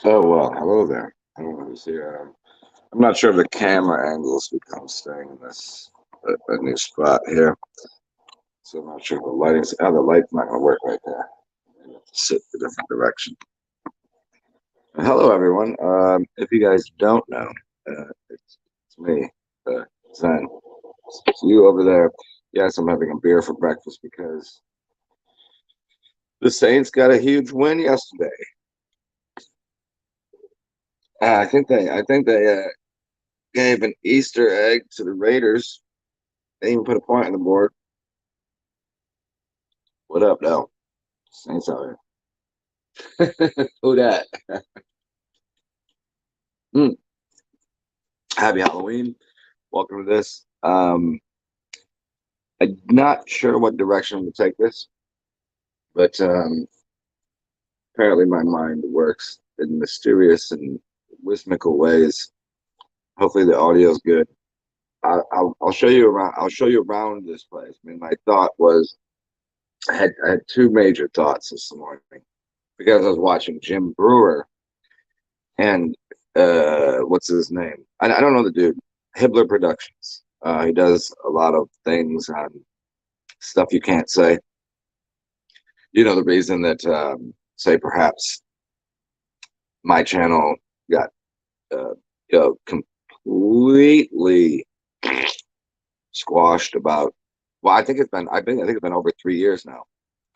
Oh, well, hello there. I don't know who's here. I'm not sure if the camera angles become staying in this a new spot here. So I'm not sure if the light's not going to work right there. I have to sit a different direction. Hello, everyone. If you guys don't know, it's me, Zen. It's you over there. Yes, I'm having a beer for breakfast because the Saints got a huge win yesterday. I think they gave an Easter egg to the Raiders. They even put a point on the board. What up, though? Saints out here. Who that? Mm. Happy Halloween. Welcome to this. I'm not sure what direction to take this, but apparently my mind works in mysterious and whimsical ways. Hopefully the audio is good. I'll show you around. I'll show you around this place. I mean, my thought was I had two major thoughts this morning because I was watching Jim Brewer and what's his name? I don't know the dude. Hibbler Productions. He does a lot of things on stuff you can't say. You know the reason that say perhaps my channel got uh, completely squashed about. Well, I think it's been over 3 years now.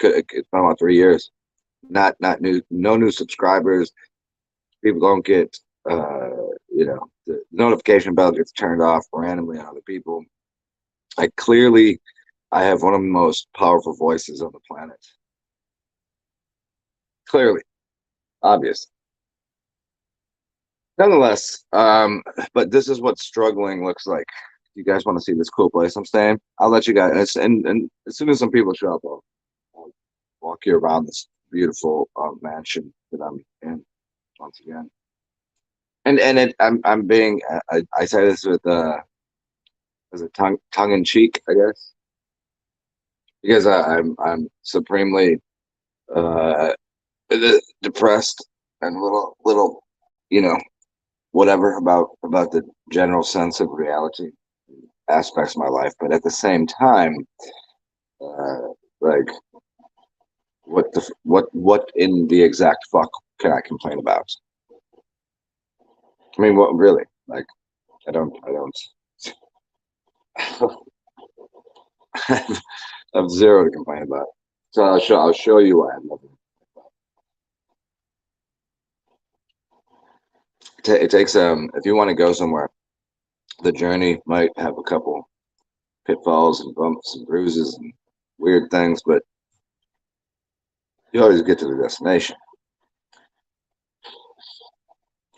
It's been about 3 years. Not new. No new subscribers. People don't get the notification bell gets turned off randomly on other people. I have one of the most powerful voices on the planet. Clearly, obvious. Nonetheless, but this is what struggling looks like. You guys want to see this cool place I'm staying? I'll let you guys. And as soon as some people show up, I'll walk you around this beautiful mansion that I'm in once again. I'm being I say this with as a tongue in cheek, I guess, because I'm supremely uh depressed and a little you know whatever about the general sense of reality aspects of my life, but at the same time, uh, like what in the exact fuck can I complain about? I mean, what really? Like, I don't I have zero to complain about. So I'll show you why I'm nothing. It takes if you want to go somewhere, the journey might have a couple pitfalls and bumps and bruises and weird things, but you always get to the destination.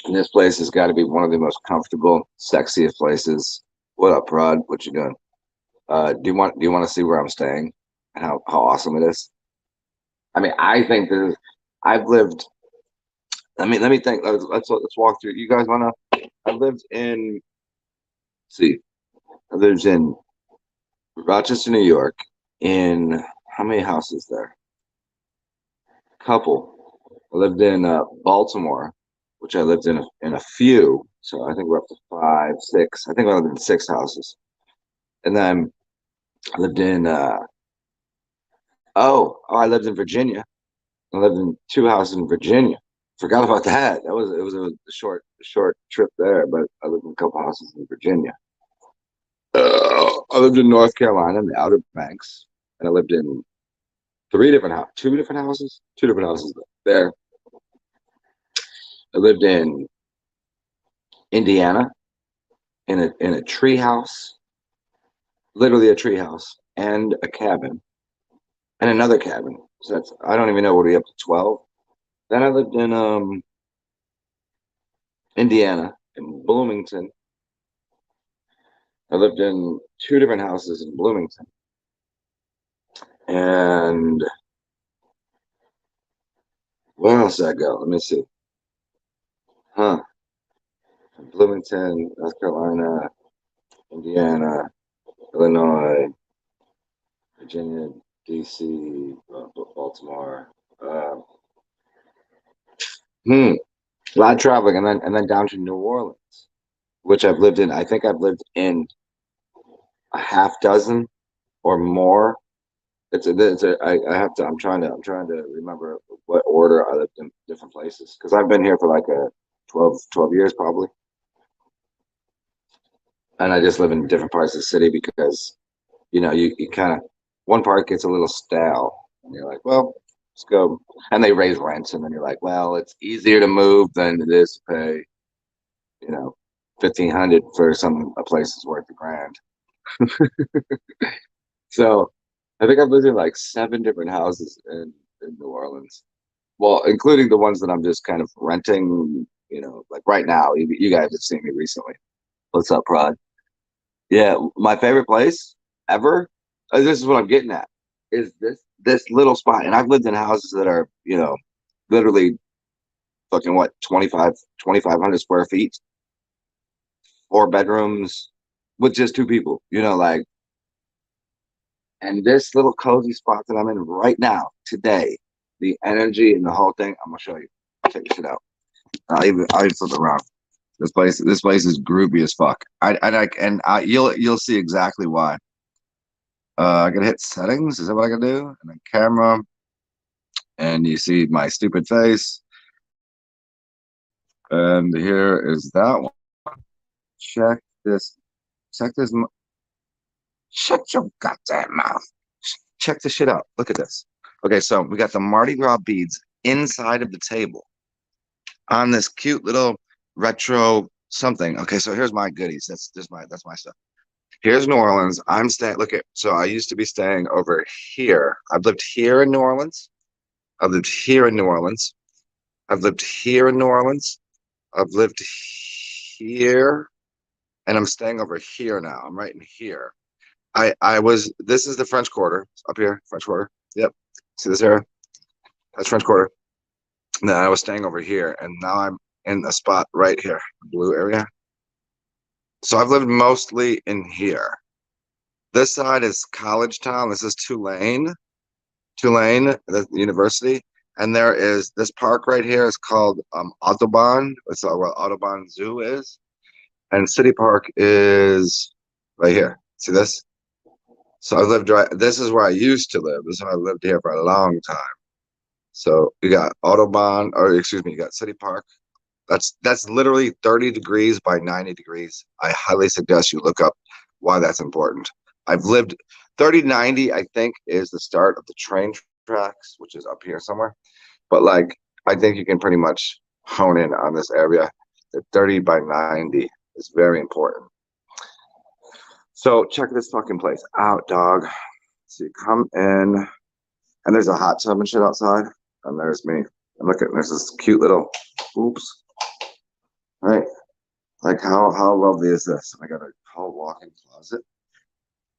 And this place has got to be one of the most comfortable, sexiest places. What up, Rod? What you doing? Do you want to see where I'm staying and how awesome it is? I mean, I think this. I've lived. Let me think. Let's walk through. You guys wanna? I lived in. See, I lived in Rochester, New York. In how many houses there? Couple. I lived in Baltimore, which I lived in a few. So I think we're up to five, six. I think I lived in six houses, and then I lived in. I lived in Virginia. I lived in two houses in Virginia. Forgot about that. It was a short trip there, but I lived in a couple houses in Virginia. I lived in North Carolina in the Outer Banks, and I lived in two different houses there. I lived in Indiana in a tree house, literally a tree house, and a cabin, and another cabin. So that's I don't even know what we up to 12. Then I lived in Indiana in Bloomington. I lived in two different houses in Bloomington, and where else did I go? Let me see. Huh? Bloomington, North Carolina, Indiana, Illinois, Virginia, D.C., Baltimore. Uh, hmm. A lot of traveling, and then down to New Orleans, which I've lived in. I think I've lived in a half dozen or more. I have to. I'm trying to remember what order I lived in different places because I've been here for like a 12 years probably, and I just live in different parts of the city because you kind of one part gets a little stale, and you're like, well, let's go, and they raise rents, and then you're like, well, it's easier to move than it is to pay, you know, 1,500 for a place that's worth $1,000. So I think I've lived in like seven different houses in New Orleans. Well, including the ones that I'm just kind of renting, like right now. You guys have seen me recently. What's up, Rod? Yeah, my favorite place ever. This is what I'm getting at. Is this little spot, and I've lived in houses that are, literally fucking what 2,500 square feet, 4 bedrooms, with just two people. Like, and this little cozy spot that I'm in right now, today, the energy and the whole thing. I'm gonna show you. Check this shit out. I'll even flip it around. This place is groovy as fuck. You'll see exactly why. I gotta hit settings. Is that what I can do? And then camera, and you see my stupid face. And here is that one. Check this. Check this. Shut your goddamn mouth. Check this shit out. Look at this. Okay, so we got the Mardi Gras beads inside of the table on this cute little retro something. Okay, so here's my goodies. That's my stuff. Here's New Orleans. I'm staying. Look at. So I used to be staying over here. I've lived here in New Orleans. I've lived here in New Orleans. I've lived here in New Orleans. I've lived here, and I'm staying over here now. I'm right in here. I was. This is the French Quarter up here. French Quarter. Yep. See this area? That's French Quarter. And then I was staying over here, and now I'm in a spot right here, blue area. So I've lived mostly in here. This side is College Town. This is Tulane, the university. And there is this park right here is called Audubon. It's where Audubon Zoo is. And City Park is right here. See this? So I lived right. This is where I used to live. This is where I lived here for a long time. So you got Audubon, or excuse me, you got City Park. That's literally 30 degrees by 90 degrees. I highly suggest you look up why that's important. I've lived 3090, I think, is the start of the train tracks, which is up here somewhere. But like, I think you can pretty much hone in on this area. The 30 by 90 is very important. So check this fucking place out, dog. So you come in, and there's a hot tub and shit outside, and there's me. And look at there's this cute little, oops, right? Like how lovely is this? I got a whole walk-in closet,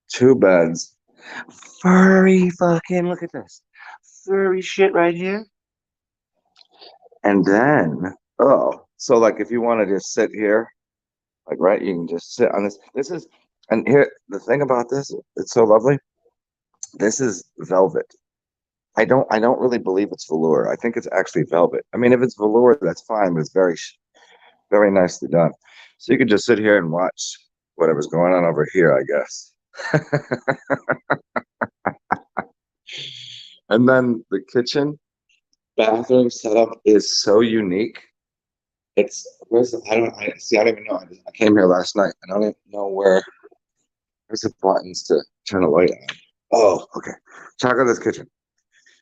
2 beds, furry fucking look at this, furry shit right here. And then so like if you want to just sit here, like right, you can just sit on this. This is and here the thing about this, it's so lovely. This is velvet. I don't really believe it's velour. I think it's actually velvet. I mean, if it's velour, that's fine, but it's very nicely done. So you can just sit here and watch whatever's going on over here, I guess. And then the kitchen bathroom setup is so unique. I don't even know. I came here last night. I don't even know where's the buttons to turn the light on. Oh, okay. Check out this kitchen.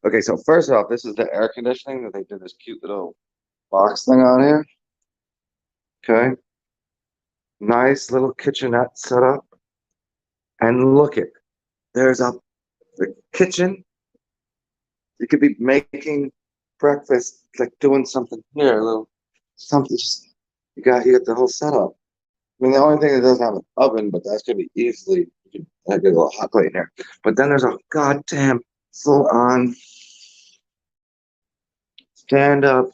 Okay, so first off, this is the air conditioning that they did this cute little box thing on here. Okay. Nice little kitchenette set up. And look it, there's the kitchen. You could be making breakfast, like doing something here, a little something. Just you got the whole setup. I mean, the only thing that doesn't have an oven, but that's gonna be easily. You could get a little hot plate in here. But then there's a goddamn full-on stand-up.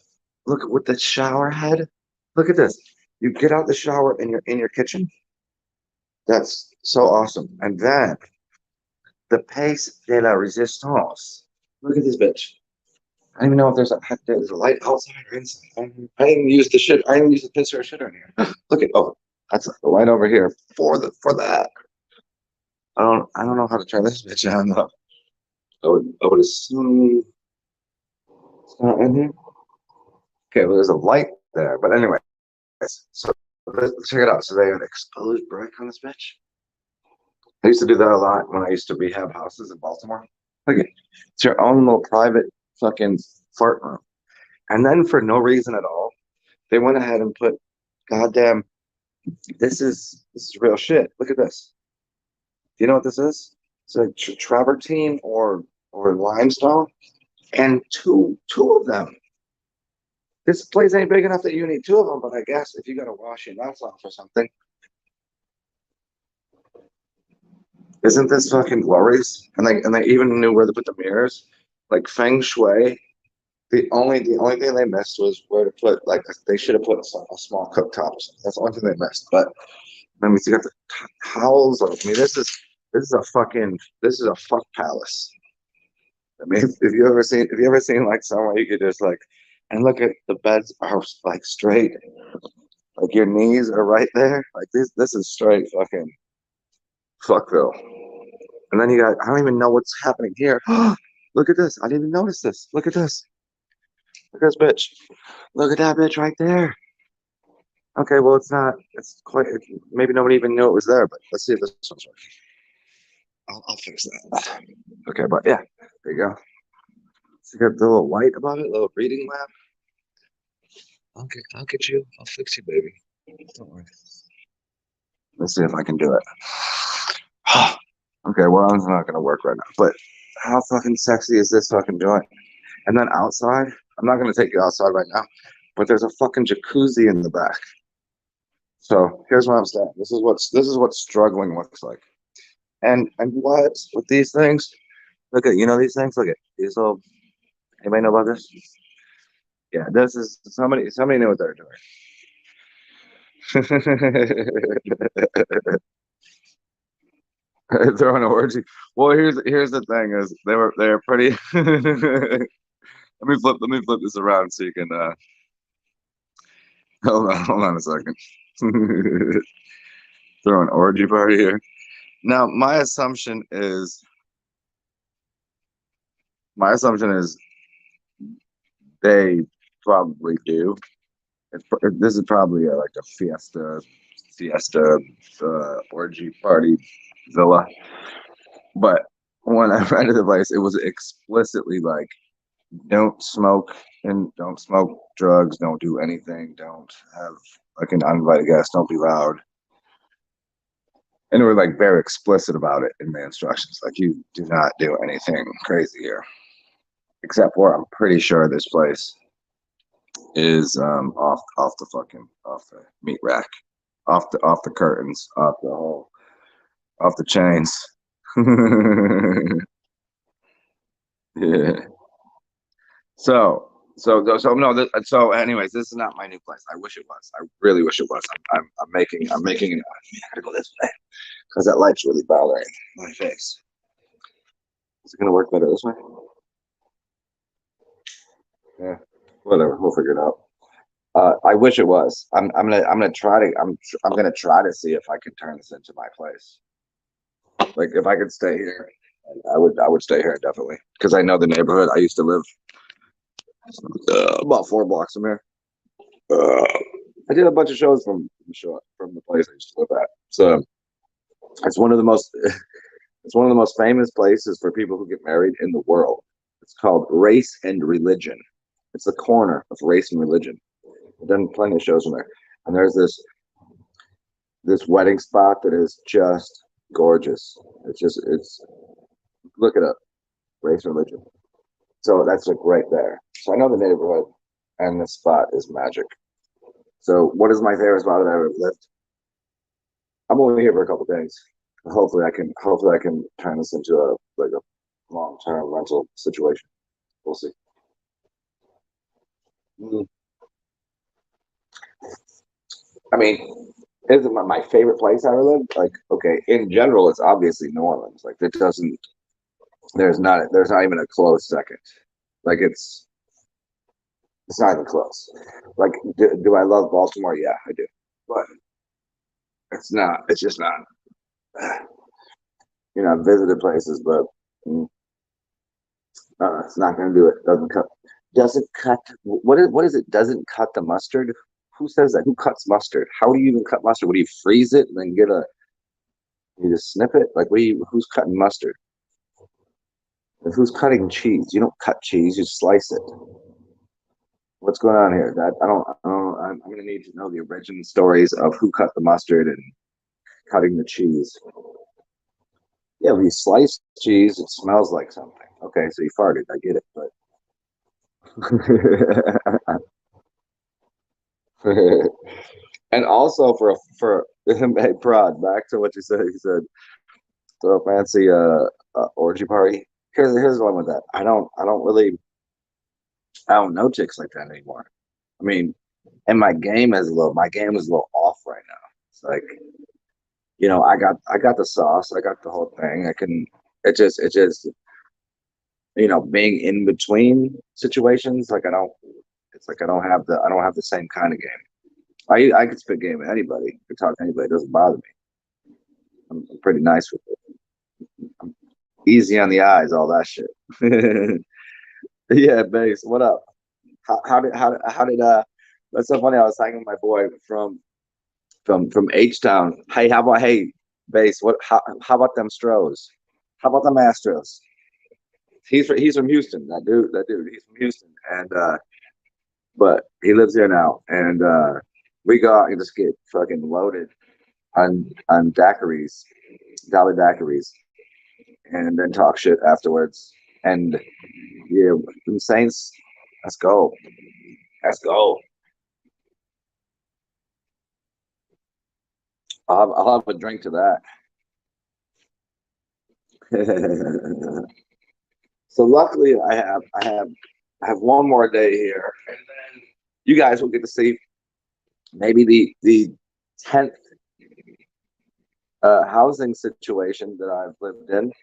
Look at with the shower head. Look at this. You get out the shower and you're in your kitchen. That's so awesome. And then the pace de la resistance. Look at this bitch. I don't even know if there's a light outside or inside. I didn't use the shit. I didn't use the piss or shit on here. Look at that's the light over here for that. I don't know how to turn this bitch on though. I would assume it's not in here. Okay, well there's a light there, but anyway, so let's check it out. So they have an exposed brick on this bitch. I used to do that a lot when I used to rehab houses in Baltimore. Look at it's your own little private fucking fart room. And then for no reason at all, they went ahead and put goddamn this is real shit. Look at this. Do you know what this is? It's a travertine or limestone, and two of them. This place ain't big enough that you need two of them, but I guess if you got to wash your nuts off or something, isn't this fucking worries? And they even knew where to put the mirrors, like feng shui. The only thing they missed was where to put like they should have put a small cooktop. That's the only thing they missed. But I mean, you got the towels. I mean, this is a fuck palace. I mean, if you ever seen like somewhere you could just like, and look at the beds are like straight, like your knees are right there. Like this is straight fucking fuckville. And then you got I don't even know what's happening here. Look at this. I didn't even notice this. Look at this. Look at this bitch. Look at that bitch right there. Okay, well it's not. It's quite. Maybe nobody even knew it was there. But let's see if this one's working. I'll fix that. Okay, but yeah, there you go. So you got the little light above it, little reading lamp. Okay, I'll get you. I'll fix you, baby. Don't worry. Let's see if I can do it. Okay, well, it's not gonna work right now. But how fucking sexy is this fucking joint? And then outside, I'm not gonna take you outside right now, but there's a fucking jacuzzi in the back. So here's what I'm saying. This is what struggling looks like. And what with these things? Look at these things. Look at these little. Anybody know about this? Yeah, this is somebody knew what they're doing. Throwing an orgy. Well, here's the thing is they were pretty. Let me flip this around so you can hold on a second. Throw an orgy party here. Now my assumption is they probably do. This is probably like a fiesta orgy party villa. But when I rented the place, it was explicitly like don't smoke drugs, don't do anything, don't have like an uninvited guest, don't be loud. And we're like very explicit about it in the instructions. Like you do not do anything crazy here. Except for I'm pretty sure this place is off the meat rack, off the curtains, off the chains. Yeah. So no. So anyways, this is not my new place. I wish it was. I really wish it was. I'm making it. I gotta go this way because that light's really bothering my face. Is it gonna work better this way? Yeah. Whatever. We'll figure it out. I wish it was. I'm gonna try to see if I can turn this into my place. Like if I could stay here, I would stay here definitely because I know the neighborhood. I used to live about 4 blocks from here. Uh, I did a bunch of shows from the place I used to live at. So it's one of the most it's one of the most famous places for people who get married in the world. It's called Race and Religion. It's the corner of Race and Religion. I've done plenty of shows from there, and there's this wedding spot that is just gorgeous. It's look it up, Race and Religion. So that's like right there. So I know the neighborhood, and this spot is magic. So what is my favorite spot that I've ever lived? I'm only here for a couple of days. Hopefully I can turn this into a long-term rental situation. We'll see. Mm. I mean, is it my favorite place I ever lived? Like, okay, in general, it's obviously New Orleans. Like, it doesn't. There's not even a close second. Like, it's It's not even close. Like, do I love Baltimore? Yeah, I do. But it's not. It's just not. I've visited places, but mm, it's not going to do it. Doesn't cut. Doesn't cut. What is it? Doesn't cut the mustard. Who says that? Who cuts mustard? How do you even cut mustard? What do you freeze it and then get a? You just snip it. Like, who's cutting mustard? And who's cutting cheese? You don't cut cheese. You slice it. What's going on here? That I don't. I'm going to need to know the origin stories of who cut the mustard and cutting the cheese. Yeah, when you slice cheese, it smells like something. Okay, so you farted. I get it, but and also for hey Prod, back to what you said. He said throw a fancy orgy party. Here's the one with that. I don't know chicks like that anymore. I mean, and my game is a little off right now. It's like, I got the sauce, I got the whole thing. It just being in between situations, like I don't have the same kind of game. I could spit game with anybody. I could talk to anybody. It doesn't bother me. I'm pretty nice with it. I'm easy on the eyes, all that shit. Yeah, base. What up? How did that's so funny. I was hanging with my boy from H Town. Hey base, how about them Stros? How about them Astros? He's from Houston. That dude, he's from Houston. And but he lives here now. And we go out and just get fucking loaded on daiquiris, dollar daiquiris, and then talk shit afterwards. And yeah, Saints, let's go. Let's go. I'll have a drink to that. So luckily, I have one more day here, and then you guys will get to see maybe the 10th housing situation that I've lived in.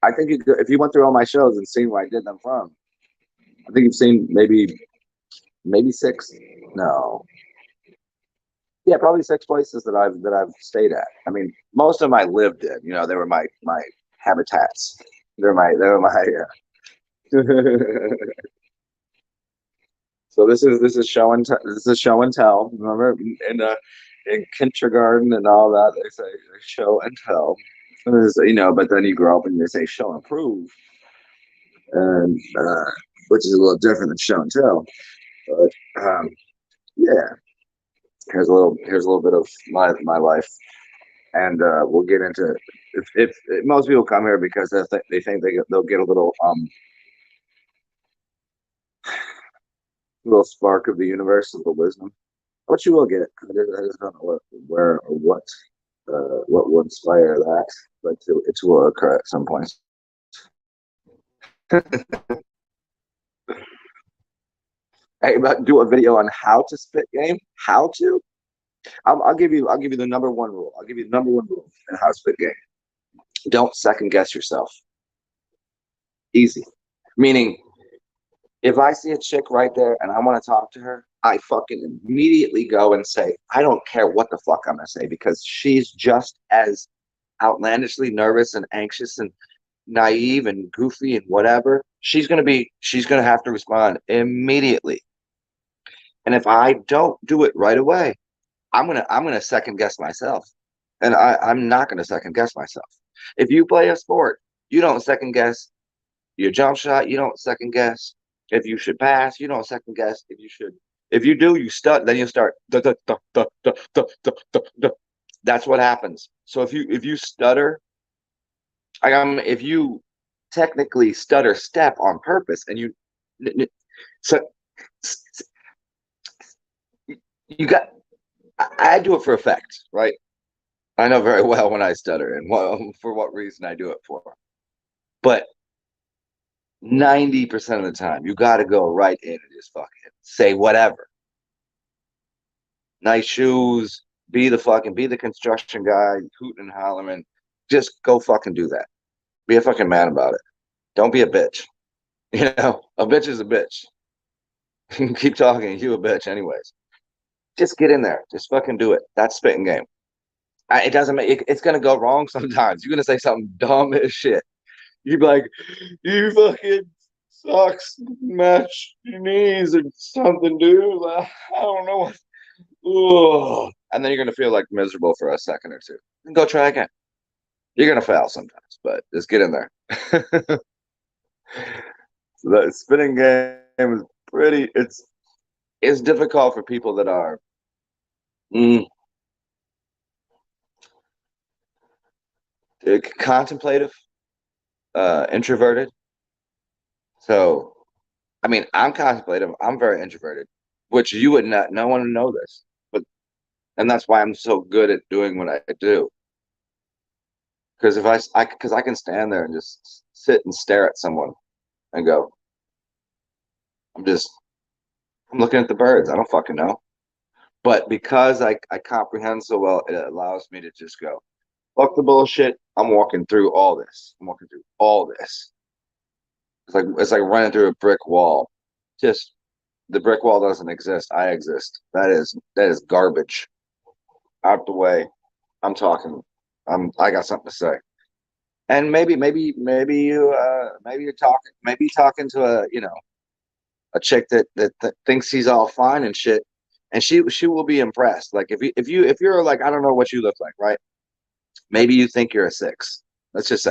I think if you went through all my shows and seen where I did them from, I think you've seen maybe six. No, yeah, probably six places that I've stayed at. I mean, most of them I lived in. They were my habitats. They were my. So this is this is show and tell. Remember in kindergarten and all that they say show and tell. But then you grow up and they say show and prove, and which is a little different than show and tell. But yeah, here's a little bit of my life, and we'll get into if most people come here because they think they'll get a little spark of the universe, of the wisdom. What you will get. I just don't know where or what will inspire that, but it will occur at some point. Hey, but do a video on how to spit game. How to? I'll give you the number one rule. I'll give you the number one rule in how to spit game. Don't second guess yourself. Easy. Meaning, if I see a chick right there and I want to talk to her, I fucking immediately go and say, I don't care what the fuck I'm gonna say because she's just as outlandishly nervous and anxious and naive and goofy and whatever. She's gonna have to respond immediately. And if I don't do it right away, I'm gonna second guess myself. And I'm not gonna second guess myself. If you play a sport, you don't second guess your jump shot, you don't second guess if you should pass, you don't second guess if you should. If you do, you start, then you start. Duh, duh, duh, duh, duh, duh, duh, duh, duh. That's what happens. So if you stutter, if you technically stutter step on purpose, and so you got, I do it for effect, right? I know very well when I stutter and for what reason I do it for. But 90% of the time, you got to go right in and just fucking say whatever. Nice shoes, be the construction guy, hooting and hollering. Just go fucking do that. Be a fucking man about it. Don't be a bitch. A bitch is a bitch. Keep talking. You a bitch, anyways. Just get in there. Just fucking do it. That's spitting game. It doesn't make it's gonna go wrong sometimes. You're gonna say something dumb as shit. You'd be like, "You fucking sucks, match your knees or something, dude." Like, I don't know what. Ugh. And then you're gonna feel like miserable for a second or two. And go try again. You're gonna fail sometimes, but just get in there. So that spinning game is pretty. It's difficult for people that are mm, contemplative, introverted. So, I mean, I'm contemplative. I'm very introverted, which you would not. No one would know this, but and that's why I'm so good at doing what I do. Because if because I can stand there and just sit and stare at someone and go, I'm just, I'm looking at the birds. I don't fucking know. But because I comprehend so well, it allows me to just go, fuck the bullshit. I'm walking through all this. I'm walking through all this. It's like running through a brick wall. Just the brick wall doesn't exist. I exist. That is garbage. Out the way. I'm talking. I got something to say. And maybe you're talking to a chick that thinks he's all fine and shit, and she will be impressed. Like if you're like, I don't know what you look like, right? Maybe you think you're a six. Let's just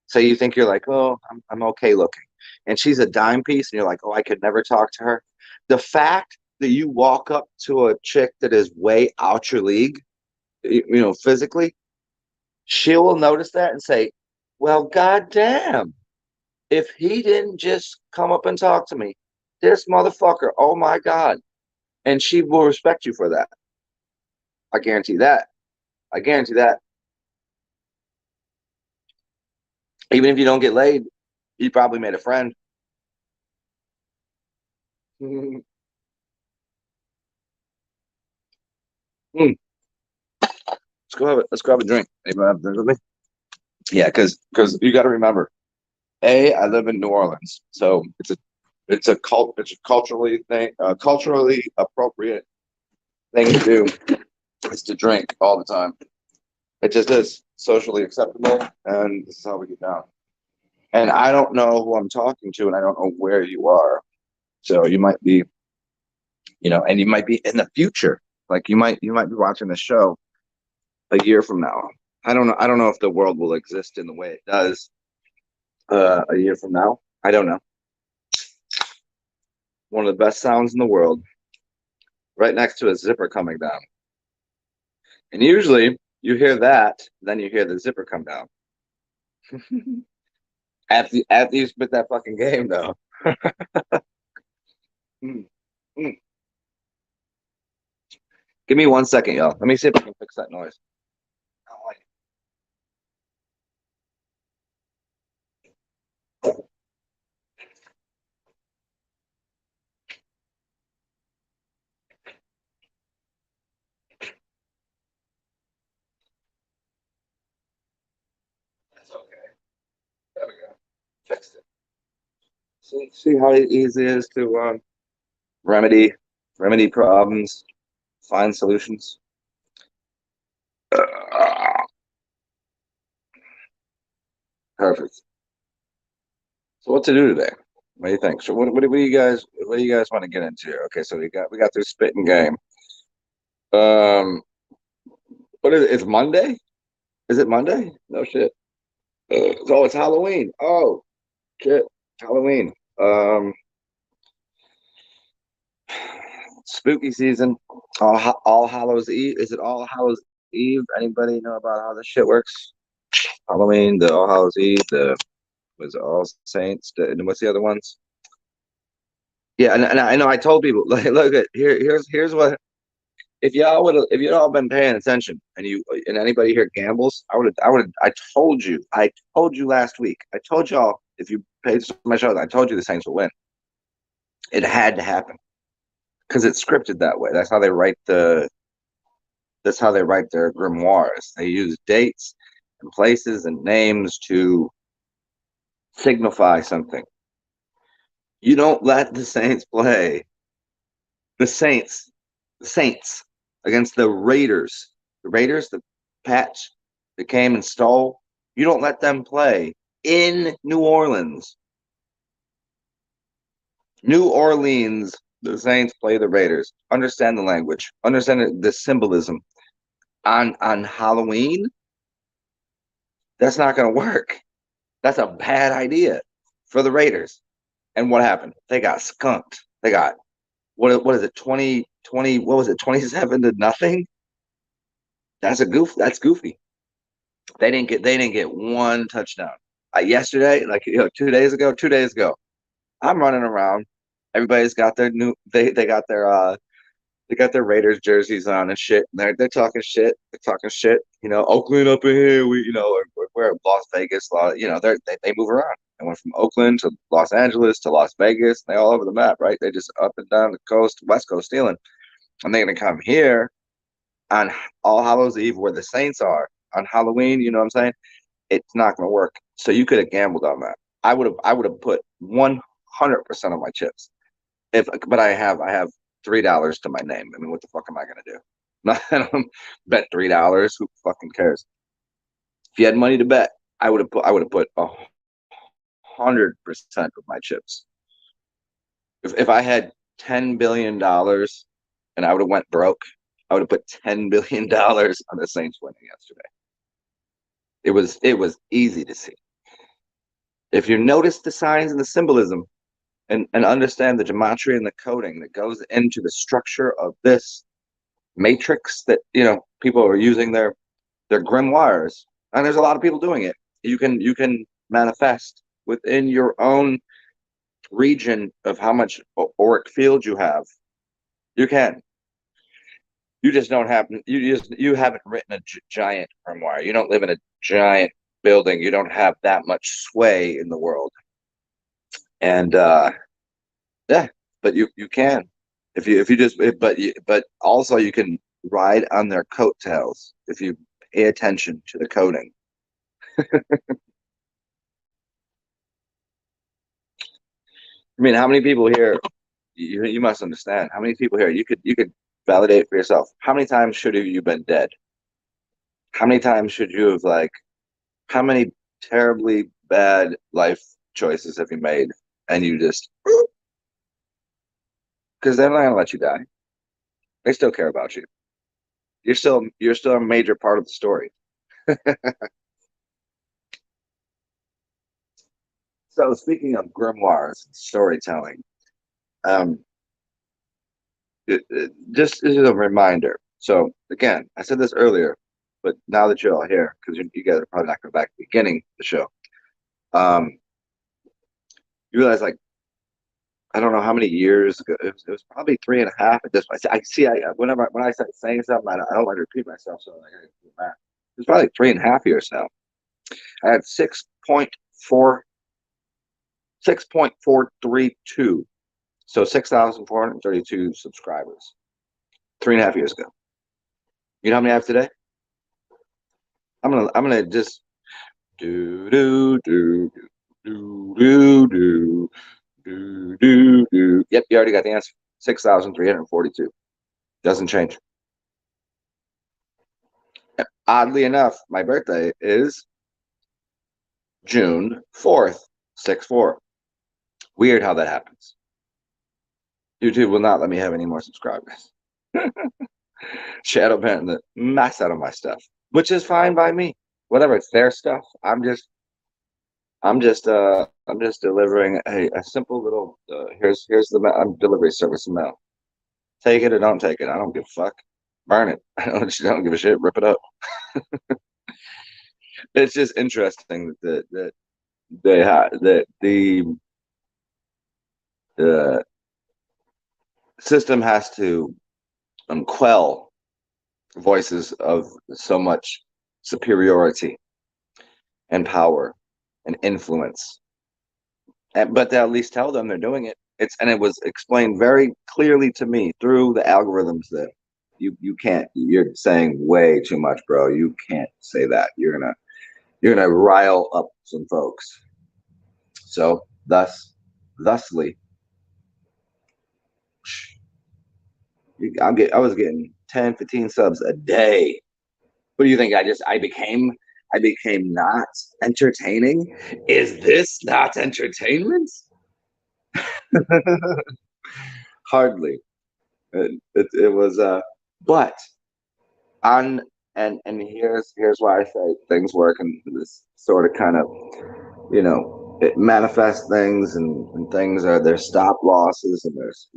say you think you're like, oh, I'm okay looking, and she's a dime piece, and you're like, oh, I could never talk to her. The fact that you walk up to a chick that is way out your league, physically, she will notice that and say, well, goddamn, if he didn't just come up and talk to me, this motherfucker, oh my God. And she will respect you for that. I guarantee that. I guarantee that. Even if you don't get laid, you probably made a friend. Mm. Let's go have a drink. Anybody have a drink with me? Yeah, because you got to remember, I live in New Orleans, so it's a culturally appropriate thing to do is to drink all the time. It just is socially acceptable, and this is how we get down. And I don't know who I'm talking to, and I don't know where you are. So you might be, and you might be in the future. Like you might be watching the show a year from now. I don't know. I don't know if the world will exist in the way it does a year from now. I don't know. One of the best sounds in the world, right next to a zipper coming down. And usually you hear that, then you hear the zipper come down. After you spit that fucking game, though. Mm, mm. Give me 1 second, y'all. Let me see if I can fix that noise. I don't like it. That's okay. There we go. Fixed it. See how easy it is to remedy remedy problems, find solutions. Uh, Perfect. So what to do today? What do you think? So what do you guys want to get into? Okay, so we got through spitting game. Um, what is it? It's Monday? Is it Monday? No shit. Oh, it's Halloween. Oh shit, Halloween. Spooky season. All Hallows Eve. Is it All Hallows Eve? Anybody know about how this shit works? Halloween, the All Hallows Eve, the was it All Saints, and what's the other ones? Yeah, and I know I told people like, look at here's what if you'd all been paying attention and anybody here gambles, I told you last week. I told y'all if you paid my show, I told you the Saints will win. It had to happen because it's scripted that way. That's how they write their grimoires. They use dates and places and names to signify something. You don't let the Saints play The Saints against the Raiders. The Raiders, the Pats that came and stole. You don't let them play in New Orleans. New Orleans, the Saints play the Raiders. Understand the language. Understand the symbolism. On Halloween, that's not going to work. That's a bad idea for the Raiders. And what happened? They got skunked. They got what is it? 20, what was it? 27-0. That's goofy. They didn't get one touchdown. Yesterday, like 2 days ago, I'm running around. Everybody's got their they got their Raiders jerseys on and shit. And they're talking shit. They're talking shit. Oakland up in here. We're in Las Vegas. They move around. They went from Oakland to Los Angeles to Las Vegas. They all over the map, right? They just up and down the coast, West Coast stealing. And they're gonna come here on All Hallows Eve, where the Saints are on Halloween. You know what I'm saying? It's not gonna work. So you could have gambled on that. I would have put 100% of my chips. But I have $3 to my name. I mean, what the fuck am I gonna do? I don't bet $3. Who fucking cares? If you had money to bet, I would have put 100% of my chips. If I had $10 billion and I would have went broke, I would have put $10 billion on the Saints winning yesterday. It was easy to see. If you notice the signs and the symbolism, and understand the gematria and the coding that goes into the structure of this matrix that people are using their grimoires, and there's a lot of people doing it. You can manifest within your own region of how much auric field you have. You can. You just don't have. You haven't written a giant grimoire. You don't live in a giant building. You don't have that much sway in the world. And yeah, but you can if you just but also you can ride on their coattails if you pay attention to the coding. I mean, how many people here? You must understand how many people here you could validate for yourself. How many times should have you been dead? How many times should you have how many terribly bad life choices have you made? And you just because they're not gonna let you die. They still care about you. You're still a major part of the story. So speaking of grimoires, storytelling, um, just as a reminder. So again, I said this earlier, but now that you're all here, because you guys are probably not going back to the beginning of the show, um, you realize I don't know how many years ago. It was probably 3.5 at this point. I see. When I start saying something, I don't like to repeat myself, so I got to do that. It's probably 3.5 years now. I had 6.432. So 6,432 subscribers 3.5 years ago. You know how many I have today? I'm gonna just do do do do do do do do. Yep, you already got the answer. 6,342. Doesn't change. Oddly enough, my birthday is June 4th, 6/4. Weird how that happens. YouTube will not let me have any more subscribers. Shadow ban the mess out of my stuff, which is fine by me. Whatever, it's their stuff. I'm just delivering a simple little here's the delivery service in mail. Take it or don't take it. I don't give a fuck. Burn it. I don't give a shit. Rip it up. It's just interesting that they have that the system has to quell voices of so much superiority and power and influence, but they at least tell them they're doing it. It was explained very clearly to me through the algorithms that you can't. You're saying way too much, bro. You can't say that. You're gonna rile up some folks. So thusly, I was getting 10, 15 subs a day. What do you think? I became not entertaining? Is this not entertainment? Hardly. It was but on and here's why I say things work and this sort of kind of, it manifests things, and things are there's stop losses, and there's,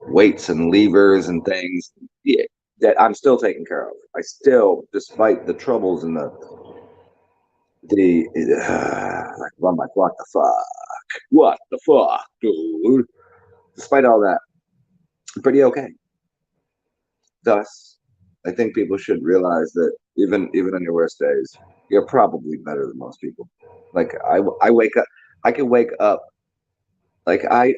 weights and levers and things, yeah, that I'm still taking care of. I still, despite the troubles and the like, I'm like, what the fuck, dude? Despite all that, I'm pretty okay. Thus, I think people should realize that even on your worst days, you're probably better than most people. Like I wake up, I can wake up like I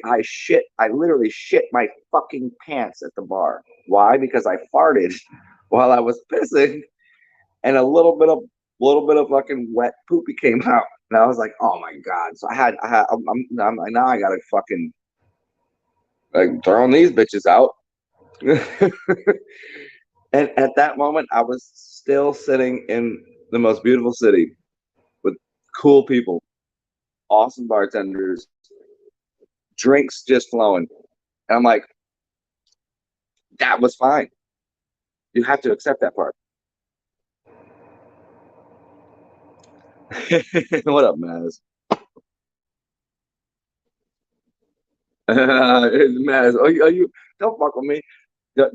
literally shit my fucking pants at the bar. Why? Because I farted while I was pissing, and a little bit of fucking wet poopy came out, and I was like, oh my god. So I'm now I gotta fucking like throwing these bitches out. And at that moment, I was still sitting in the most beautiful city with cool people, awesome bartenders, drinks just flowing. And I'm like, that was fine. You have to accept that part. What up, Maz? Maz, are you, don't fuck with me.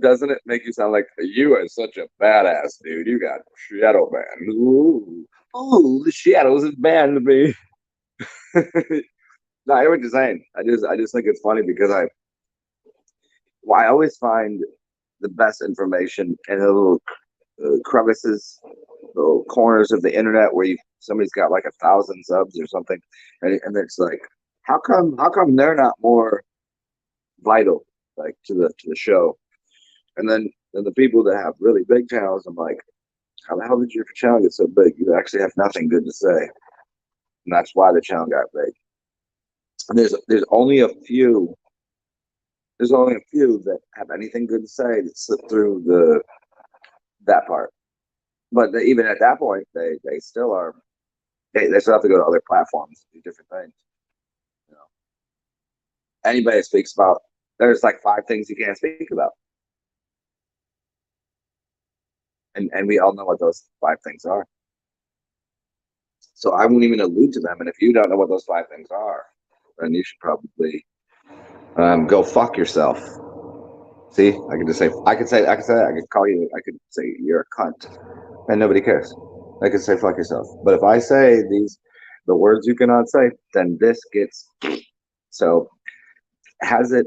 Doesn't it make you sound like you are such a badass, dude? You got shadow band. Ooh, the shadows is bad to me. No, I hear what you're saying. I just think it's funny because I always find the best information in the little crevices, little corners of the internet where somebody's got like 1,000 subs or something, and it's like, how come they're not more vital, like to the show? And then the people that have really big channels, I'm like, how the hell did your channel get so big? You actually have nothing good to say, and that's why the channel got big. And there's only a few. There's only a few that have anything good to say that slip through the that part. But even at that point, they still are. They still have to go to other platforms to do different things. You know, anybody speaks about. There's like 5 things you can't speak about, and we all know what those 5 things are. So I won't even allude to them. And if you don't know what those 5 things are, then you should probably go fuck yourself. See, I can just say, I could call you, I could say you're a cunt, and nobody cares. I could say fuck yourself. But if I say the words you cannot say, then this gets. So has it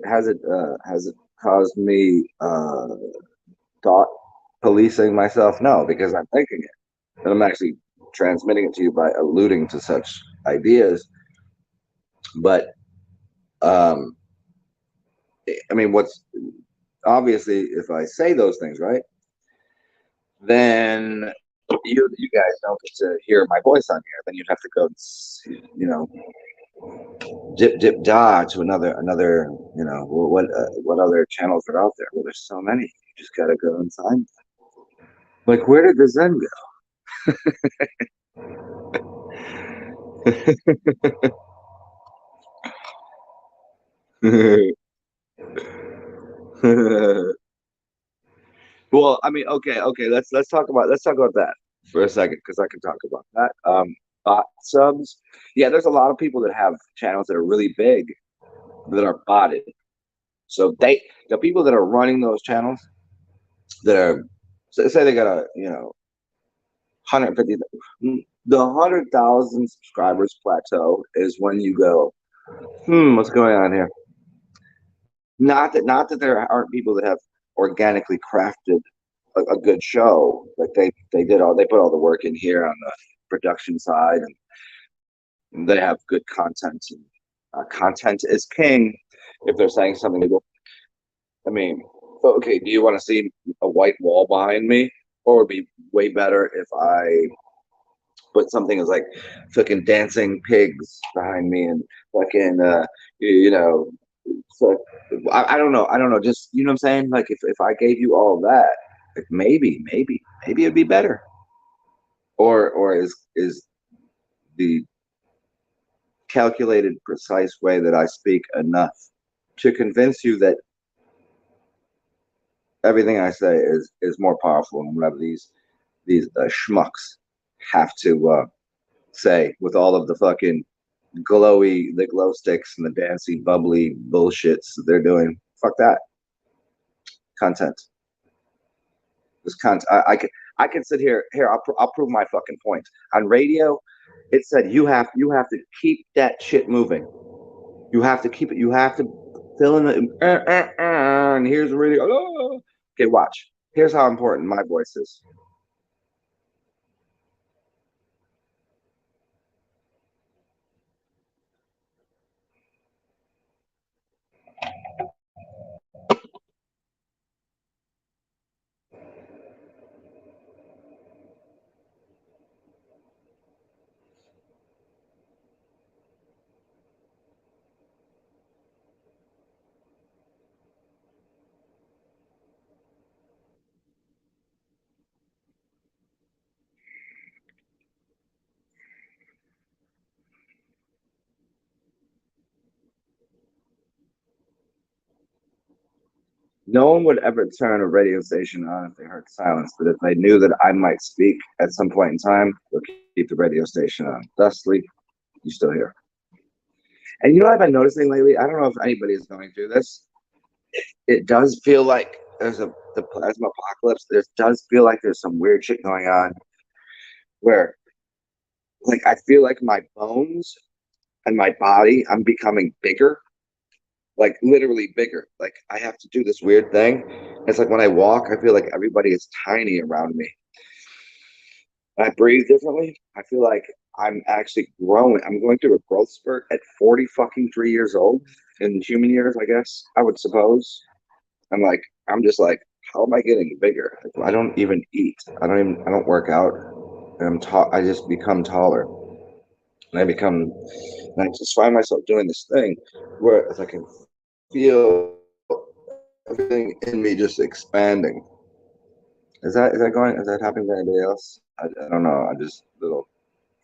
caused me thought policing myself? No, because I'm thinking it, and I'm actually transmitting it to you by alluding to such ideas. But um, I mean, what's obviously, if I say those things, right, then you guys don't get to hear my voice on here. Then you'd have to go, you know, dip dip da to another. What other channels are out there? Well, there's so many. You just gotta go and find them. Like, where did the Zen go? Well, I mean, okay. Let's talk about that for a second because I can talk about that. Bot subs. Yeah, there's a lot of people that have channels that are really big that are botted. So the people that are running those channels that are, say they got a 150, the 100,000 subscribers plateau is when you go, what's going on here? Not that there aren't people that have organically crafted a good show. Like they put all the work in here on the production side, and they have good content. And content is king. If they're saying something, I mean, okay, do you want to see a white wall behind me, or would it be way better if I put something as like fucking dancing pigs behind me and fucking you know So I don't know. I don't know. Just you know what I'm saying? Like if I gave you all of that, like maybe it'd be better. Or is the calculated, precise way that I speak enough to convince you that everything I say is more powerful than whatever these schmucks have to say with all of the fucking the glow sticks and the dancy, bubbly bullshits they're doing. Fuck that content. This content. I can sit here. Here, I'll prove my fucking point. On radio, it said you have to keep that shit moving. You have to keep it. You have to fill in the and here's the radio. Oh. Okay, watch. Here's how important my voice is. No one would ever turn a radio station on if they heard silence, but if they knew that I might speak at some point in time, they'll keep the radio station on. Thusly, you still hear. And you know what I've been noticing lately? I don't know if anybody is going through this. It does feel like there's the plasma apocalypse. There does feel like there's some weird shit going on where, like, I feel like my bones and my body, I'm becoming bigger, like literally bigger. Like I have to do this weird thing. It's like when I walk, I feel like everybody is tiny around me. I breathe differently. I feel like I'm actually growing. I'm going through a growth spurt at 40 fucking 3 years old in human years, I guess, I would suppose. I'm just like, how am I getting bigger? Like, I don't even eat. I don't work out. And I'm tall. I just become taller. And I just find myself doing this thing where I can feel everything in me just expanding. Is that happening to anybody else? I don't know. I just little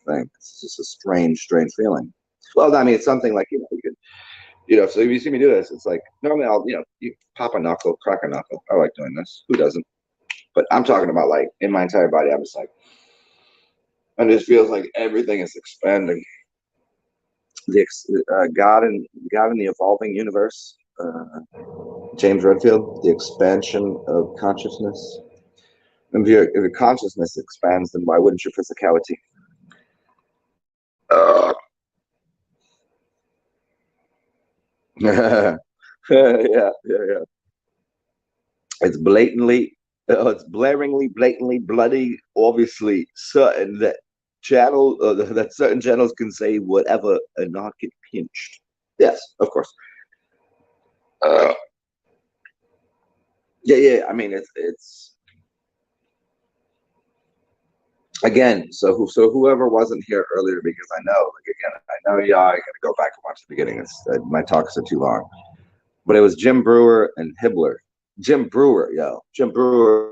thing. It's just a strange feeling. Well, I mean, it's something like you could, So if you see me do this, it's like normally I'll, you pop a knuckle, crack a knuckle. I like doing this. Who doesn't? But I'm talking about like in my entire body. I'm just like, and it feels like everything is expanding. The God in the evolving universe. James Redfield, the expansion of consciousness. And if your consciousness expands, then why wouldn't your physicality? Uh, yeah, yeah. It's blaringly, blatantly, bloody, obviously certain that that certain channels can say whatever and not get pinched. Yes, of course. Uh, yeah. I mean, it's again. So whoever wasn't here earlier, because I know, like again, I know, yeah, I got to go back and watch the beginning. My talks are too long. But it was Jim Brewer and Hibbler. Jim Brewer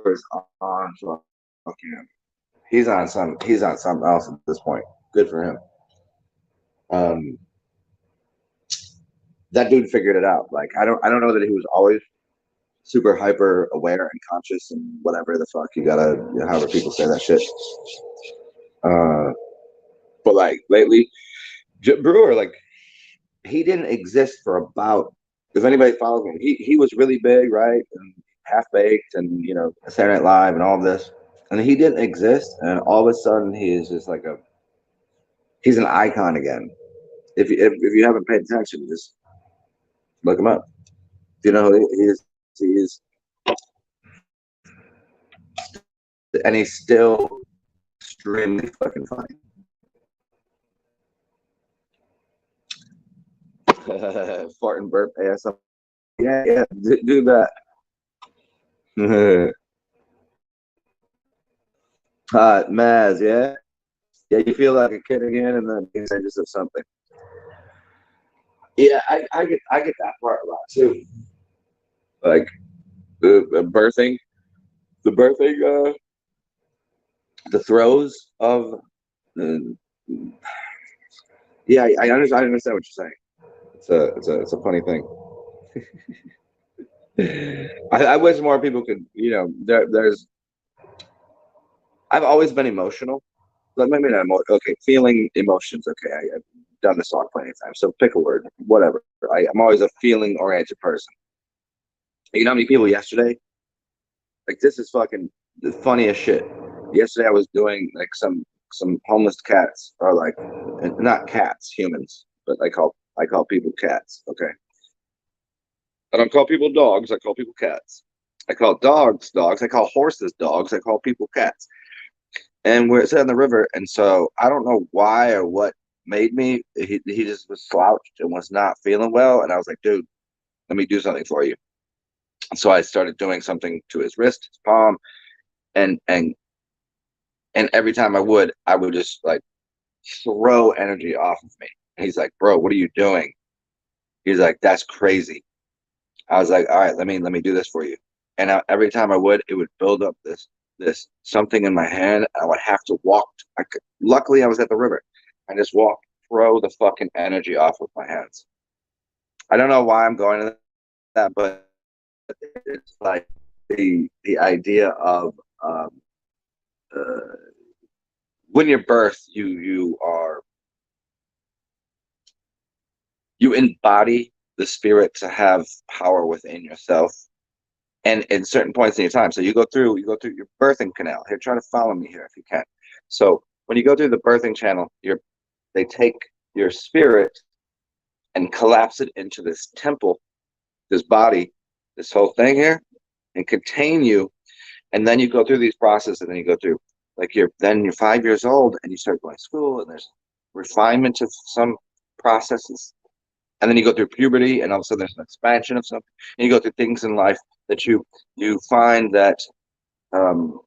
is on fucking. He's on something else at this point. Good for him. Um, that dude figured it out. Like I don't know that he was always super hyper aware and conscious and whatever the fuck you gotta, however people say that shit. Uh, but like lately, Jim Brewer, like he didn't exist for about. If anybody follows him, he was really big, right? And half baked, and Saturday Night Live and all this, and he didn't exist, and all of a sudden he is just like he's an icon again. If you haven't paid attention, just look him up. He is, and he's still extremely fucking funny. Fart and burp ASMR. Yeah, do that. Maz, yeah, you feel like a kid again, and then changes of something. Yeah, I get that part a lot too. Like the birthing, the birthing, the throes of. Uh, yeah, I understand what you're saying. It's a funny thing. I wish more people could. There's. I've always been emotional. But maybe not okay, feeling emotions. Okay, I've done this song plenty of times. So pick a word, whatever. I'm always a feeling oriented person. You know how many people yesterday? Like this is fucking the funniest shit. Yesterday I was doing like some homeless cats or like not cats, humans, but I call people cats. Okay, I don't call people dogs. I call people cats. I call dogs dogs. I call horses dogs. I call people cats. And we're sitting on the river, and so I don't know why or what made me. He just was slouched and was not feeling well, and I was like, dude, let me do something for you. So I started doing something to his wrist, his palm, and and and every time I would just like throw energy off of me. And he's like, bro, what are you doing? He's like, that's crazy. I was like, all right, let me do this for you. And every time I would, it would build up this something in my hand. I would have to walk. Luckily, I was at the river. I just walked, throw the fucking energy off with my hands. I don't know why I'm going to that, but it's like the idea of um, uh, when you're birth, you embody the spirit to have power within yourself and in certain points in your time. So you go through your birthing canal. Here, try to follow me here if you can. So when you go through the birthing channel, they take your spirit and collapse it into this temple, this body, this whole thing here, and contain you. And then you go through these processes, and then you go through like you're 5 years old, and you start going to school, and there's refinement of some processes, and then you go through puberty, and all of a sudden there's an expansion of something, and you go through things in life that you find that um,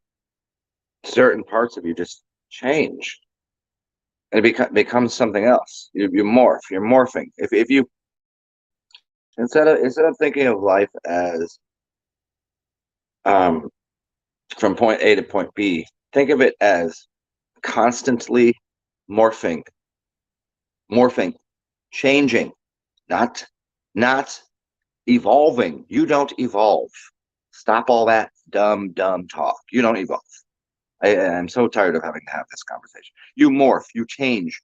certain parts of you just change, and it becomes something else. You morph. You're morphing. If you instead of thinking of life as um, from point A to point B, think of it as constantly morphing, morphing, changing, not not evolving. You don't evolve. Stop all that dumb talk. You don't evolve. I'm so tired of having to have this conversation. You morph, you change.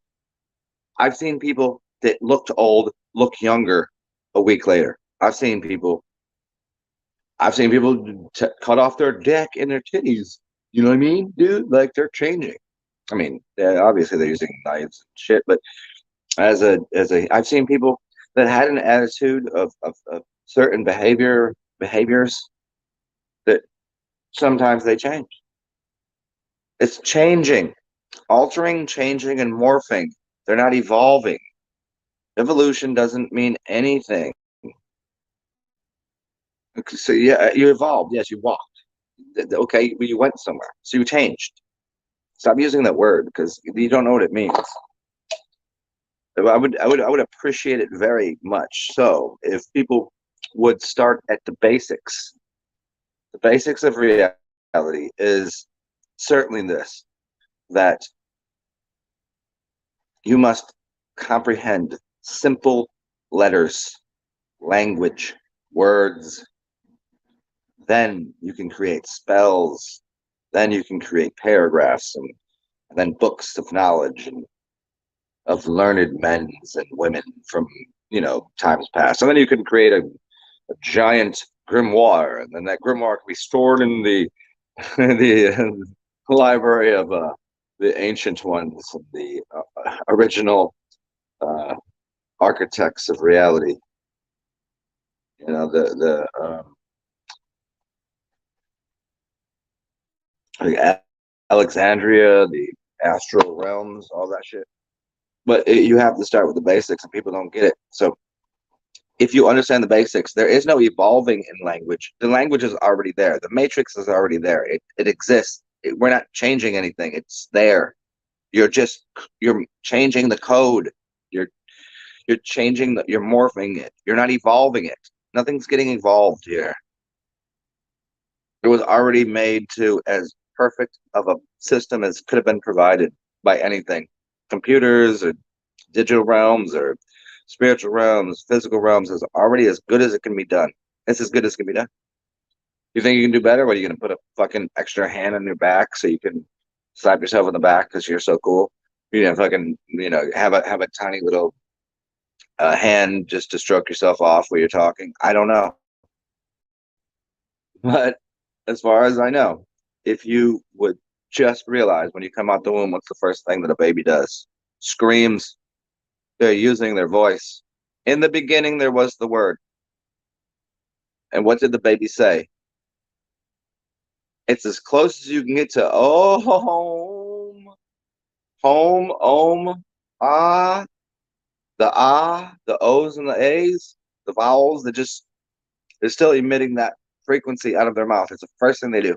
I've seen people that looked old look younger a week later. I've seen people cut off their dick and their titties. You know what I mean, dude? Like they're changing. I mean, obviously they're using knives and shit, but I've seen people that had an attitude of certain behaviors that sometimes they change. It's changing, altering, changing, and morphing. They're not evolving. Evolution doesn't mean anything. So yeah, you evolved. Yes, you walked. Okay, you went somewhere. So you changed. Stop using that word because you don't know what it means. I would appreciate it very much. So if people would start at the basics. The basics of reality is certainly this, that you must comprehend simple letters, language, words. Then you can create spells. Then you can create paragraphs and then books of knowledge and of learned men and women from times past. And then you can create a giant grimoire, and then that grimoire can be stored in the library of the ancient ones, the original uh, architects of reality. The Alexandria, the astral realms, all that shit. But you have to start with the basics, and people don't get it. So if you understand the basics, there is no evolving in language. The language is already there. The matrix is already there. It exists. We're not changing anything. It's there. You're changing the code. You're You're changing, you're morphing it. You're not evolving it. Nothing's getting evolved here. It was already made to as perfect of a system as could have been provided by anything. Computers or digital realms or spiritual realms, physical realms is already as good as it can be done. It's as good as it can be done. You think you can do better? What are you going to put a fucking extra hand on your back so you can slap yourself in the back because you're so cool? You know, fucking, have a tiny little hand just to stroke yourself off while you're talking. I don't know, but as far as I know, if you would just realize when you come out the womb, what's the first thing that a baby does? Screams. They're using their voice. In the beginning, there was the word. And what did the baby say? It's as close as you can get to oh, home, the O's and the A's, the vowels that just, they're still emitting that frequency out of their mouth. It's the first thing they do.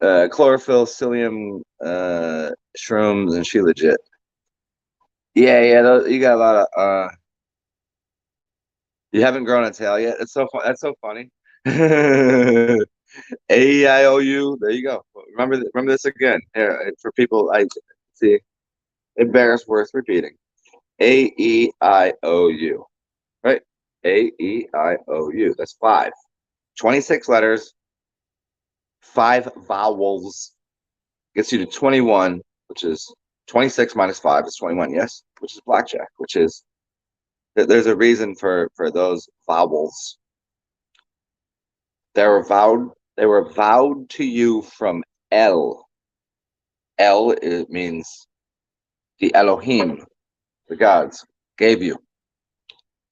Chlorophyll, psyllium, shrooms, and she legit. Yeah, yeah, you got a lot of you haven't grown a tail yet. It's so fun. That's so funny. A-E-I-O-U. There you go. Remember this again. Here, for people I see. It bears worth repeating. A-E-I-O-U. Right? A-E-I-O-U. That's 5. 26 letters, 5 vowels. Gets you to 21, which is 26 minus 5 is 21, yes? Which is blackjack, which is, there's a reason for those vowels. They were vowed to you from El. El, it means the Elohim, the gods, gave you.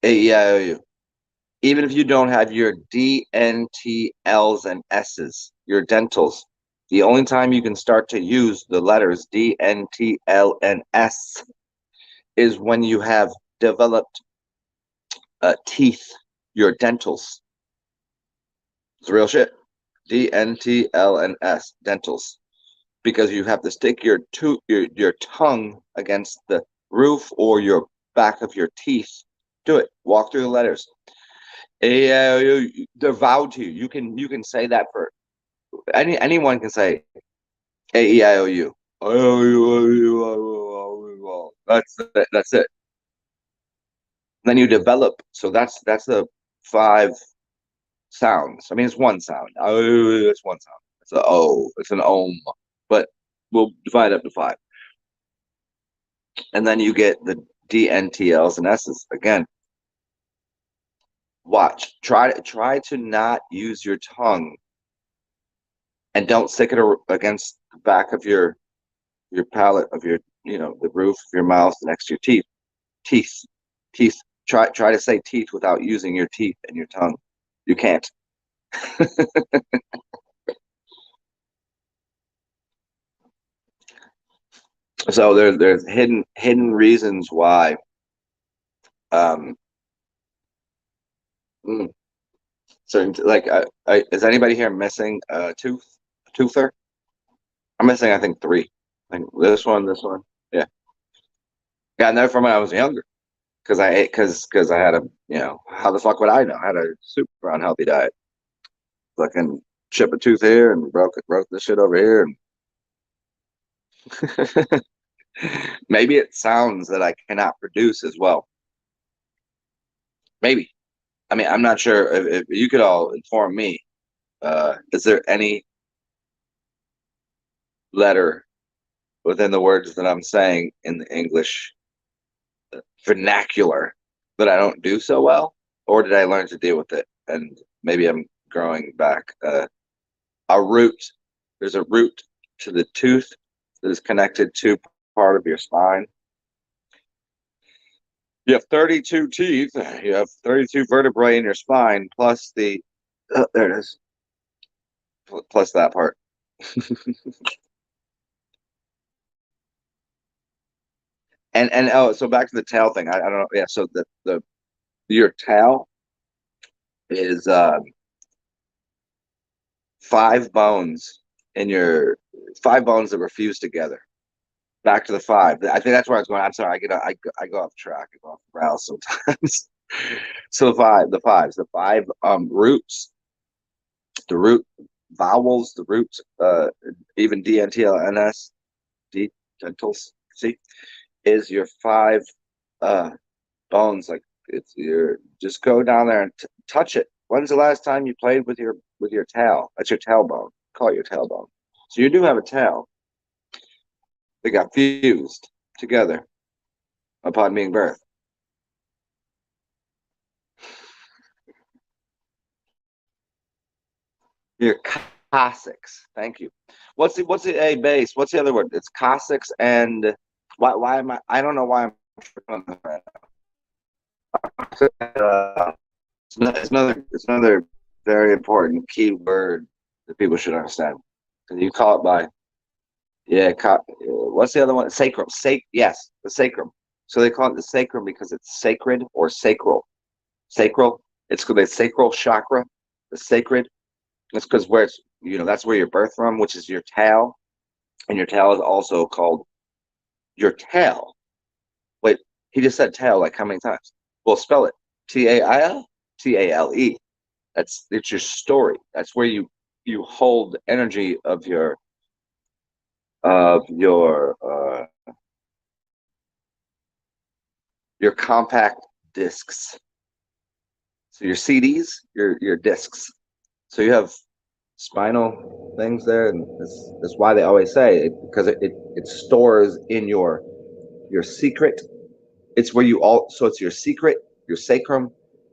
A-E-I-O-U. Even if you don't have your D, N, T, L's, and S's, your dentals, the only time you can start to use the letters D, N, T, L, and S is when you have developed teeth, your dentals. It's real shit. D, N, T, L, and S, dentals. Because you have to stick your tongue against the roof or your back of your teeth. Do it. Walk through the letters. They're vowed to you. You can say that for anyone can say A-E-I-O-U. That's it. Then you develop. So that's the 5 sounds. I mean, it's one sound. Oh, it's one sound. It's an O. It's an ohm. But we'll divide up to 5. And then you get the D, N, T, L's, and S's. Again, watch. Try to not use your tongue, and don't stick it against the back of your palate of your, the roof of your mouth next to your teeth. Teeth. Try to say teeth without using your teeth and your tongue. You can't. So there's hidden reasons why. Um, so like, is anybody here missing a toother? I'm missing, I think 3. I think this one. Yeah, yeah. I know from when I was younger, because I ate because I had a, how the fuck would I know? I had a super unhealthy diet. Fucking chip a tooth here and broke this shit over here, and maybe it sounds that I cannot produce as well. Maybe. I mean, I'm not sure if you could all inform me. Is there any letter within the words that I'm saying in the English vernacular that I don't do so well, or did I learn to deal with it? And maybe I'm growing back. A root. There's a root to the tooth that is connected to part of your spine. You have 32 teeth. You have 32 vertebrae in your spine, plus there it is. Plus that part. And oh, so back to the tail thing. I don't know. Yeah. So the your tail is 5 bones in your 5 bones that were fused together. Back to the 5. I think that's where I was going. I'm sorry, I go off track, I go off the rails sometimes. So the five roots, the root vowels, the roots, even DNTLNS, D dentals, see, is your 5 uh bones. Like, it's your, just go down there and touch it. When's the last time you played with your tail? That's your tailbone. Call it your tailbone. So you do have a tail. They got fused together upon being birthed. Your coccyx. Thank you. What's the A base? What's the other word? It's coccyx and why am I don't know why I'm tripping on that right now. It's another very important key word that people should understand. And you call it by, yeah, what's the other one? Sacrum. Yes, the sacrum. So they call it the sacrum because it's sacred or sacral. Sacral. It's called the sacral chakra, the sacred. It's because where it's, that's where you're birthed from, which is your tail. And your tail is also called your tail. Wait, he just said tail like how many times? Well, spell it. Tail? Tale. It's your story. That's where you hold energy of your compact discs. So your CDs, your discs. So you have spinal things there, and that's why they always say it, because it stores in your secret. It's where you all, so it's your secret, your sacrum,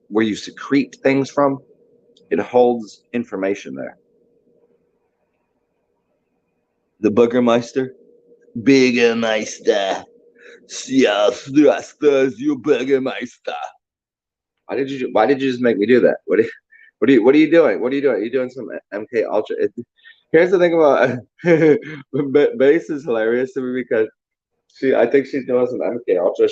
where you secrete things from. It holds information there. The Boogermeister. Bürgermeister. Ja, thrusters, you Bürgermeister. Why did you just make me do that? What are you doing? What are you doing? Are you doing some MK Ultra? Here's the thing about Base is hilarious to me because I think she's doing some MK Ultra.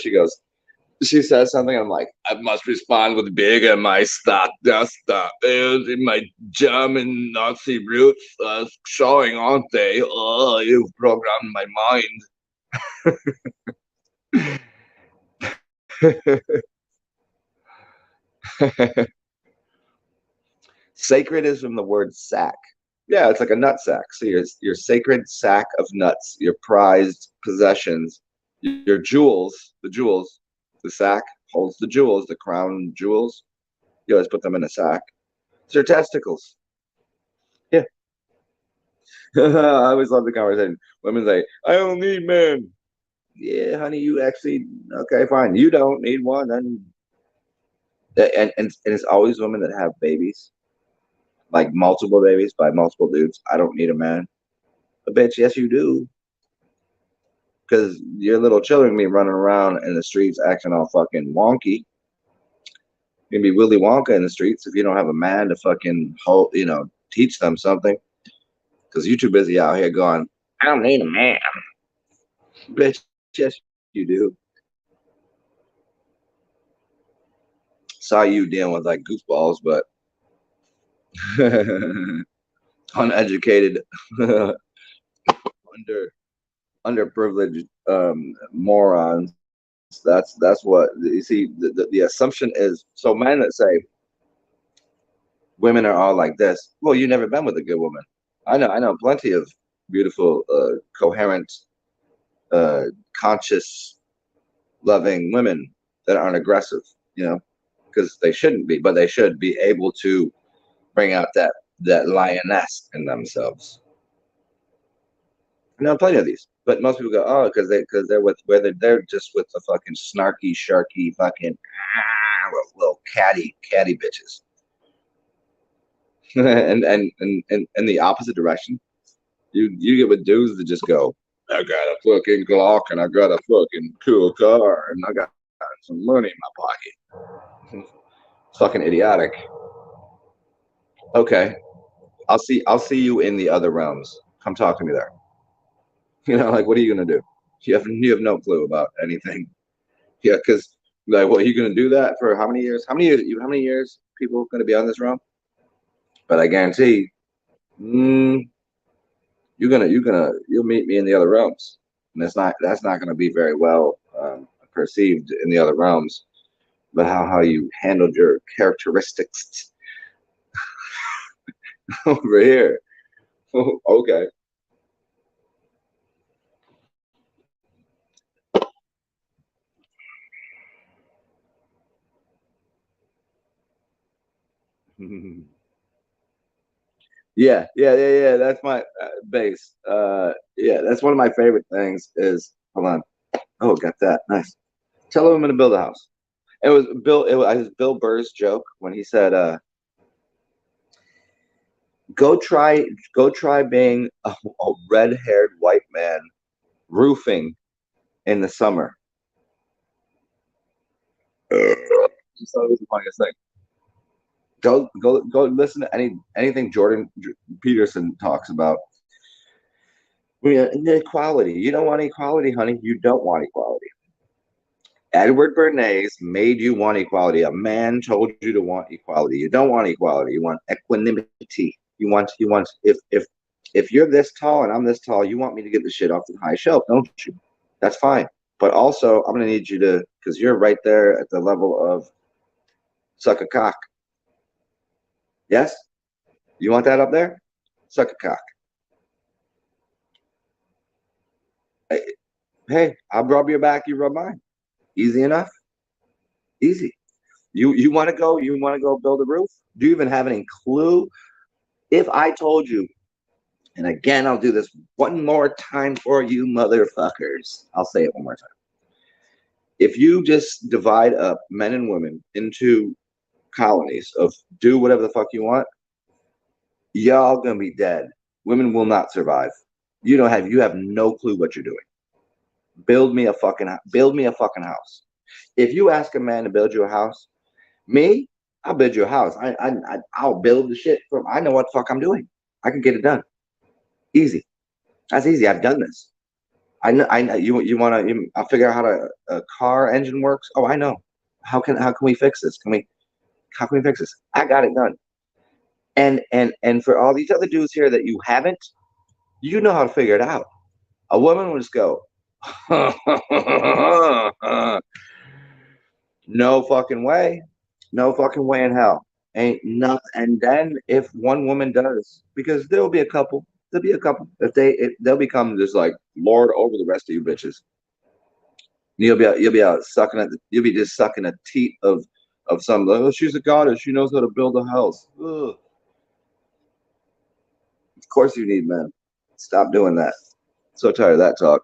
She says something. I'm like, I must respond with Bürgermeister. That's my German Nazi roots showing, aren't they? Oh, you've programmed my mind. Sacred is from the word sack. Yeah, it's like a nut sack. So your sacred sack of nuts, your prized possessions, your jewels, the sack holds the jewels, the crown jewels. You always put them in a sack. It's your testicles. Yeah. I always love the conversation. Women say, I don't need men. Yeah, honey, you actually, okay, fine. You don't need one. And it's always women that have babies, like multiple babies by multiple dudes. I don't need a man. But bitch, yes, you do. Because your little children be running around in the streets acting all fucking wonky. You're gonna be Willy Wonka in the streets if you don't have a man to fucking hold, teach them something. Because you're too busy out here going, I don't need a man. Bitch, yes, you do. Saw you dealing with like goofballs, but uneducated, under underprivileged morons. That's what you see. The assumption is, so men that say women are all like this. Well, you've never been with a good woman. I know plenty of beautiful, coherent, uh, conscious, loving women that aren't aggressive. Because they shouldn't be, but they should be able to bring out that lioness in themselves. I know plenty of these, but most people go, oh, because they're with, whether they're just with the fucking snarky, sharky, fucking little catty bitches. and the opposite direction, you get with dudes that just go, I got a fucking Glock and I got a fucking cool car and I got some money in my pocket. It's fucking idiotic. Okay, I'll see you in the other realms. Come talk to me there. Like, what are you gonna do? You have no clue about anything. Yeah, because like, what, are you gonna do that for how many years? How many years people gonna be on this realm? But I guarantee, mm, you'll meet me in the other realms, and that's not gonna be very well perceived in the other realms. But how you handled your characteristics over here. Okay. Yeah. That's my base. Yeah, that's one of my favorite things. Is hold on. Oh, got that. Nice. Tell him I'm gonna build a house. It was Bill. It was Bill Burr's joke when he said, "Go try, go try being a red-haired white man roofing in the summer." Just thought it was the funniest thing. Go listen to anything Jordan Peterson talks about. Inequality. You don't want equality, honey. You don't want equality. Edward Bernays made you want equality. A man told you to want equality. You don't want equality. You want equanimity. You want if you're this tall and I'm this tall, you want me to get the shit off the high shelf, don't you? That's fine. But also, I'm gonna need you to, because you're right there at the level of suck a cock. Yes, you want that up there? Suck a cock. Hey, I'll rub your back, you rub mine. Easy enough. Easy. You want to go? You want to go build a roof? Do you even have any clue? If I told you, and again, I'll do this one more time for you, motherfuckers. I'll say it one more time. If you just divide up men and women into colonies of do whatever the fuck you want, y'all gonna be dead. Women will not survive. You have no clue what you're doing. Build me a fucking house. If you ask a man to build you a house, me, I'll build you a house. I'll build the shit from. I know what the fuck I'm doing. I can get it done. Easy. That's easy. I've done this. I know. You want to? I'll figure out how a car engine works. Oh, I know. How can we fix this? How can we fix this? I got it done. And for all these other dudes here that you haven't, you know how to figure it out. A woman will just go, no fucking way. No fucking way in hell. Ain't nothing. And then if one woman does, because there'll be a couple. If they'll become just like lord over the rest of you bitches. You'll be out sucking you'll be just sucking a teat of some. Like, oh, she's a goddess. She knows how to build a house. Ugh. Of course you need men. Stop doing that. So tired of that talk.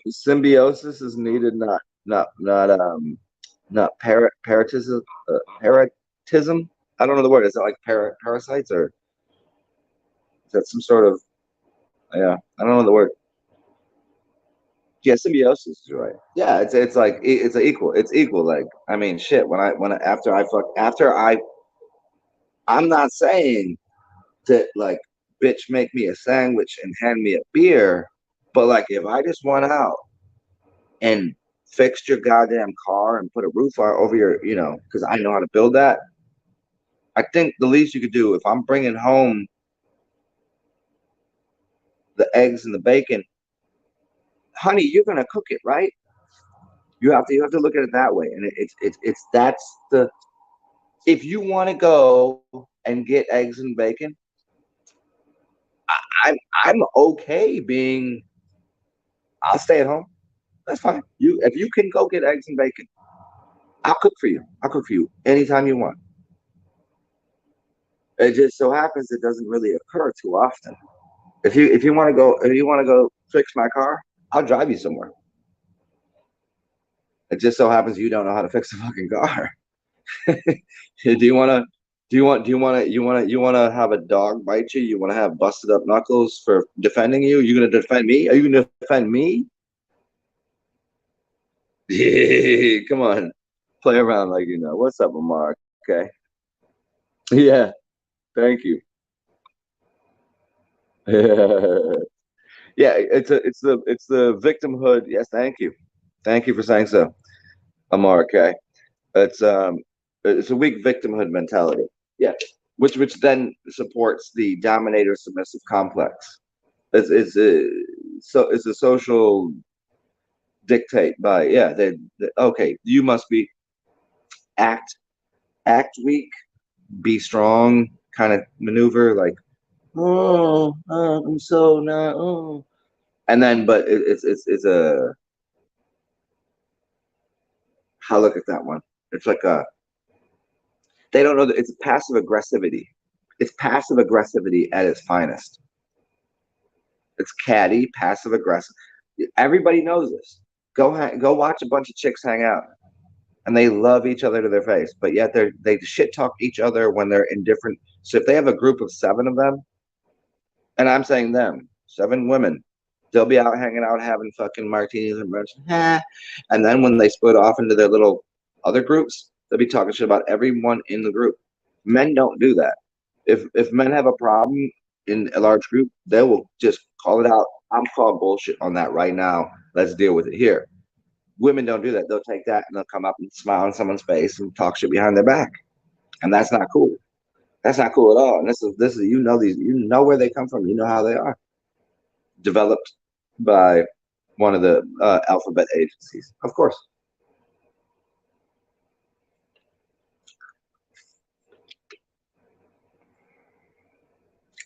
Symbiosis is needed, not parasitism. Parasitism. I don't know the word. Is it like parasites or is that some sort of? Yeah, I don't know the word. Yeah, symbiosis is right. Yeah, it's like it's a equal. It's equal. Like I mean, shit. After I fuck after I'm not saying that like bitch make me a sandwich and hand me a beer, but like if I just went out and fixed your goddamn car and put a roof over your, because I know how to build that. I think the least you could do if I'm bringing home the eggs and the bacon, honey, you're gonna cook it, right? You have to look at it that way, and it's that's the if you want to go and get eggs and bacon, I'm okay being. I'll stay at home. That's fine. If you can go get eggs and bacon, I'll cook for you. I'll cook for you anytime you want. It just so happens it doesn't really occur too often. If you want to go fix my car, I'll drive you somewhere. It just so happens you don't know how to fix a fucking car. do you want to? You want to have a dog bite you? You want to have busted up knuckles for defending you? You gonna defend me? Are you gonna defend me? Come on, play around like you know. What's up, Amar? Okay. Yeah. Thank you. Yeah. It's the victimhood. Yes. Thank you. Thank you for saying so, Amar. Okay. It's It's a weak victimhood mentality. Yeah, which then supports the dominator submissive complex. It's a so it's a social dictate by yeah. They okay. You must be act act weak, be strong, kind of maneuver like I'm so not and then but it's a how look at that one. It's like a they don't know that it's passive aggressivity. It's passive aggressivity at its finest. It's catty, passive aggressive. Everybody knows this. Go watch a bunch of chicks hang out, and they love each other to their face, but yet they shit talk each other when they're in different. So if they have a group of seven of them, and I'm saying them, seven women, they'll be out hanging out having fucking martinis and brunch, and then when they split off into their little other groups, they'll be talking shit about everyone in the group. Men don't do that. If men have a problem in a large group, they will just call it out. I'm calling bullshit on that right now. Let's deal with it here. Women don't do that. They'll take that and they'll come up and smile in someone's face and talk shit behind their back, and that's not cool. That's not cool at all. And this is you know where they come from. You know how they are developed by one of the alphabet agencies, of course.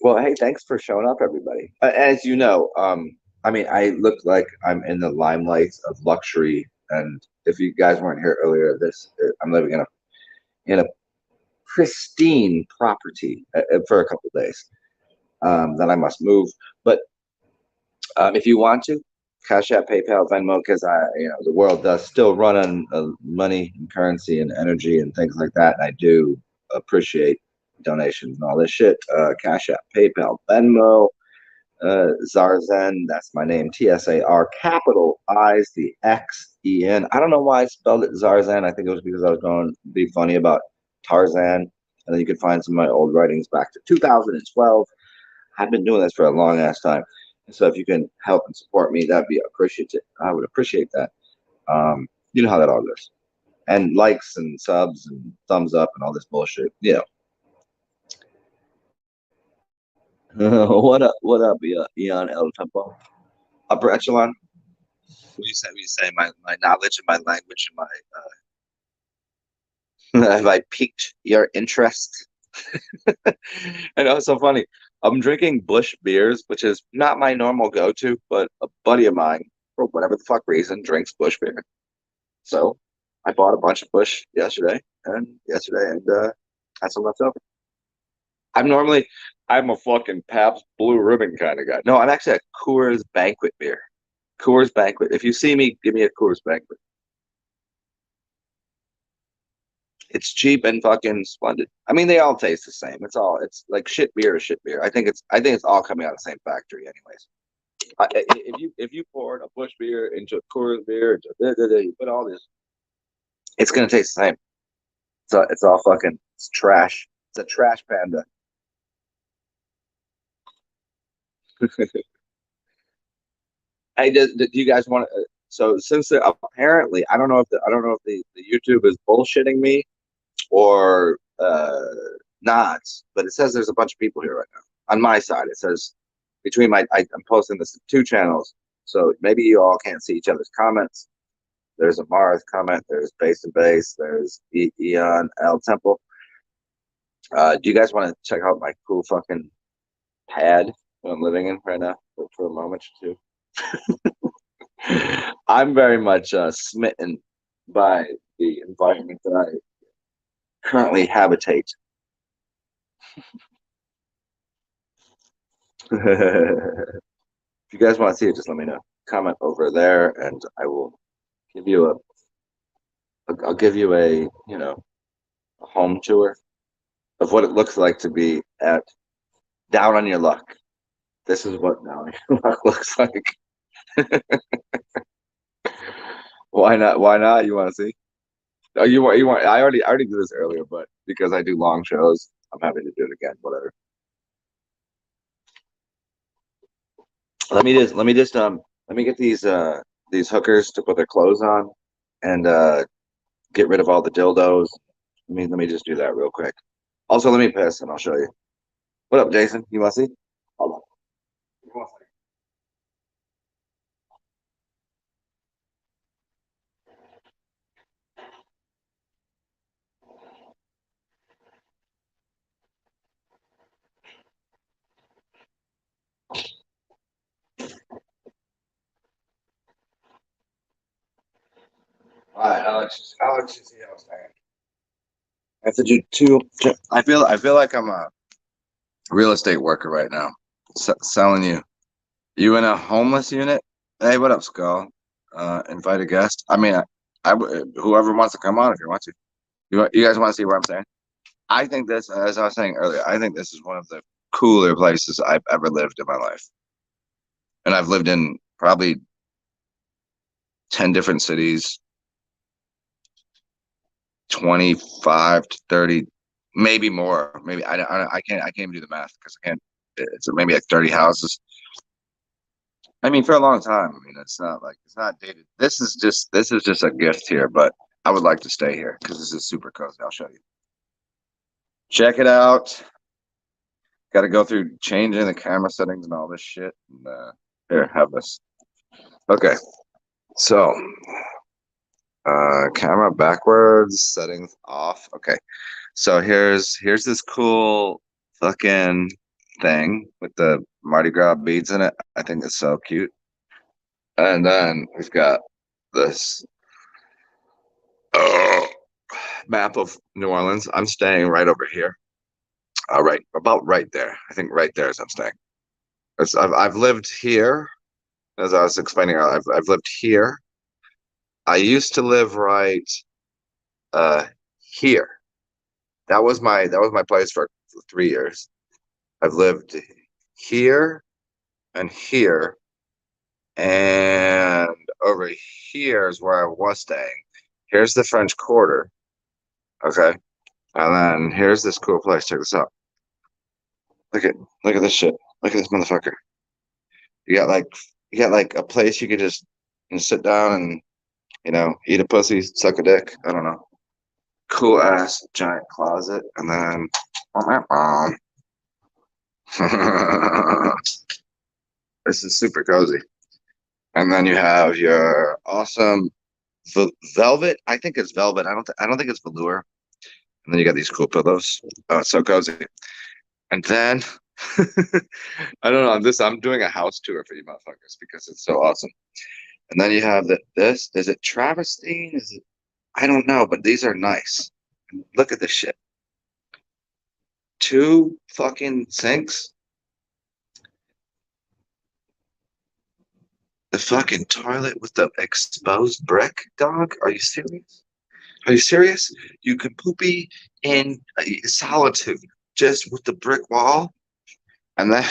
Well, hey, thanks for showing up, everybody. As you know, I mean, I look like I'm in the limelight of luxury, and if you guys weren't here earlier, I'm living in a pristine property for a couple of days. That I must move, but if you want to, Cash App, PayPal, Venmo, because the world does still run on money and currency and energy and things like that, and I do appreciate donations and all this shit. Cash App, PayPal, Venmo, TsarXen, that's my name. TSAR, capital I's, the XEN. I don't know why I spelled it TsarXen. I think it was because I was going to be funny about Tarzan. And then you could find some of my old writings back to 2012. I've been doing this for a long ass time. So if you can help and support me, that'd be appreciated. I would appreciate that. You know how that all goes. And likes and subs and thumbs up and all this bullshit. Yeah. What up, Eon El Tempo? Upper echelon. What do you say? My knowledge and my language and my have I piqued your interest? I know it's so funny. I'm drinking Bush beers, which is not my normal go-to, but a buddy of mine, for whatever the fuck reason, drinks Bush beer. So I bought a bunch of Bush yesterday and had some left over. I'm a fucking Pabst Blue Ribbon kind of guy. No, I'm actually a Coors Banquet beer. Coors Banquet. If you see me, give me a Coors Banquet. It's cheap and fucking splendid. I mean, they all taste the same. It's like shit beer is shit beer. I think it's all coming out of the same factory, anyways. If you poured a Bush beer into a Coors beer, you put all this, it's gonna taste the same. So it's all fucking it's trash. It's a trash panda. Hey, do you guys want to? So since apparently, I don't know if the YouTube is bullshitting me or not, but it says there's a bunch of people here right now. On my side, it says between I'm posting this to two channels, so maybe you all can't see each other's comments. There's a Mars comment. There's Base and Base. There's Eon L Temple. Do you guys want to check out my cool fucking pad that I'm living in right now for a moment or two? I'm very much smitten by the environment that I currently habitate. If you guys want to see it, just let me know. Comment over there, and I will give you a. I'll give you a home tour of what it looks like to be at down on your luck. This is what down on your luck looks like. Why not? Why not? You want to see? Oh, you want? I already did this earlier, but because I do long shows, I'm happy to do it again. Whatever. Let me get these hookers to put their clothes on and get rid of all the dildos Let me just do that real quick. Also, let me piss and I'll show you. What up, Jason? You want to see? Hold on. Give me 1 second. All right, Alex, you see how it's saying. I have to do two. I feel like I'm a real estate worker right now, selling you. You in a homeless unit? Hey, what up, Skull? Invite a guest. Whoever wants to come on, if you want to. You guys want to see what I'm saying? I think this, as I was saying earlier, I think this is one of the cooler places I've ever lived in my life, and I've lived in probably 10 different cities, 25 to 30, maybe more. Maybe I can't even do the math because I can't. It's maybe like 30 houses. I mean, for a long time. I mean, it's not dated. This is just a gift here, but I would like to stay here because this is super cozy. I'll show you. Check it out. Got to go through changing the camera settings and all this shit. And, here, have this. Okay, so camera backwards, settings off. Okay, so here's this cool fucking thing with the Mardi Gras beads in it. I think it's so cute. And then we've got this uh, map of New Orleans. I'm staying right over here. Right, about right there. I think right there is I'm staying. I've lived here, as I was explaining. I've lived here. I used to live right uh here. That was my place for 3 years. I've lived here and here, and over here is where I was staying. Here's the French Quarter. Okay. And then here's this cool place. Check this out. Look at look at this shit. Look at this motherfucker. You got like you got like a place you could just sit down and eat a pussy, suck a dick. I don't know. Cool ass giant closet, and then this is super cozy. And then you have your awesome velvet. I think it's velvet. I don't think it's velour. And then you got these cool pillows. Oh, it's so cozy. And then I don't know. I'm doing a house tour for you motherfuckers because it's so awesome. And then you have this. Is it Travestine? Is it? I don't know, but these are nice. Look at this shit. Two fucking sinks. The fucking toilet with the exposed brick, dog. Are you serious? Are you serious? You could poopy in solitude just with the brick wall, and then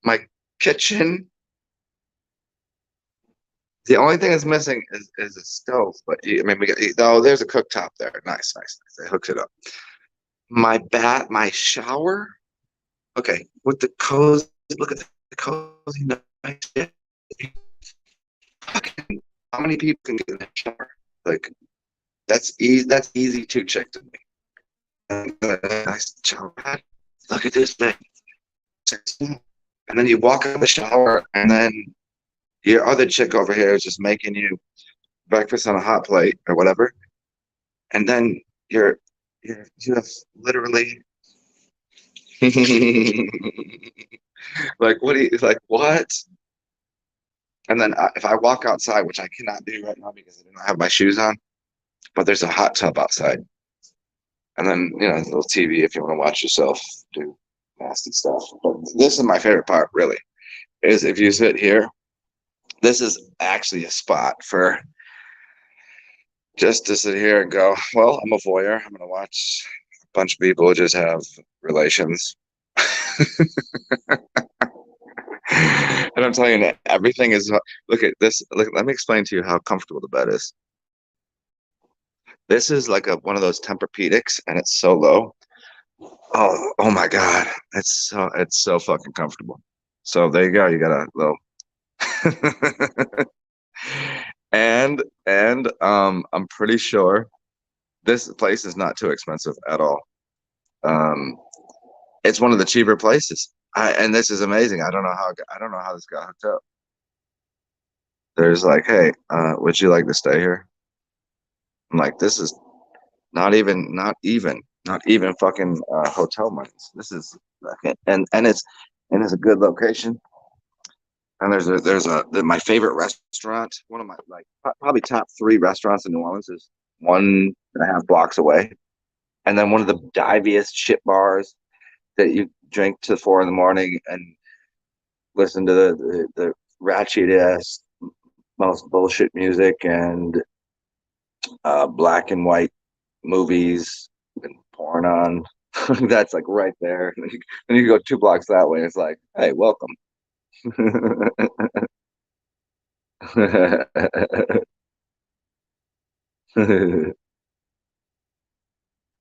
my kitchen. The only thing that's missing is a stove, but I mean, there's a cooktop there. Nice, nice, nice. It hooks it up. My shower. Okay, with the cozy. Look at the cozy nice shit. Fucking, how many people can get in that shower? Like that's easy. That's easy to check to me. And nice shower head. Look at this thing. And then you walk out of the shower, and then your other chick over here is just making you breakfast on a hot plate or whatever. And then you have literally like what? And then if I walk outside, which I cannot do right now because I don't have my shoes on, but there's a hot tub outside. And then a little TV if you want to watch yourself do nasty stuff. But this is my favorite part, really, is if you sit here. This is actually a spot for just to sit here and go, well, I'm a voyeur. I'm going to watch a bunch of people just have relations. And I'm telling you, everything is. Look at this. Look, let me explain to you how comfortable the bed is. This is like one of those Tempur-Pedics, and it's so low. Oh my God, it's so fucking comfortable. So there you go. You got a little. and I'm pretty sure This place is not too expensive at all. Um, it's one of the cheaper places. And this is amazing. I don't know how this got hooked up. There's like, hey, would you like to stay here? I'm like, this is not even fucking hotel monies. This is and it's a good location. And my favorite restaurant, one of my like probably top three restaurants in New Orleans is 1.5 blocks away. And then one of the diviest shit bars that you drink to 4 in the morning and listen to the ratchet ass most bullshit music and black and white movies and porn on. That's like right there. And you go 2 blocks that way. It's like, hey, welcome.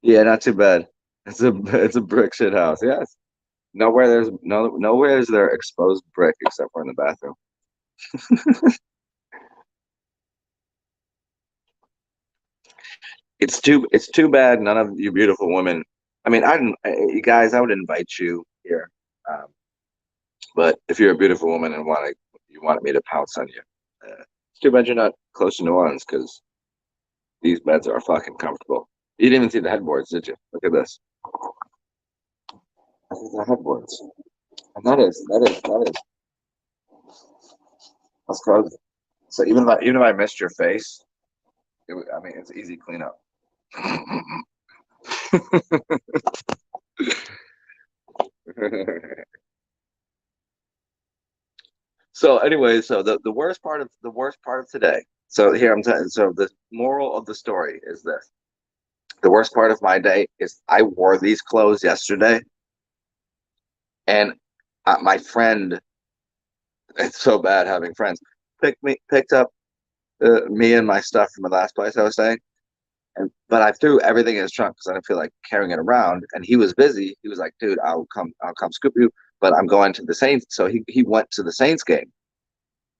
Yeah, not too bad. It's a brick shit house. Yes. Nowhere is there exposed brick except for in the bathroom. It's too bad none of you beautiful women. I mean, you guys, I would invite you here. Um, but if you're a beautiful woman and you wanted me to pounce on you, it's too bad you're not close to New Orleans because these beds are fucking comfortable. You didn't even see the headboards, did you? Look at this. Look at the headboards. And that's cozy. So even if I missed your face, I mean, it's easy cleanup. So anyway, so the worst part of today. So here I'm telling. So the moral of the story is this: the worst part of my day is I wore these clothes yesterday, and my friend. It's so bad having friends. Picked up me and my stuff from the last place I was staying, but I threw everything in his trunk because I didn't feel like carrying it around. And he was busy. He was like, "Dude, I'll come scoop you." But I'm going to the Saints, so he went to the Saints game.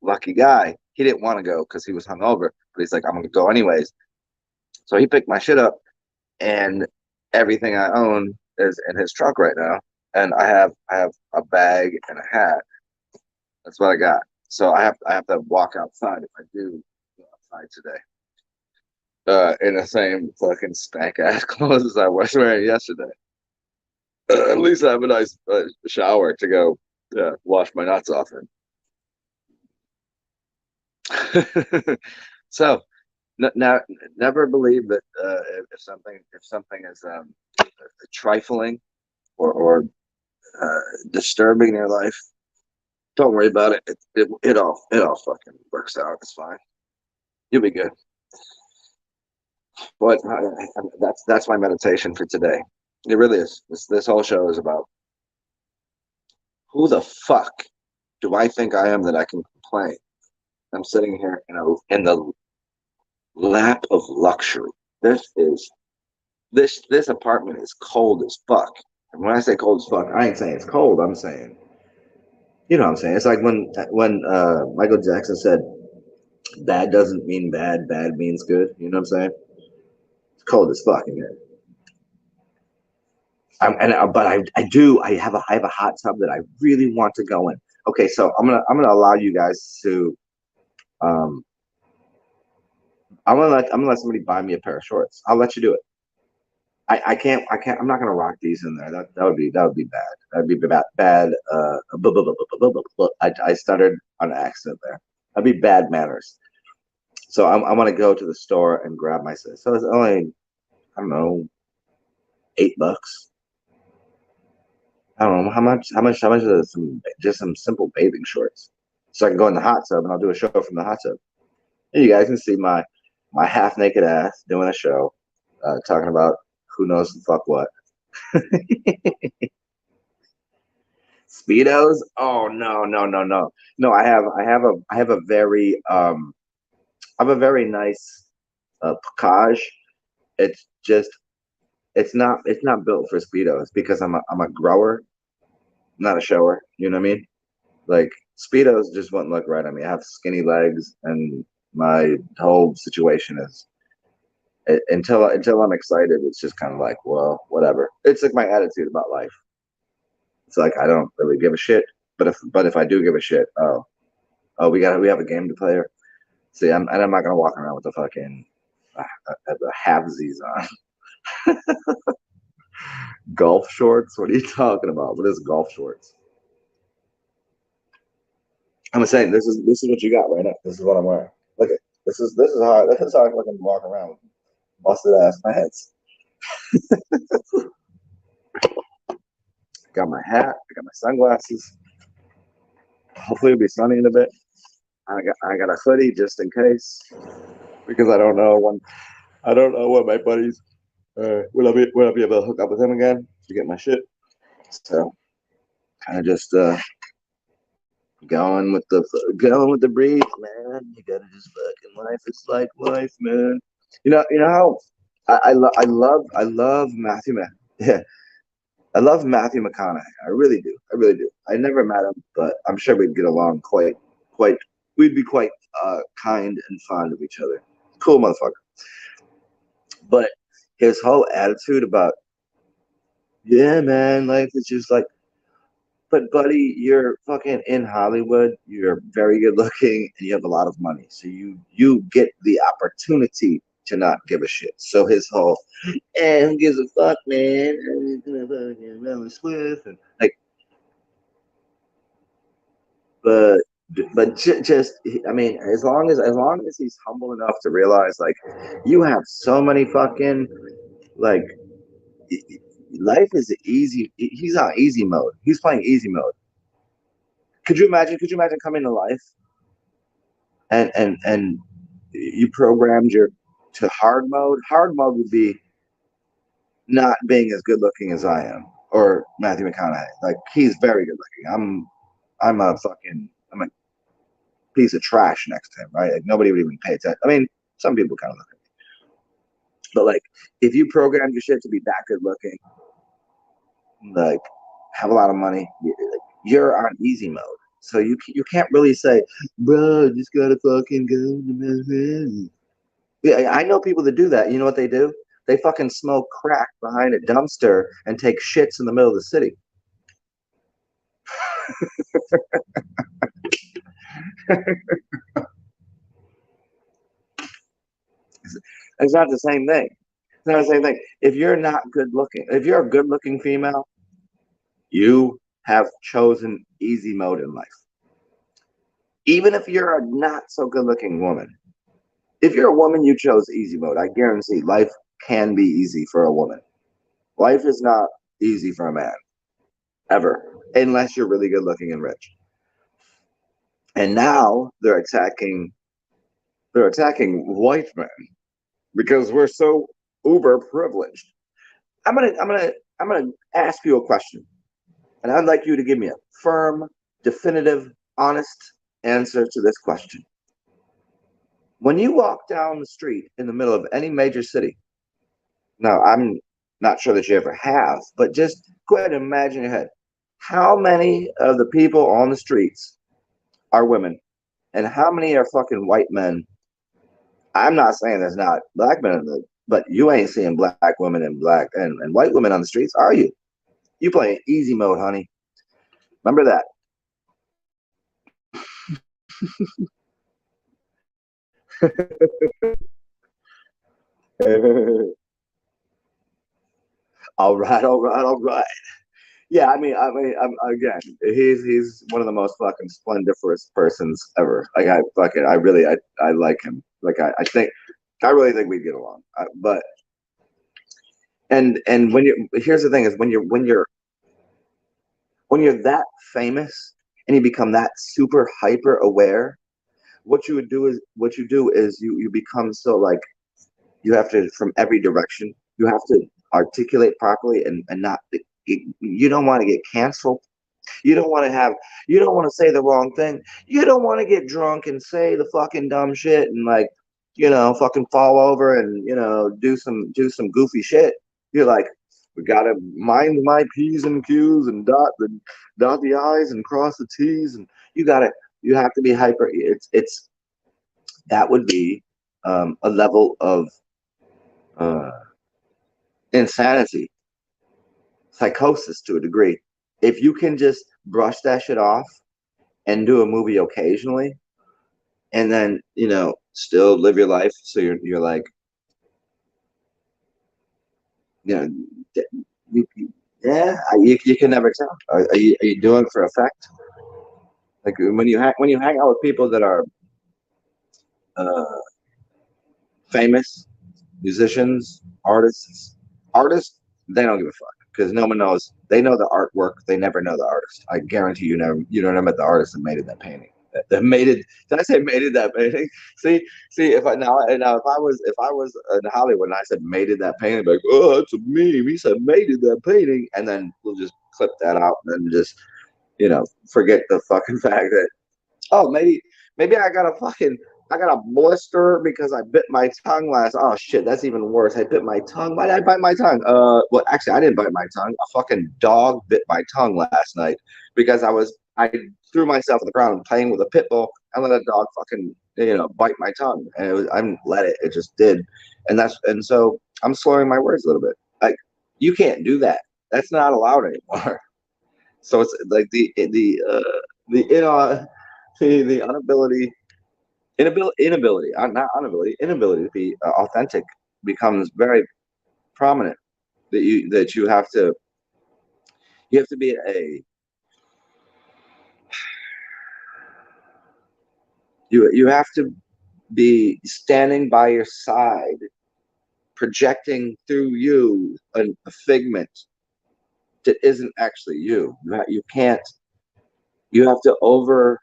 Lucky guy. He didn't want to go because he was hungover, but he's like, "I'm gonna go anyways." So he picked my shit up, and everything I own is in his trunk right now. And I have a bag and a hat. That's what I got. So I have to walk outside if I do go outside today. In the same fucking stank ass clothes as I was wearing yesterday. At least I have a nice shower to go wash my nuts off in. So now, never believe that if something is trifling or disturbing in your life, don't worry about it. It all fucking works out. It's fine. You'll be good. But that's my meditation for today. It really is. This whole show is about who the fuck do I think I am that I can complain? I'm sitting here in the lap of luxury. This is this apartment is cold as fuck. And when I say cold as fuck, I ain't saying it's cold. I'm saying, you know what I'm saying? It's like when Michael Jackson said, "Bad doesn't mean bad. Bad means good." You know what I'm saying? It's cold as fuck in here. But I have a hot tub that I really want to go in. Okay, so I'm gonna allow you guys to um I'm gonna let somebody buy me a pair of shorts. I'll let you do it. I can't I'm not gonna rock these in there. That would be bad. That'd be bad. I stuttered on accident there. That'd be bad manners. So I'm gonna go to the store and grab my. So it's only, I don't know, $8. I don't know how much is just some simple bathing shorts. So I can go in the hot tub and I'll do a show from the hot tub. And you guys can see my half naked ass doing a show, talking about who knows the fuck what. Speedos? Oh no, no, no, no. No, I have a very nice package. It's just it's not built for Speedos because I'm a grower, not a shower. You know what I mean? Like Speedos just wouldn't look right on me. I have skinny legs, and my whole situation until I'm excited, it's just kind of like, well, whatever. It's like my attitude about life. It's like I don't really give a shit. But if I do give a shit, we have a game to play. See, I'm not gonna walk around with the fucking the halvesies on. Golf shorts? What are you talking about? What is golf shorts? I'm saying this is what you got right now. This is what I'm wearing. Look at this is how I fucking walk around with busted ass pants. Got my hat. I got my sunglasses. Hopefully it'll be sunny in a bit. I got a hoodie just in case because I don't know what my buddies will I be able to hook up with him again to get my shit. So kind of just going with the breeze, man. You gotta just fucking life. It's like life, man. You know how I love Matthew. Yeah, I love Matthew McConaughey. I really do. I really do. I never met him, but I'm sure we'd get along quite. We'd be quite kind and fond of each other. Cool motherfucker. But his whole attitude about, yeah, man, life is just like, but buddy, you're fucking in Hollywood. You're very good looking, and you have a lot of money, so you get the opportunity to not give a shit. So his whole, who gives a fuck, man? I'm gonna fucking run Swift and like, but just I mean, as long as he's humble enough to realize, like, you have so many fucking like, life is easy. He's on easy mode. He's playing easy mode. Could you imagine? Could you imagine coming to life and you programmed your to hard mode? Hard mode would be not being as good looking as I am or Matthew McConaughey. Like, he's very good looking. I'm a piece of trash next to him, right? Like, nobody would even pay attention. I mean, some people kind of look at me, but like, if you programmed your shit to be that good looking, like, have a lot of money, you're on easy mode. So you can't really say, bro, just gotta fucking go. Yeah, I know people that do that. You know what they do? They fucking smoke crack behind a dumpster and take shits in the middle of the city. It's not the same thing. It's not the same thing. If you're not good looking, if you're a good looking female, you have chosen easy mode in life. Even if you're a not so good looking woman, if you're a woman, you chose easy mode. I guarantee life can be easy for a woman. Life is not easy for a man, ever, unless you're really good looking and rich. And now they're attacking white men because we're so uber privileged. I'm gonna ask you a question, and I'd like you to give me a firm, definitive, honest answer to this question. When you walk down the street in the middle of any major city, now I'm not sure that you ever have, but just go ahead and imagine in your head how many of the people on the streets are women and how many are fucking white men. I'm not saying there's not black men, but you ain't seeing black women and black and white women on the streets, are you? You playing easy mode, honey. Remember that. All right, all right, all right. Yeah, again, he's one of the most fucking splendiferous persons ever. Like, I like him. Like, I really think we'd get along. But and when you here's the thing is when you're that famous and you become that super hyper aware, what you do is you become so, like, you have to, from every direction, you have to articulate properly and not, you don't want to get canceled. You don't want to have, you don't want to say the wrong thing. You don't want to get drunk and say the fucking dumb shit and, like, fucking fall over and, do some goofy shit. You're like, we gotta mind my P's and Q's and dot the I's and cross the T's, and you have to be hyper. That would be a level of uh, insanity, psychosis to a degree. If you can just brush that shit off and do a movie occasionally, and then still live your life, so you're like, you know, yeah, you can never tell. Are you doing it for effect? Like when you hang out with people that are uh, famous, musicians, artists, they don't give a fuck because no one knows. They know the artwork. They never know the artist. I guarantee you never met the artist that made it that painting. That made it. Did I say made it that painting? See, if I was in Hollywood and I said made it that painting, like, oh, it's a meme. He said made it that painting, and then we'll just clip that out and then just forget the fucking fact that, oh, maybe I got a blister because I bit my tongue last. Oh shit, that's even worse. I bit my tongue. Why did I bite my tongue? Well, actually, I didn't bite my tongue. A fucking dog bit my tongue last night because I threw myself on the ground playing with a pit bull and let a dog fucking bite my tongue, and I didn't let it. It just did, and so I'm slurring my words a little bit. Like, you can't do that. That's not allowed anymore. So it's like the the inability, not inability to be authentic becomes very prominent. That you have to be you have to be standing by your side, projecting through you a figment that isn't actually you. You can't. You have to over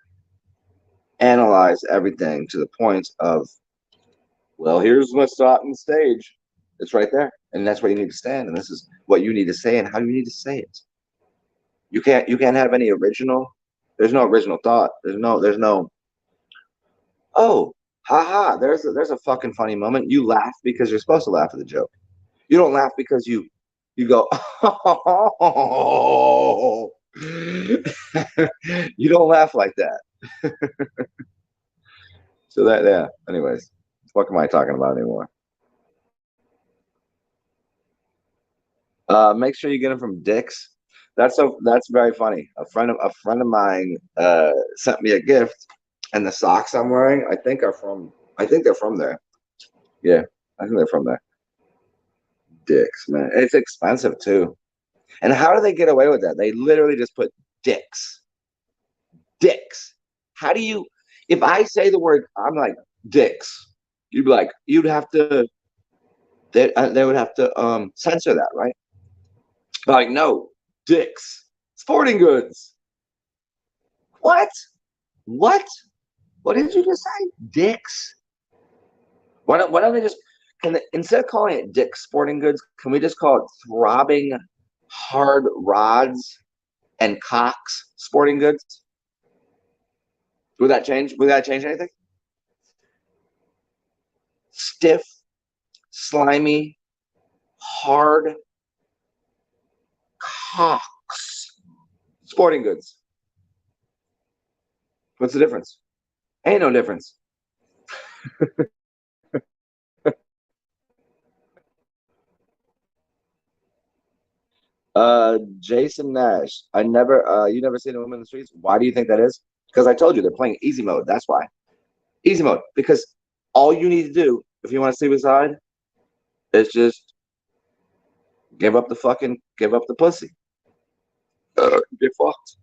analyze everything to the point of, well, here's my starting stage. It's right there, and that's where you need to stand, and this is what you need to say and how you need to say it. You can't have any original. There's no original thought. There's no. Oh, haha. There's a fucking funny moment. You laugh because you're supposed to laugh at the joke. You don't laugh because you go. Oh. You don't laugh like that. So that, yeah. Anyways, what am I talking about anymore? Make sure you get them from Dick's. That's very funny. A friend of mine sent me a gift, and the socks I'm wearing, I think they're from there. Yeah, I think they're from there. Dick's, man, it's expensive too. And how do they get away with that? They literally just put Dick's, Dick's. How do you? If I say the word, I'm like Dick's. You'd be like, you'd have to. They would have to censor that, right? Like, no, Dick's Sporting Goods. What? What? What did you just say? Dick's. Why don't they just instead of calling it Dick's Sporting Goods, can we just call it Throbbing Hard Rods and Cocks Sporting Goods? Would that change? Would that change anything? Stiff, slimy, hard cocks Sporting Goods. What's the difference? Ain't no difference. Jason Nash. You never seen a woman in the streets. Why do you think that is? Because I told you they're playing easy mode. That's why. Easy mode. Because all you need to do if you want to sleep inside is just give up the pussy. Get fucked.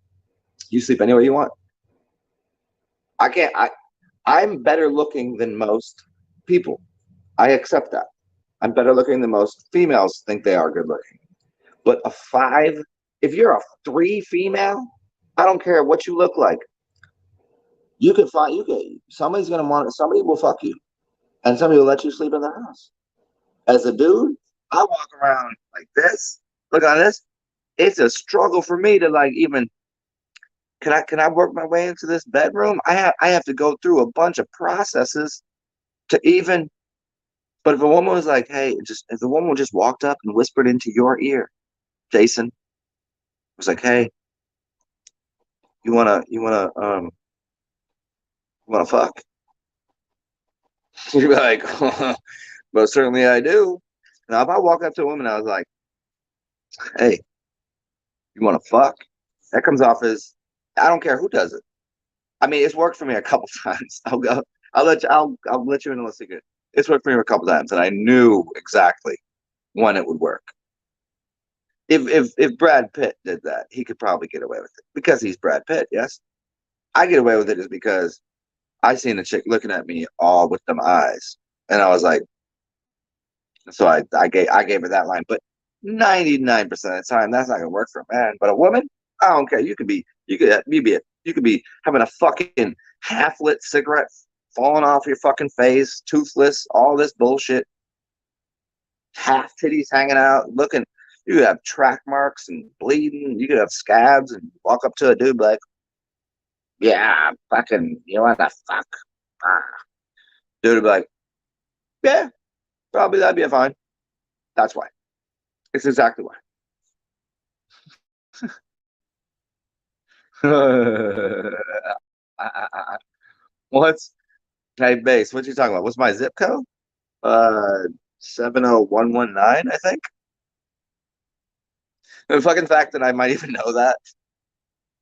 You sleep anywhere you want. I can't. I'm better looking than most people. I accept that. I'm better looking than most females think they are good looking. But a five, if you're a three female, I don't care what you look like. Somebody will fuck you, and somebody will let you sleep in the house. As a dude, I walk around like this. Look on this. It's a struggle for me to like even. Can I work my way into this bedroom? I have to go through a bunch of processes to even. But if a woman was like, hey, just if the woman just walked up and whispered into your ear, Jason, was like, hey, you wanna fuck? You'd be like, well, certainly I do. Now, if I walk up to a woman, I was like, "Hey, you want to fuck?" That comes off as I don't care who does it. I mean, it's worked for me a couple times. I'll go. I'll let you in on a secret. It's worked for me a couple times, and I knew exactly when it would work. If Brad Pitt did that, he could probably get away with it because he's Brad Pitt. Yes, I get away with it is because I seen a chick looking at me all with them eyes, and I was like, so I gave her that line. But 99% of the time, that's not gonna work for a man. But a woman, I don't care. You could be having a fucking half lit cigarette falling off your fucking face, toothless, all this bullshit, half titties hanging out, looking. You could have track marks and bleeding. You could have scabs and walk up to a dude like, "Yeah, fucking, you want to fuck?" Ah. Dude would be like, "Yeah, probably that'd be fine." That's why. It's exactly why. What's Hey base? What you talking about? What's my zip code? 70119, I think. The fucking fact that I might even know that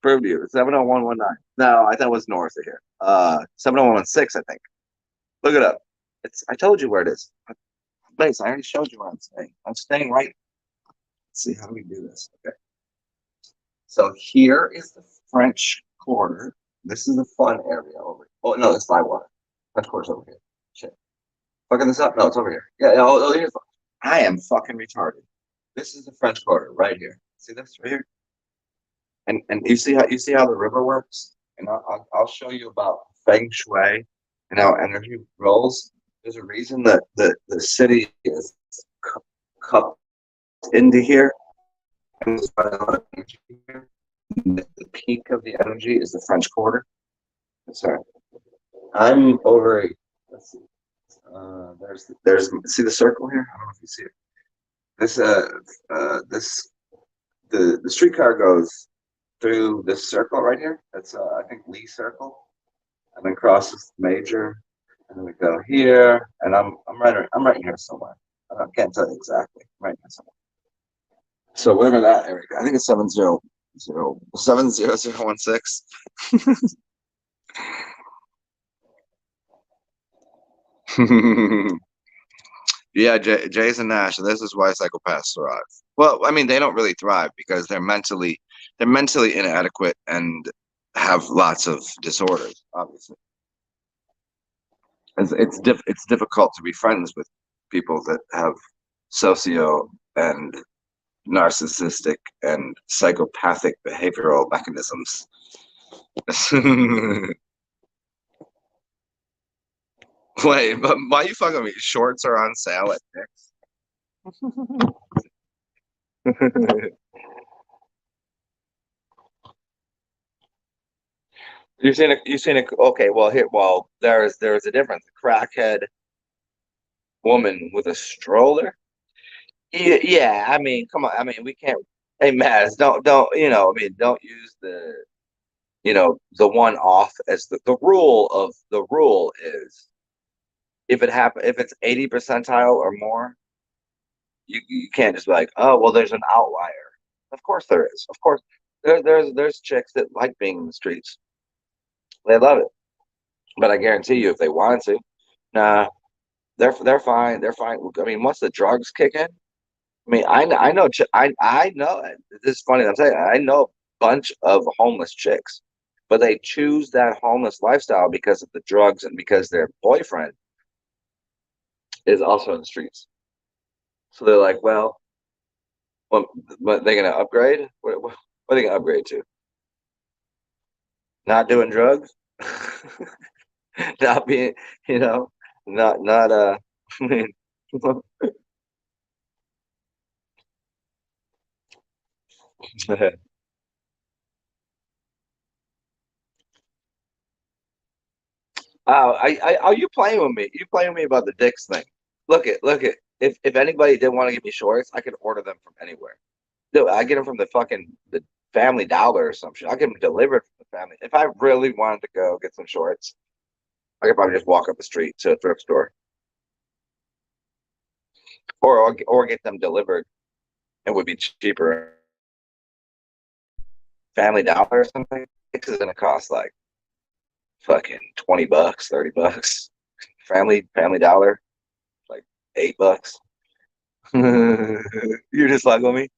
prove to you. 70119. No, I thought it was north of here. 70116, I think. Look it up. I told you where it is. Base, I already showed you where I'm staying. I'm staying right. Let's see how do we do this. Okay. So here is the French Quarter. This is the fun area over here. Oh no, it's Bywater. French Quarter's over here. Shit. Fucking this up? No, it's over here. Yeah, here's. I am fucking retarded. This is the French Quarter right here. See this right here? And you see how the river works? And I'll show you about feng shui and how energy rolls. There's a reason that the city is cupped into here. And there's a lot of energy here. The peak of the energy is the French Quarter. Sorry, I'm over. Let's see. There's see the circle here. I don't know if you see it. This the streetcar goes through this circle right here. That's I think Lee Circle, and then crosses Major, and then we go here, and I'm right here somewhere. I can't tell you exactly. I'm right here somewhere. So whatever that area, I think it's 70016. Yeah, Jason Nash. This is why psychopaths thrive. Well, I mean, they don't really thrive because they're mentally inadequate and have lots of disorders. Obviously, it's difficult to be friends with people that have socio and narcissistic and psychopathic behavioral mechanisms. Wait, but why you fucking with me? Shorts are on sale at Dick's. You've seen a okay, well here there's a difference. A crackhead woman with a stroller. Yeah, I mean, come on. I mean, we can't. Hey, Maz, don't I mean, don't use the one off as the rule of the rule is if it's 80 percentile or more, you can't just be like, oh well, there's an outlier. Of course there is. Of course there's chicks that like being in the streets. They love it. But I guarantee you, if they wanted to, nah, they're fine. They're fine. I mean, once the drugs kick in, I mean, I know I know this is funny. I'm saying I know a bunch of homeless chicks, but they choose that homeless lifestyle because of the drugs and because their boyfriend is also in the streets. So they're like, well, what they gonna upgrade? What are they gonna upgrade to? Not doing drugs, not being, you know, not. I mean, oh, are you playing with me? You playing with me about the dicks thing? Look it. If anybody did want to give me shorts, I could order them from anywhere. Dude, I get them from the Family Dollar or some shit. I get them delivered from the family. If I really wanted to go get some shorts, I could probably just walk up the street to a thrift store. or get them delivered. It would be cheaper. Family Dollar or something. It's gonna cost like fucking $20, $30. Family Dollar, like $8. You're just like with me.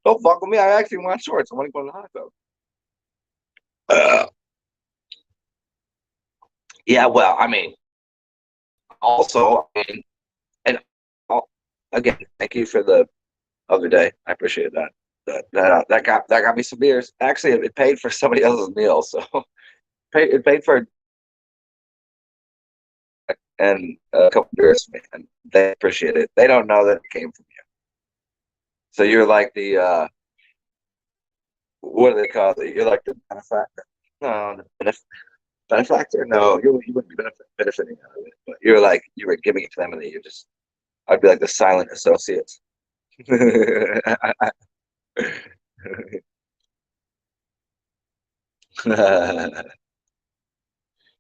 Don't fuck with me. I actually want shorts. I want to go to the hot tub. Uh, yeah, well, I mean, also, I mean, and again, thank you for the other day. I appreciate that. That got me some beers. Actually, it paid for somebody else's meal, so it paid for and a couple beers for me, and they appreciate it. They don't know that it came from you. So you're like the what do they call it? You're like the benefactor. No, the benefactor. No, you wouldn't be benefiting out of it. But you're like you were giving it to them, and then you're just. I'd be like the silent associate.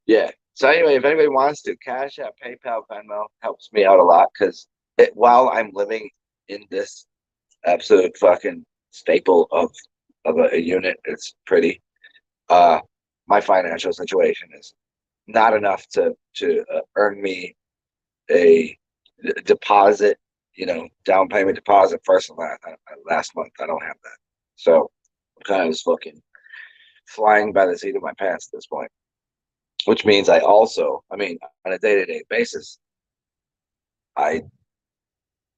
Yeah. So anyway, if anybody wants to, Cash App, PayPal, Venmo helps me out a lot because while I'm living in this absolute fucking staple of a unit, it's pretty. Uh, my financial situation is not enough to earn me a deposit, down payment deposit first and last month. I don't have that, so I'm kind of just fucking flying by the seat of my pants at this point. Which means I mean, on a day-to-day basis, I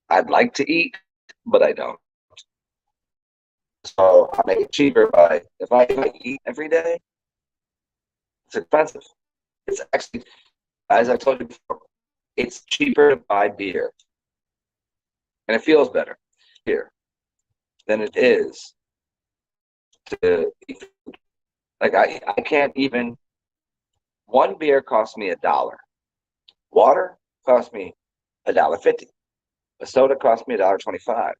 I'd like to eat, but I don't. So I make it cheaper by if I eat every day, it's expensive. It's actually, as I told you before, it's cheaper to buy beer, and it feels better here than it is to eat. Like I can't even one beer costs me $1. Water costs me $1.50. A soda costs me $1.25.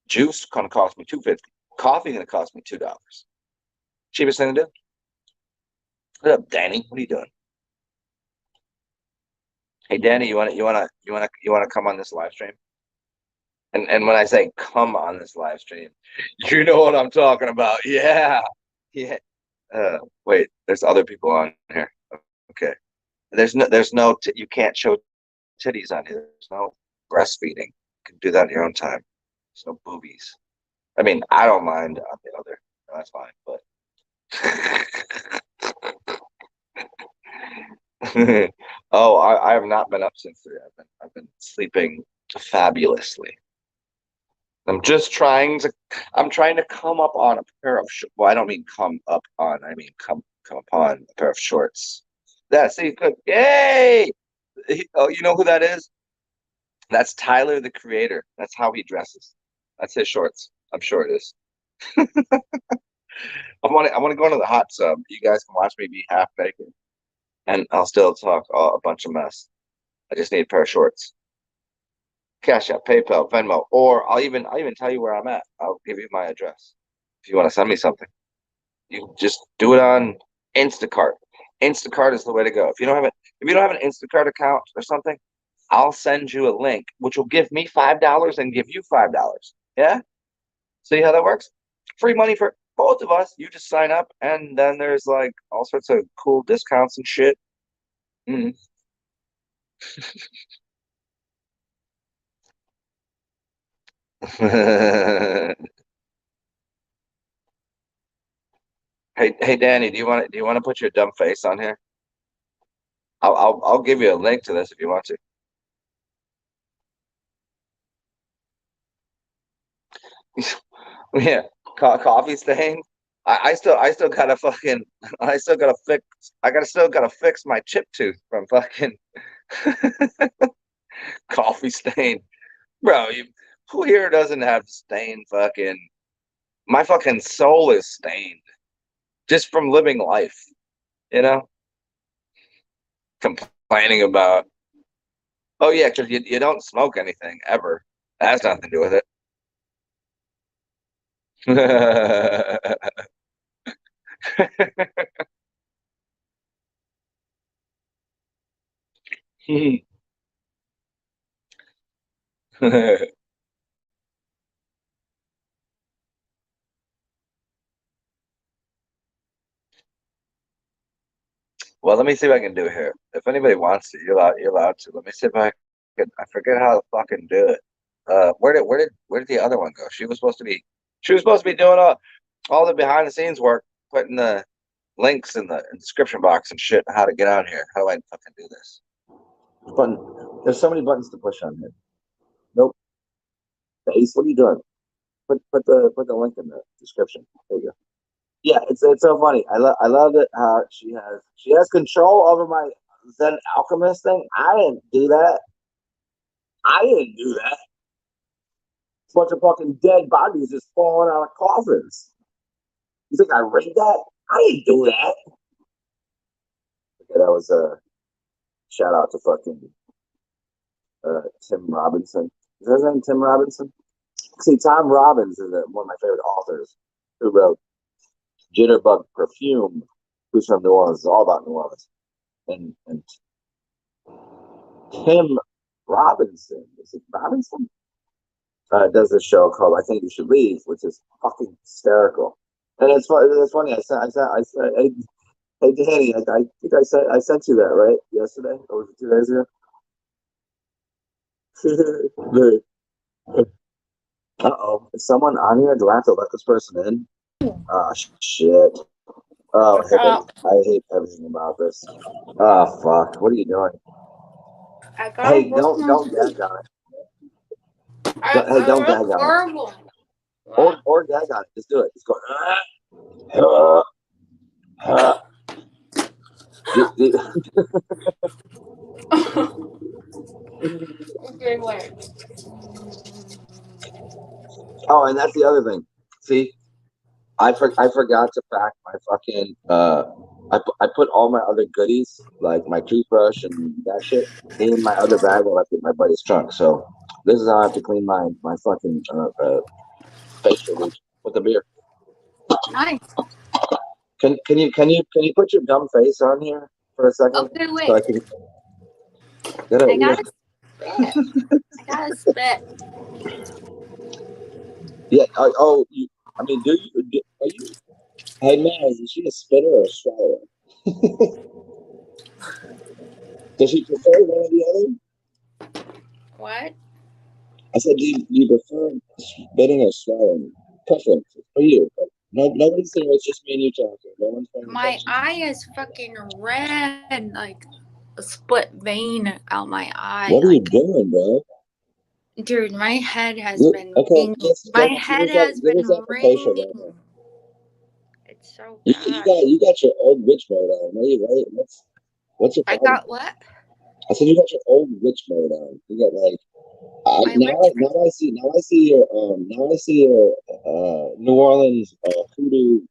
Juice gonna cost me $2.50. Coffee gonna cost me $2. Cheapest thing to do. What up, Danny? What are you doing? Hey, Danny, you wanna come on this live stream? And when I say come on this live stream, you know what I'm talking about. Yeah, yeah. Wait, there's other people on here. Okay. You can't show titties on here. There's no breastfeeding. You can do that in your own time. There's no boobies. I mean, I don't mind on the other. That's fine, but oh, I have not been up since 3. I've been sleeping fabulously. I'm just trying to I'm trying to come up on a pair of well, I don't mean come up on, I mean come upon a pair of shorts. Yeah, see, good. Yay! Oh, you know who that is? That's Tyler the Creator. That's how he dresses. That's his shorts. I'm sure it is. I want to go into the hot tub. You guys can watch me be half naked, and I'll still talk a bunch of mess. I just need a pair of shorts. Cash App, PayPal, Venmo, or I'll even tell you where I'm at. I'll give you my address if you want to send me something. You just do it on Instacart. Instacart is the way to go. If you don't have an Instacart account or something, I'll send you a link, which will give me $5 and give you $5. Yeah? See how that works? Free money for both of us. You just sign up, and then there's like all sorts of cool discounts and shit. Mm. Hey, Danny, do you want to put your dumb face on here? I'll give you a link to this if you want to. Yeah, coffee stain. I still gotta fucking I still gotta fix still gotta fix my chip tooth from fucking coffee stain, bro. Who here doesn't have stain? Fucking my fucking soul is stained just from living life. You know, complaining about. Oh yeah, because you don't smoke anything ever. That has nothing to do with it. Well, let me see what I can do here. If anybody wants to, you're allowed to. Let me see if I can. I forget how to fucking do it. Where did the other one go? She was supposed to be doing all the behind the scenes work, putting the links in the description box and shit. How to get on here? How do I fucking do this? Button. There's so many buttons to push on here. Nope. Ace, what are you doing? Put the link in the description. There you go. Yeah, it's so funny. I love it how she has control over my Zen alchemist thing. I didn't do that. I didn't do that. A bunch of fucking dead bodies just falling out of coffins. You think I read that? I didn't do that. Okay, that was a shout out to fucking Tim Robinson. Is that his name, Tim Robinson? See, Tom Robbins is one of my favorite authors who wrote Jitterbug Perfume, who's from New Orleans. It's all about New Orleans. And Tim Robinson, is it Robinson? Does this show called "I Think You Should Leave," which is fucking hysterical. And it's funny. It's funny. Hey Danny, I think I sent you that right yesterday, or was it 2 days ago? Uh-oh, is someone on here? Do I have to let this person in? Oh shit. Oh, I hate everything about this. Oh fuck. What are you doing? Hey, don't gag on it. Hey, don't gag on it. Or gag on it. Just do it. Just go. Okay, wait. Oh, and that's the other thing. See, I forgot to pack my fucking I put all my other goodies like my toothbrush and that shit in my other bag while I put my buddy's trunk. So this is how I have to clean my fucking facial with the beer. Nice. Can you put your dumb face on here for a second? Okay, wait. So I can I gotta spit. Yeah. Oh, I mean, are you? Hey man, is she a spitter or a swallower? Does she prefer one or the other? What? I said, do you prefer spitting or swallowing? Preference for you. Nobody's here. It's just me and you talking. No one's paying My attention. eye is fucking red, like a split vein out my eye. What are you doing, bro? Dude, my head has been okay. my head has been ringing. It's so bad. You got your old witch mode on, right? What's your problem? I got what? I said you got your old witch mode on. You got like now I see your New Orleans hoodoo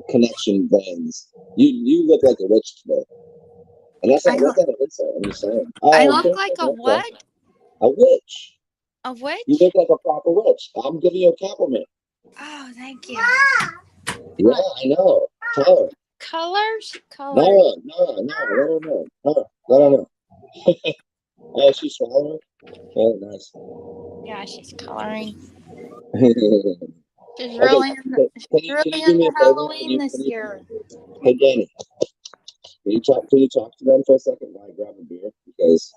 connection veins. You look like a witch today. And that's not an insult, I'm just saying. I look like a what? A witch. A witch? You look like a proper witch. I'm giving you a compliment. Oh, thank you. Yeah, I know. Tell her. Colors? No, let her know. Oh, she's swallowing? Oh, nice. Yeah, she's coloring. She's Okay, really can you do me a favor? Halloween this year. Hey, Danny, can you talk to them for a second while I grab a beer? Because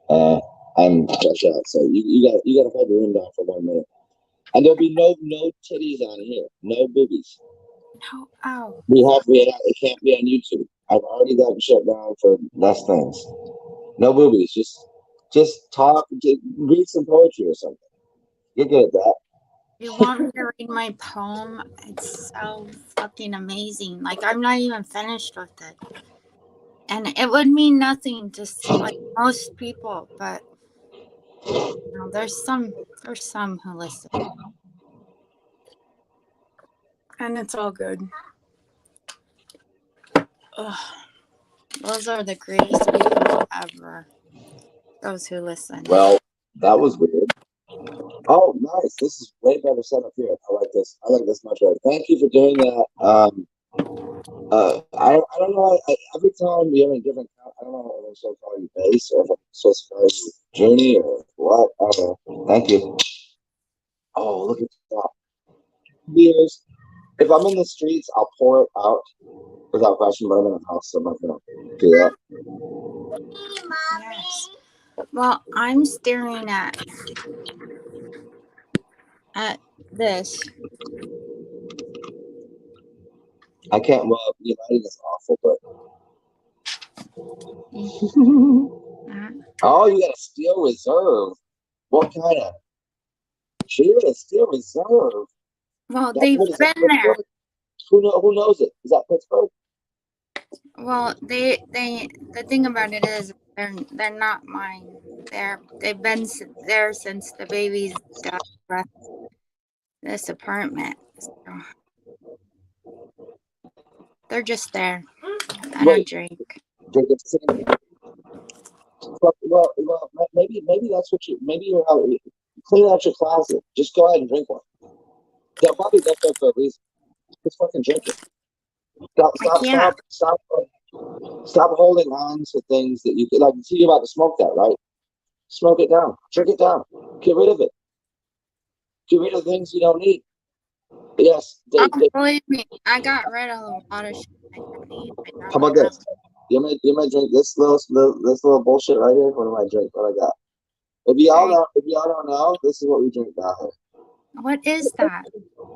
I'm fresh out. So you got to hold the room down for 1 minute. And there'll be no titties on here. No boobies. No, oh. It can't be on YouTube. I've already gotten shut down for less things. No boobies. Just talk. Read some poetry or something. You're good at that. You want me to read my poem? It's so fucking amazing. Like, I'm not even finished with it. And it would mean nothing to like most people, but you know, there's some who listen. And it's all good. Ugh. Those are the greatest people ever. Those who listen. Well, that was weird. Oh, nice. This is way better setup here. I like this. I like this much better. Thank you for doing that. I don't know. Every time you're in a different, I don't know if I'm supposed to call you base or if I'm supposed to call you journey or what. I don't know. Thank you. Oh, look at that. Beers. If I'm in the streets, I'll pour it out without question, but I'm in a house, so I'm not gonna do that. Yes. Well, I'm staring at this. I can't. Well, the lighting is awful, but oh, you got a steel reserve. What kind of? She got a steel reserve. Well, That they've what is that? been there. Pittsburgh? Who knows it? Is that Pittsburgh? Well, the thing about it is they're not mine. They've been there since the baby's dad left this apartment. So they're just there. I don't Wait, drink. drink it sitting. Well, maybe that's what you. Maybe you're out. Clean out your closet. Just go ahead and drink one. They'll probably left there for a reason. Just fucking drink it. Stop, I stop, can't. stop, stop, stop holding on to things that you could like. See, you're about to smoke that, right? Smoke it down. Drink it down. Get rid of it. Get rid of things you don't need. Yes, Oh, believe me, I got rid of a lot of shit I don't need. I how don't about have. this? You may drink this little bullshit right here. What do I drink? What I got? Okay. If y'all don't know, this is what we drink down here. What is that?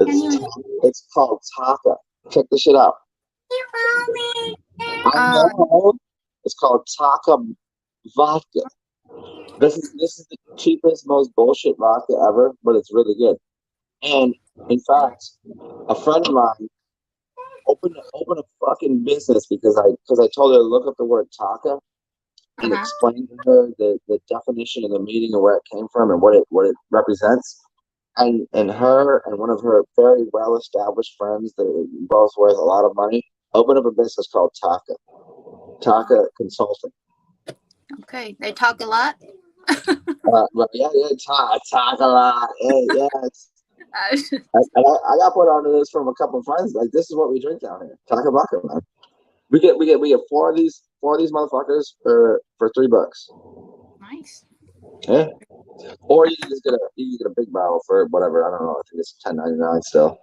It's it's called Taka. Check this shit out. I Oh, know. It's called Taka vodka. This is the cheapest, most bullshit vodka ever, but it's really good. And in fact, a friend of mine opened a fucking business because I told her to look up the word Taka and uh-huh. explain to her the definition of the meaning and where it came from and what it represents. And her and one of her very well established friends that are both worth a lot of money opened up a business called Taka Consulting. Okay. They talk a lot. But yeah, talk a lot. Yeah, I got put onto this from a couple of friends. Like, this is what we drink down here. Taka vodka, man. We get four of these motherfuckers for $3. Nice. Yeah. Or you can get a big barrel for whatever. I don't know. I think it's $10.99 still.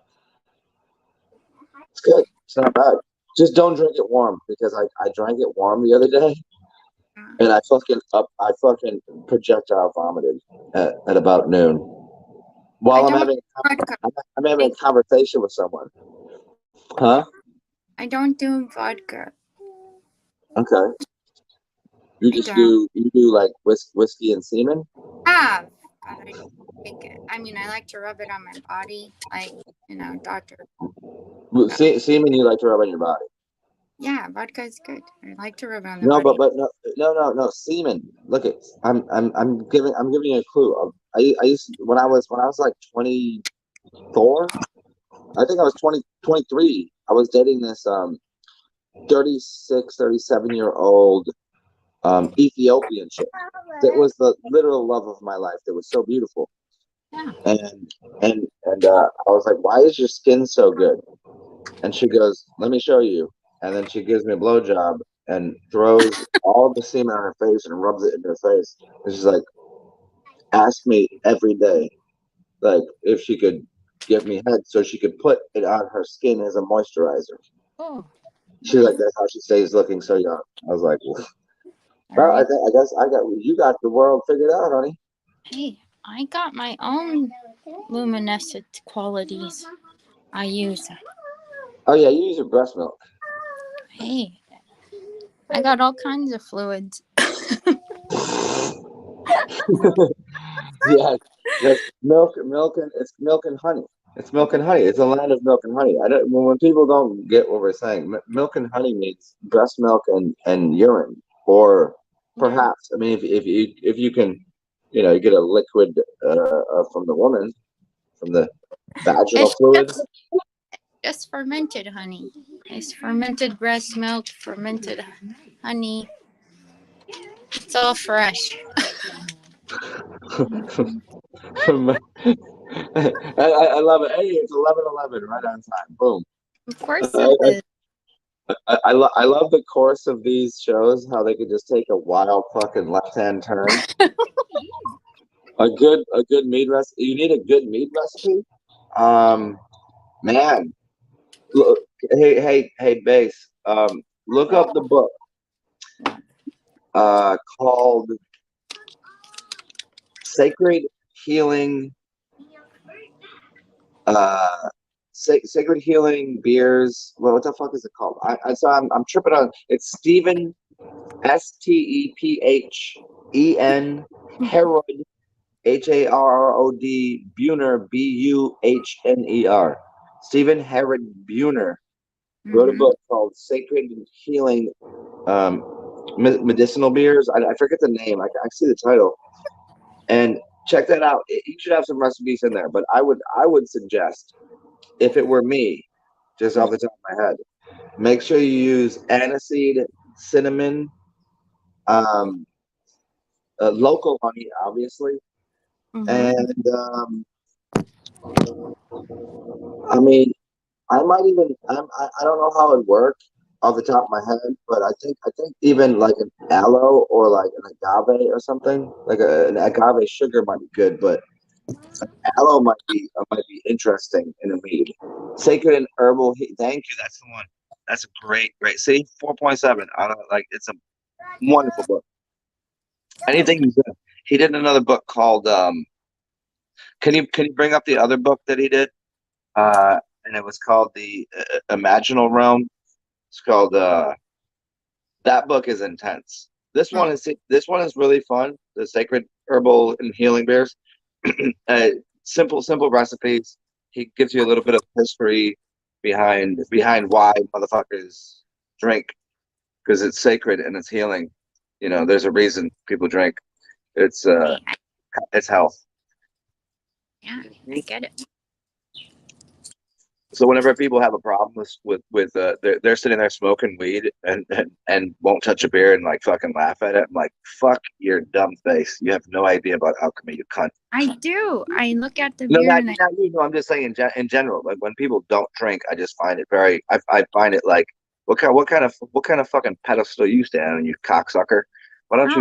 It's good. It's not bad. Just don't drink it warm because I drank it warm the other day and I fucking projectile vomited at about noon I while don't vodka. I'm having a conversation with someone. Huh? I don't do vodka. Okay. I don't You do like whiskey and semen? have. But I don't take it. I mean, I like to rub it on my body, like doctor. Semen you like to rub on your body. Yeah, vodka is good. I like to rub it on the No, body. but no semen. Look at I'm giving you a clue. I used when I was like 24. I think I was 23. I was dating this 36, 37-year old Ethiopian chick. That was the literal love of my life. That was so beautiful. Yeah. And I was like, why is your skin so good? And she goes, let me show you. And then she gives me a blowjob and throws all the semen on her face and rubs it in her face. And she's like, ask me every day, like if she could give me head so she could put it on her skin as a moisturizer. Oh. She's like, that's how she stays looking so young. I was like, well, Right. I guess you got the world figured out, honey. Hey, I got my own luminescent qualities. I use. Oh yeah, you use your breast milk. Hey, I got all kinds of fluids. Yeah, that's milk, and it's milk and honey. It's milk and honey. It's a land of milk and honey. I don't. When people don't get what we're saying, milk and honey means breast milk and urine, or Yeah. perhaps. I mean, if you can, you get a liquid from the woman, from the vaginal It's fluid. just fermented honey. It's fermented breast milk, fermented honey. It's all fresh. I love it. Hey, it's 11:11 right on time. Boom. Of course it is. I love the course of these shows, how they could just take a wild fucking left-hand turn. A good meat recipe. You need a good meat recipe? Man, look, hey, Base. Look up the book called Sacred Healing Sacred Healing Beers. Well, what the fuck is it called? I'm tripping on. It's Stephen Stephen Herod Harrod Buhner Buhner. Stephen Herod Buhner wrote a book called Sacred Healing Medicinal Beers. I forget the name. I see the title. And check that out. You should have some recipes in there. But I would suggest, if it were me, just off the top of my head, make sure you use aniseed, cinnamon, local honey, obviously, and I mean, I might even I don't know how it worked off the top of my head, but I think even like an aloe or like an agave or something, like an agave sugar might be good, but aloe might be interesting in a mead. Sacred and herbal. Thank you. That's the one. That's a great. See, 4.7. I don't like. It's a wonderful book. Anything he did. He did another book called. Can you bring up the other book that he did? And it was called the Imaginal Realm. It's called. That book is intense. This one is really fun. The Sacred Herbal and Healing Beers. Simple recipes. He gives you a little bit of history behind why motherfuckers drink, because it's sacred and it's healing. You know, there's a reason people drink. It's health. Yeah, I get it. So whenever people have a problem with they're sitting there smoking weed and won't touch a beer and like fucking laugh at it, I'm like, fuck your dumb face. You have no idea about alchemy, you cunt. I do. I look at the No, beer not and you. No, I'm just saying in general. Like when people don't drink, I just find it very. I find it like, what kind of fucking pedestal you stand on, you cocksucker? Why don't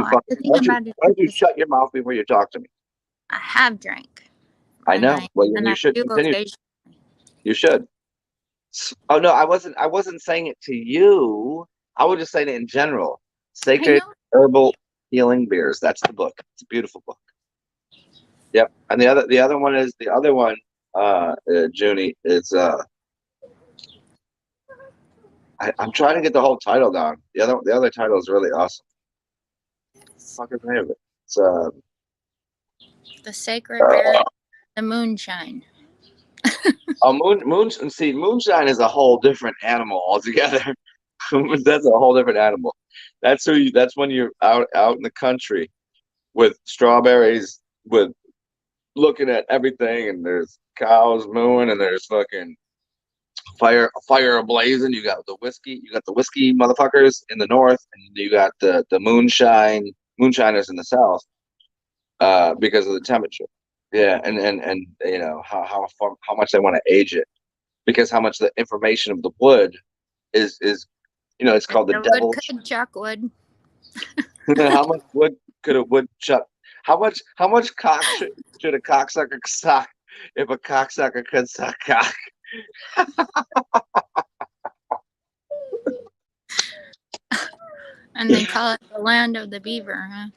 you shut your mouth before you talk to me? I have drank. I know. Well, and you should continue. You should. Oh no, I wasn't saying it to you. I was just saying it in general. Sacred Herbal Healing Beers. That's the book. It's a beautiful book. Yep. And the other one, Junie, is I'm trying to get the whole title down. The other title is really awesome. Fuck is the name of it? It's The Sacred Beer, the Moonshine. Moonshine is a whole different animal altogether. That's a whole different animal. That's when you're out in the country with strawberries, with looking at everything, and there's cows mooing, and there's fucking fire ablazing. You got the whiskey motherfuckers in the north, and you got the moonshiners in the south, because of the temperature. Yeah, and you know how much they want to age it, because how much the information of the wood is it's called the devil. Wood. How much wood could a woodchuck? How much cock should a cocksucker suck if a cocksucker could suck cock? And they call it the land of the beaver, huh?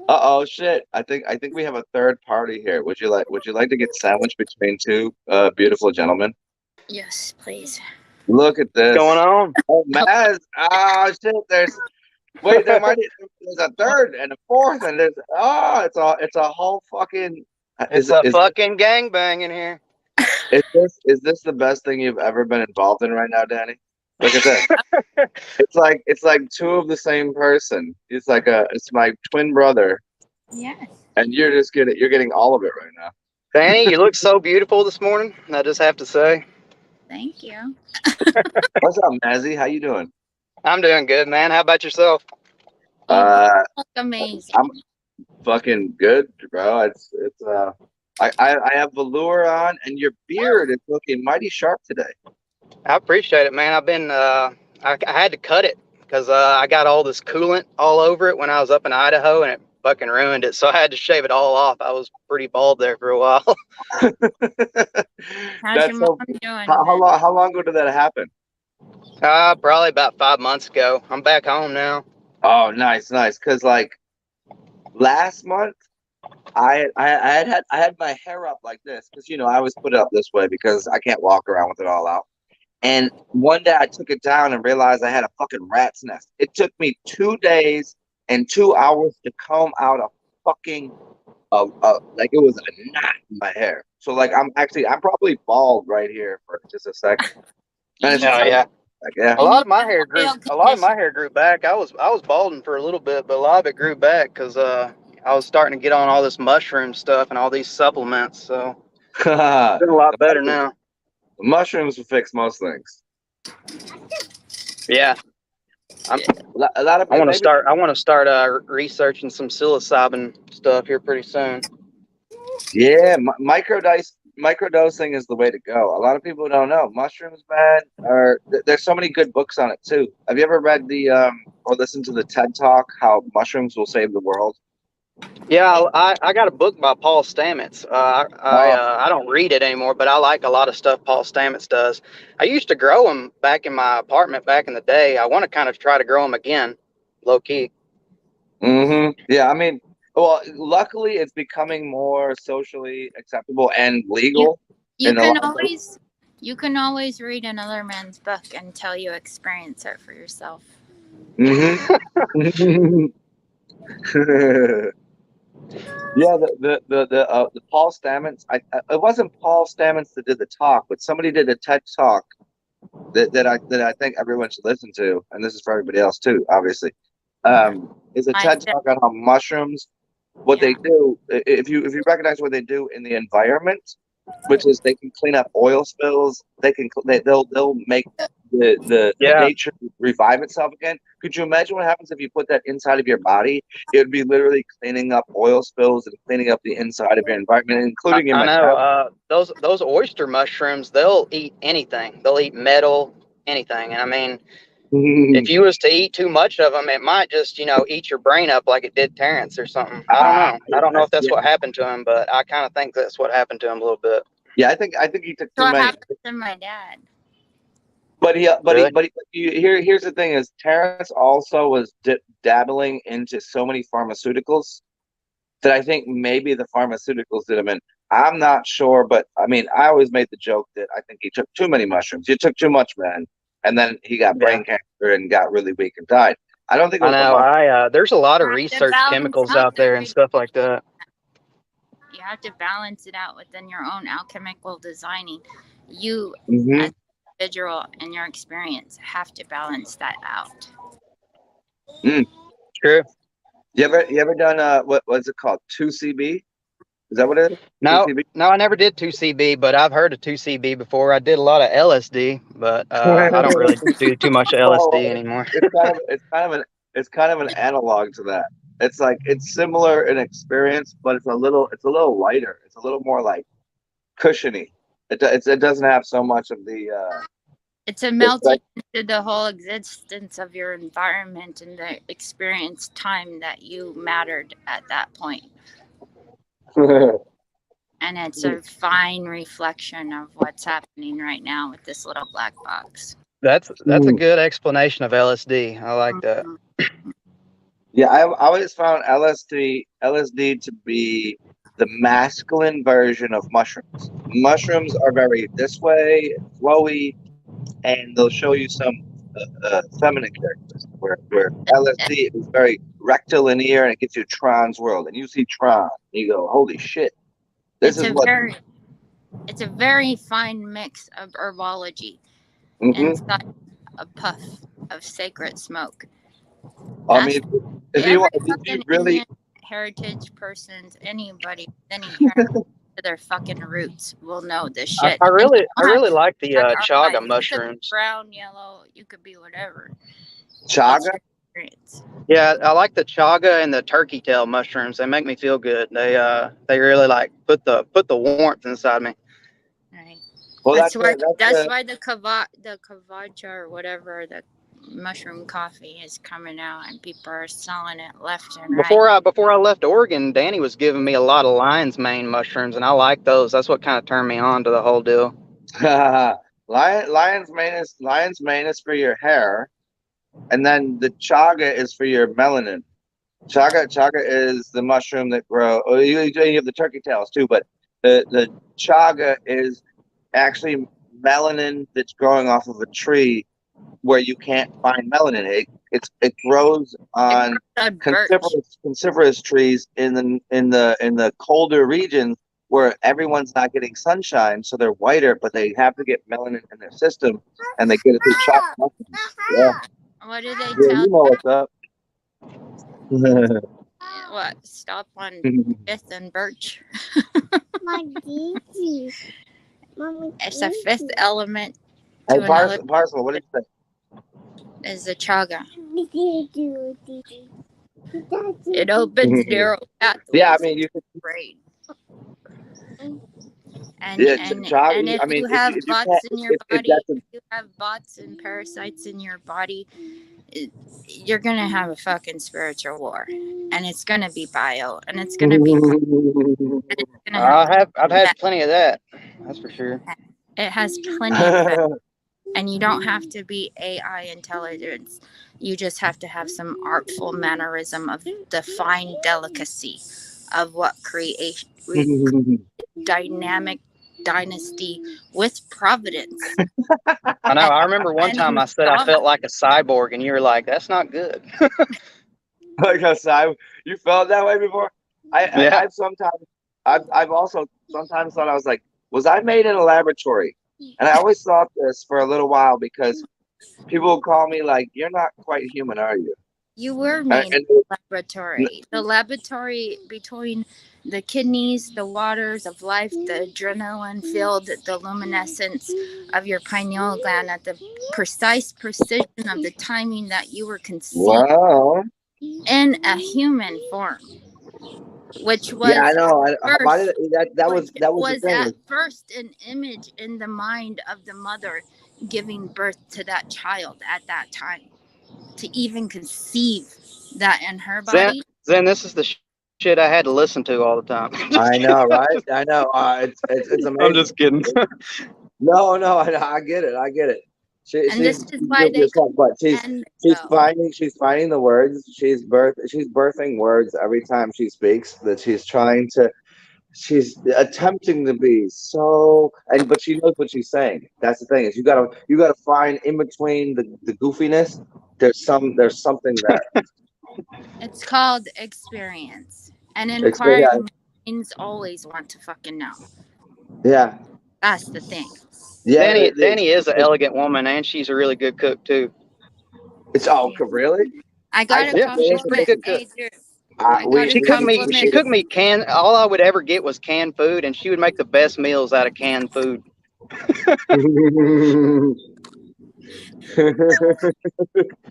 Oh shit! I think we have a third party here. Would you like to get sandwiched between two beautiful gentlemen? Yes, please. Look at this. What's going on? Oh, Maz. Oh shit! There's a third and a fourth, and it's a whole fucking. It's a fucking gangbang in here. Is this the best thing you've ever been involved in right now, Danny? Look at this. It's like two of the same person. It's my twin brother. Yes. And you're getting all of it right now. Danny, you look so beautiful this morning. I just have to say. Thank you. What's up, Mazzy? How you doing? I'm doing good, man. How about yourself? Amazing. I'm fucking good, bro. It's I have velour on, and your beard is looking mighty sharp today. I appreciate it, man. I've been I had to cut it because I got all this coolant all over it when I was up in Idaho, and it fucking ruined it. So I had to shave it all off. I was pretty bald there for a while. How's That's your so. mom doing? How long ago did that happen? Probably about 5 months ago. I'm back home now. Oh, nice. Because like last month, I had my hair up like this because I always put it up this way because I can't walk around with it all out. And one day I took it down and realized I had a fucking rat's nest. It took me 2 days and 2 hours to comb out a fucking like it was a knot in my hair. So like I'm probably bald right here for just a second. And it's Oh just yeah. like, yeah. A lot of my hair Real grew back. I was balding for a little bit, but a lot of it grew back because I was starting to get on all this mushroom stuff and all these supplements. So it's been a lot better now. The mushrooms will fix most things. Yeah. A lot of I want to start researching some psilocybin stuff here pretty soon. Yeah, microdosing is the way to go. A lot of people don't know mushrooms, man. There's so many good books on it too. Have you ever read or listened to the TED Talk? How mushrooms will save the world? Yeah, I got a book by Paul Stamets. I don't read it anymore, but I like a lot of stuff Paul Stamets does. I used to grow them back in my apartment back in the day. I want to kind of try to grow them again, low key. Mm-hmm. Yeah, I mean, well, luckily it's becoming more socially acceptable and legal. You can always read another man's book until you experience it for yourself. Mm-hmm. Yeah, the Paul Stamets. It wasn't Paul Stamets that did the talk, but somebody did a TED talk that I think everyone should listen to, and this is for everybody else too, obviously. Is a TED talk on how mushrooms, what they do. If you recognize what they do in the environment, which is they can clean up oil spills. They'll make the nature revive itself again. Could you imagine what happens if you put that inside of your body? It would be literally cleaning up oil spills and cleaning up the inside of your environment, including your metabolism. Those oyster mushrooms, they'll eat anything. They'll eat metal, anything. And I mean, if you was to eat too much of them, it might just eat your brain up like it did Terrence or something. I don't know. I don't know if that's what happened to him, but I kind of think that's what happened to him a little bit. Yeah, I think he took too What many. happened to my dad? Here's the thing: is Terrence also was dabbling into so many pharmaceuticals that I think maybe the pharmaceuticals did him in. I'm not sure, but I mean, I always made the joke that I think he took too many mushrooms. He took too much, man, and then he got brain cancer and got really weak and died. I don't think. There's a lot of research chemicals out there and stuff like that. You have to balance it out within your own alchemical designing. You, as an individual and your experience, have to balance that out. True. You ever done what's it called? 2CB? Is that what it is? No, 2CB? no, I never did 2CB, but I've heard of 2CB before. I did a lot of LSD, but I don't really do too much LSD anymore. It's kind of an analog to that. It's like it's similar in experience, but it's a little lighter. It's a little more like cushiony. It doesn't have so much of the. It's a melting into the whole existence of your environment and the experience time that you mattered at that point. And it's a fine reflection of what's happening right now with this little black box. That's a good explanation of LSD. I like that. Yeah, I always found LSD to be the masculine version of mushrooms. Mushrooms are very this way, flowy, and they'll show you some feminine characters. Where LSD is very rectilinear and it gets you Tron's world, and you see Tron, and you go, "Holy shit!" It's a very fine mix of herbology inside a puff of sacred smoke. I mean, if you really Indian heritage persons, anybody with any heritage to their fucking roots will know this shit. I really like the chaga mushrooms. Brown, yellow, you could be whatever. Chaga? experience. Yeah, I like the chaga and the turkey tail mushrooms. They make me feel good. They really like put the warmth inside me. Right. Well, That's why that's the kavacha or whatever, the mushroom coffee is coming out, and people are selling it left and right. Before I left Oregon, Danny was giving me a lot of lion's mane mushrooms, and I like those. That's what kind of turned me on to the whole deal. lion's mane is for your hair, and then the chaga is for your melanin. Chaga is the mushroom that grow. Oh, you have the turkey tails too, but the chaga is actually melanin that's growing off of a tree where you can't find melanin. It grows on coniferous trees in the colder regions where everyone's not getting sunshine, so they're whiter, but they have to get melanin in their system, and they get it through chaga. Yeah. What do they Yeah, tell you know what's up. What? Stop on Fifth and Birch. It's a fifth element to Hey, another. Parcel, what did you say? Is the chaga. It opens neural pathways. Yeah, I mean, you could. Brain. Yeah, And chaga. if I mean, you have if you bots can't, in your if body, that's if you have bots and parasites in your body, you're gonna have a fucking spiritual war, and it's gonna be bio, and it's gonna be. I've had plenty of that. That's for sure. It has plenty of that. And you don't have to be AI intelligence. You just have to have some artful mannerism of the fine delicacy of what creation, dynamic dynasty with providence. I know. I remember one time I said I felt like a cyborg, and you were like, "That's not good." Like a cyborg, you felt that way before? I've also sometimes thought I was like, was I made in a laboratory? And I always thought this for a little while because people would call me like, "You're not quite human, are you?" You were made in the laboratory. The laboratory between the kidneys, the waters of life, the adrenaline filled, the luminescence of your pineal gland at the precise precision of the timing that you were conceived in a human form. Which was I know. That was the thing. At first an image in the mind of the mother giving birth to that child at that time, to even conceive that in her body. Zen, this is the shit I had to listen to all the time. I know, right? I know. It's amazing. I'm just kidding. No, I get it. This is why they. She's finding the words. She's birthing words every time she speaks. That she's attempting to be so, but she knows what she's saying. That's the thing, is you gotta find in between the goofiness. There's something there. It's called experience, and inquiring minds always want to fucking know. Yeah, that's the thing. Yeah, Danny is an elegant woman, and she's a really good cook too. It's really. I got a compliment. She's a pretty good cook. She cooked me canned. All I would ever get was canned food, and she would make the best meals out of canned food.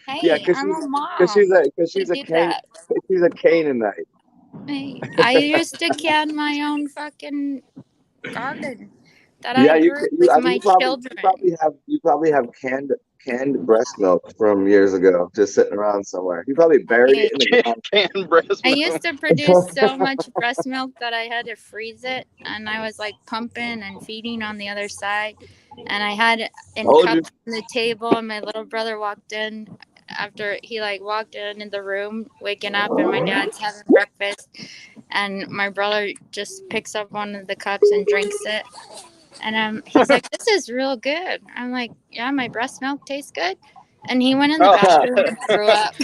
Hey, I'm a mom. Because she's a Canaanite. Hey, I used to can my own fucking garden that I grew with my children. You probably have canned breast milk from years ago, just sitting around somewhere. You probably buried it in the ground. Canned breast milk. I used to produce so much breast milk that I had to freeze it, and I was like pumping and feeding on the other side, and I had it in cups on the table, and my little brother walked in after he walked in the room waking up, and my dad's having breakfast, and my brother just picks up one of the cups and drinks it, and he's like, "This is real good." I'm like, "Yeah, my breast milk tastes good." And he went in the bathroom and threw up.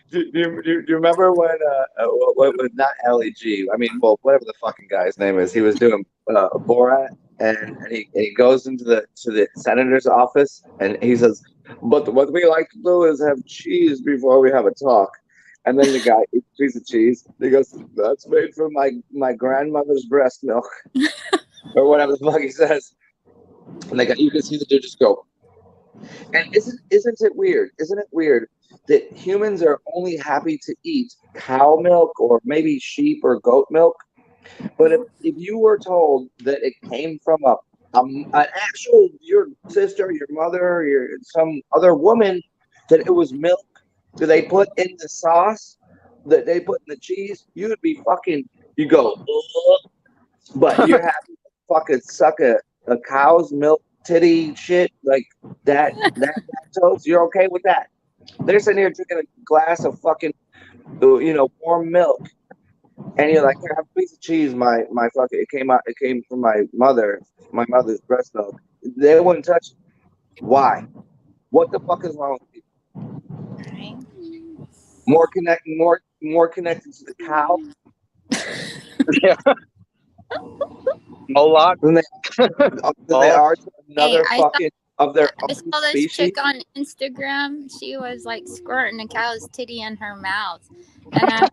do you remember when not LEG? I mean, well, whatever the fucking guy's name is, he was doing Borat, and he goes into the senator's office, and he says, "But what we like to do is have cheese before we have a talk." And then the guy eats a piece of cheese. He goes, "That's made from my grandmother's breast milk," or whatever the fuck he says. And you can see the dude just go. And isn't it weird? Isn't it weird that humans are only happy to eat cow milk or maybe sheep or goat milk? But if you were told that it came from an actual your sister, your mother, some other woman, that it was milk that they put in the sauce, that they put in the cheese, you would be fucking. You go, ugh. But you're happy to fucking suck a cow's milk titty shit like that lactose. You're okay with that? They're sitting here drinking a glass of fucking warm milk, and you're like, here, have a piece of cheese. My fucking it came from my mother's breast milk. They wouldn't touch it. Why? What the fuck is wrong with people? Right? More connected to the cow Yeah. A lot. than they are to another Hey, fucking of their I own saw this species. chick on Instagram. She was like squirting a cow's titty in her mouth, and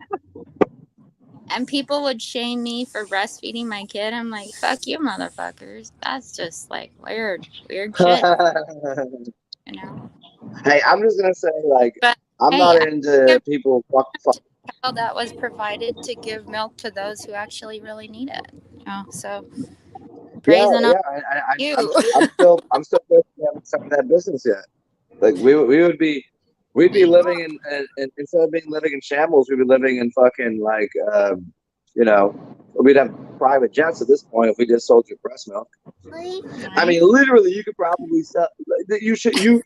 and people would shame me for breastfeeding my kid. I'm like, fuck you, motherfuckers. That's just like weird shit, you know. Hey, I'm just gonna say, like, But I'm hey, not I into people fuck. cow that was provided to give milk to those who actually really need it. You know, so praising Yeah. you. I'm still having some of that business yet. Like we'd be living in instead of being living in shambles, we'd be living in fucking like you know, we'd have private jets at this point if we just sold your breast milk. I mean, literally, you could probably sell.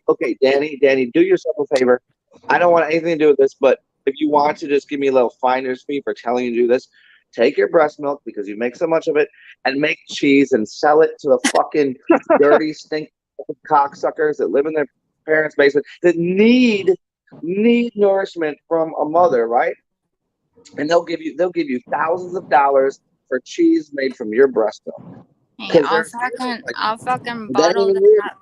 Okay, Danny, do yourself a favor. I don't want anything to do with this, but if you want to, just give me a little finder's fee for telling you to do this. Take your breast milk because you make so much of it, and make cheese and sell it to the fucking dirty, stink cocksuckers that live in their parents' basement that need nourishment from a mother, right? And they'll give you thousands of dollars for cheese made from your breast milk. Hey, Because I'll fucking that ain't bottle even that weird. up.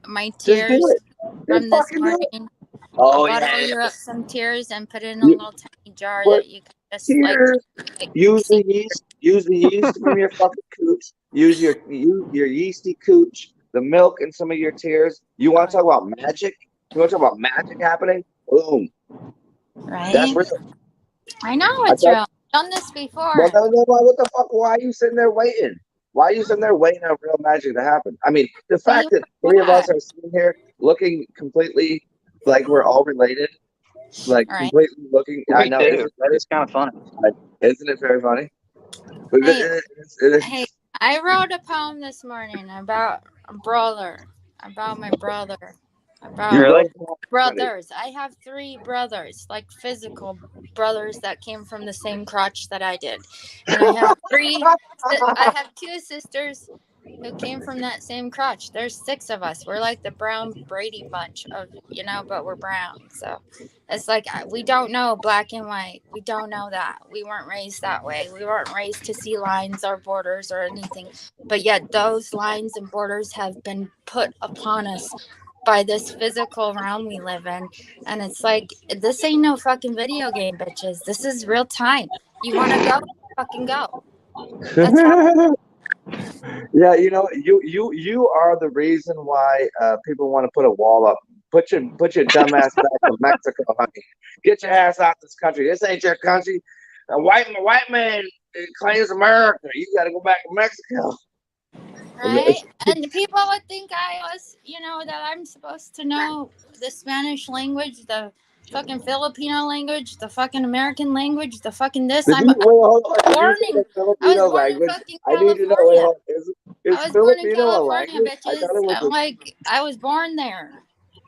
My Just do tears it. Just from this fucking do it. morning. Oh I'll bottle yeah. you up some tears and put it in a You little tiny jar put that you can just here. like Use see. the yeast. Use the yeast from your fucking cooch. Use your yeasty cooch. The milk and some of your tears. You want to talk about magic? You want to talk about magic happening? Boom. That's Right? real. I know I it's thought. real. I've done this Well, before. no, what the fuck? Why are you sitting there waiting? Why are you sitting there waiting on real magic to happen? I mean, the See fact that three of what? us are sitting here looking completely like we're all related, like All right. completely looking. I Me know, too. It's kind of funny. isn't it very funny? Hey, hey, I wrote a poem this morning about a brother, about my brother, You about Really? wrote brothers. I have 3 brothers, like physical brothers that came from the same crotch that I did, and I have 3. I have 2 sisters who came from that same crotch. There's 6 of us. We're like the Brown Brady bunch of, but we're brown. So it's like we don't know black and white. We don't know that. We weren't raised that way. We weren't raised to see lines or borders or anything. But yet those lines and borders have been put upon us by this physical realm we live in. And it's like, this ain't no fucking video game, bitches. This is real time. You want to go? Fucking go. That's how. Yeah, you are the reason why people want to put a wall up. Put your dumb ass back to Mexico, honey. Get your ass out this country. This ain't your country. A white man claims America. You got to go back to Mexico. Right? And people would think I was, that I'm supposed to know the Spanish language, the fucking Filipino language, the fucking American language, the fucking this. Did you wait? Hold on. Did you Born say in, the I was Filipino born in language? fucking I need to know. Wait, California. hold on. Is I was born in Filipino a California, language? I bitches. thought it was. I'm like, I was born there.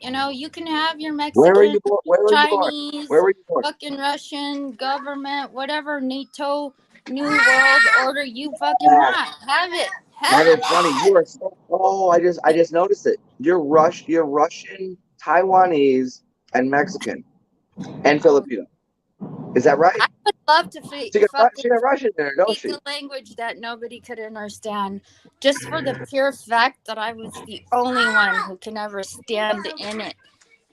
You can have your Where were Mexican, you born? Where were you born? Where Chinese, were you born? fucking Russian government, whatever NATO, New World Order you fucking Yeah, want. Have it. that Have is funny. it. You are so. Oh, I just noticed it. You're Russian, Taiwanese, and Mexican, and Oh, Filipino. Is that right? I would love to fucking She got Russian there, don't speak she? a language that nobody could understand, just for the pure fact that I was the only one who can ever stand in it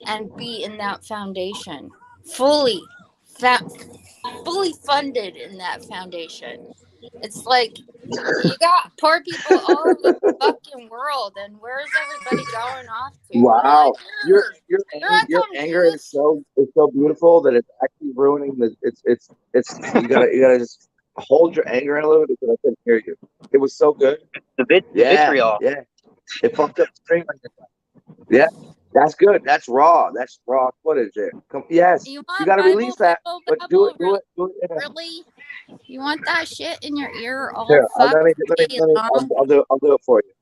and be in that foundation, fully, fully funded in that foundation. It's like you got poor people all over the fucking world, and where's everybody going off to? Wow, Like, dude, they're not your anger confused. is so beautiful that it's actually ruining the. It's you gotta just hold your anger in a little bit because I couldn't hear you. It was so good. The Yeah, vitriol. yeah. It fucked up the stream. Yeah, that's good. That's raw. That's raw footage there. Yes, You you want got to release that, but do it. Really? You want that shit in your ear all Here, fuck day long? I'll do it for you.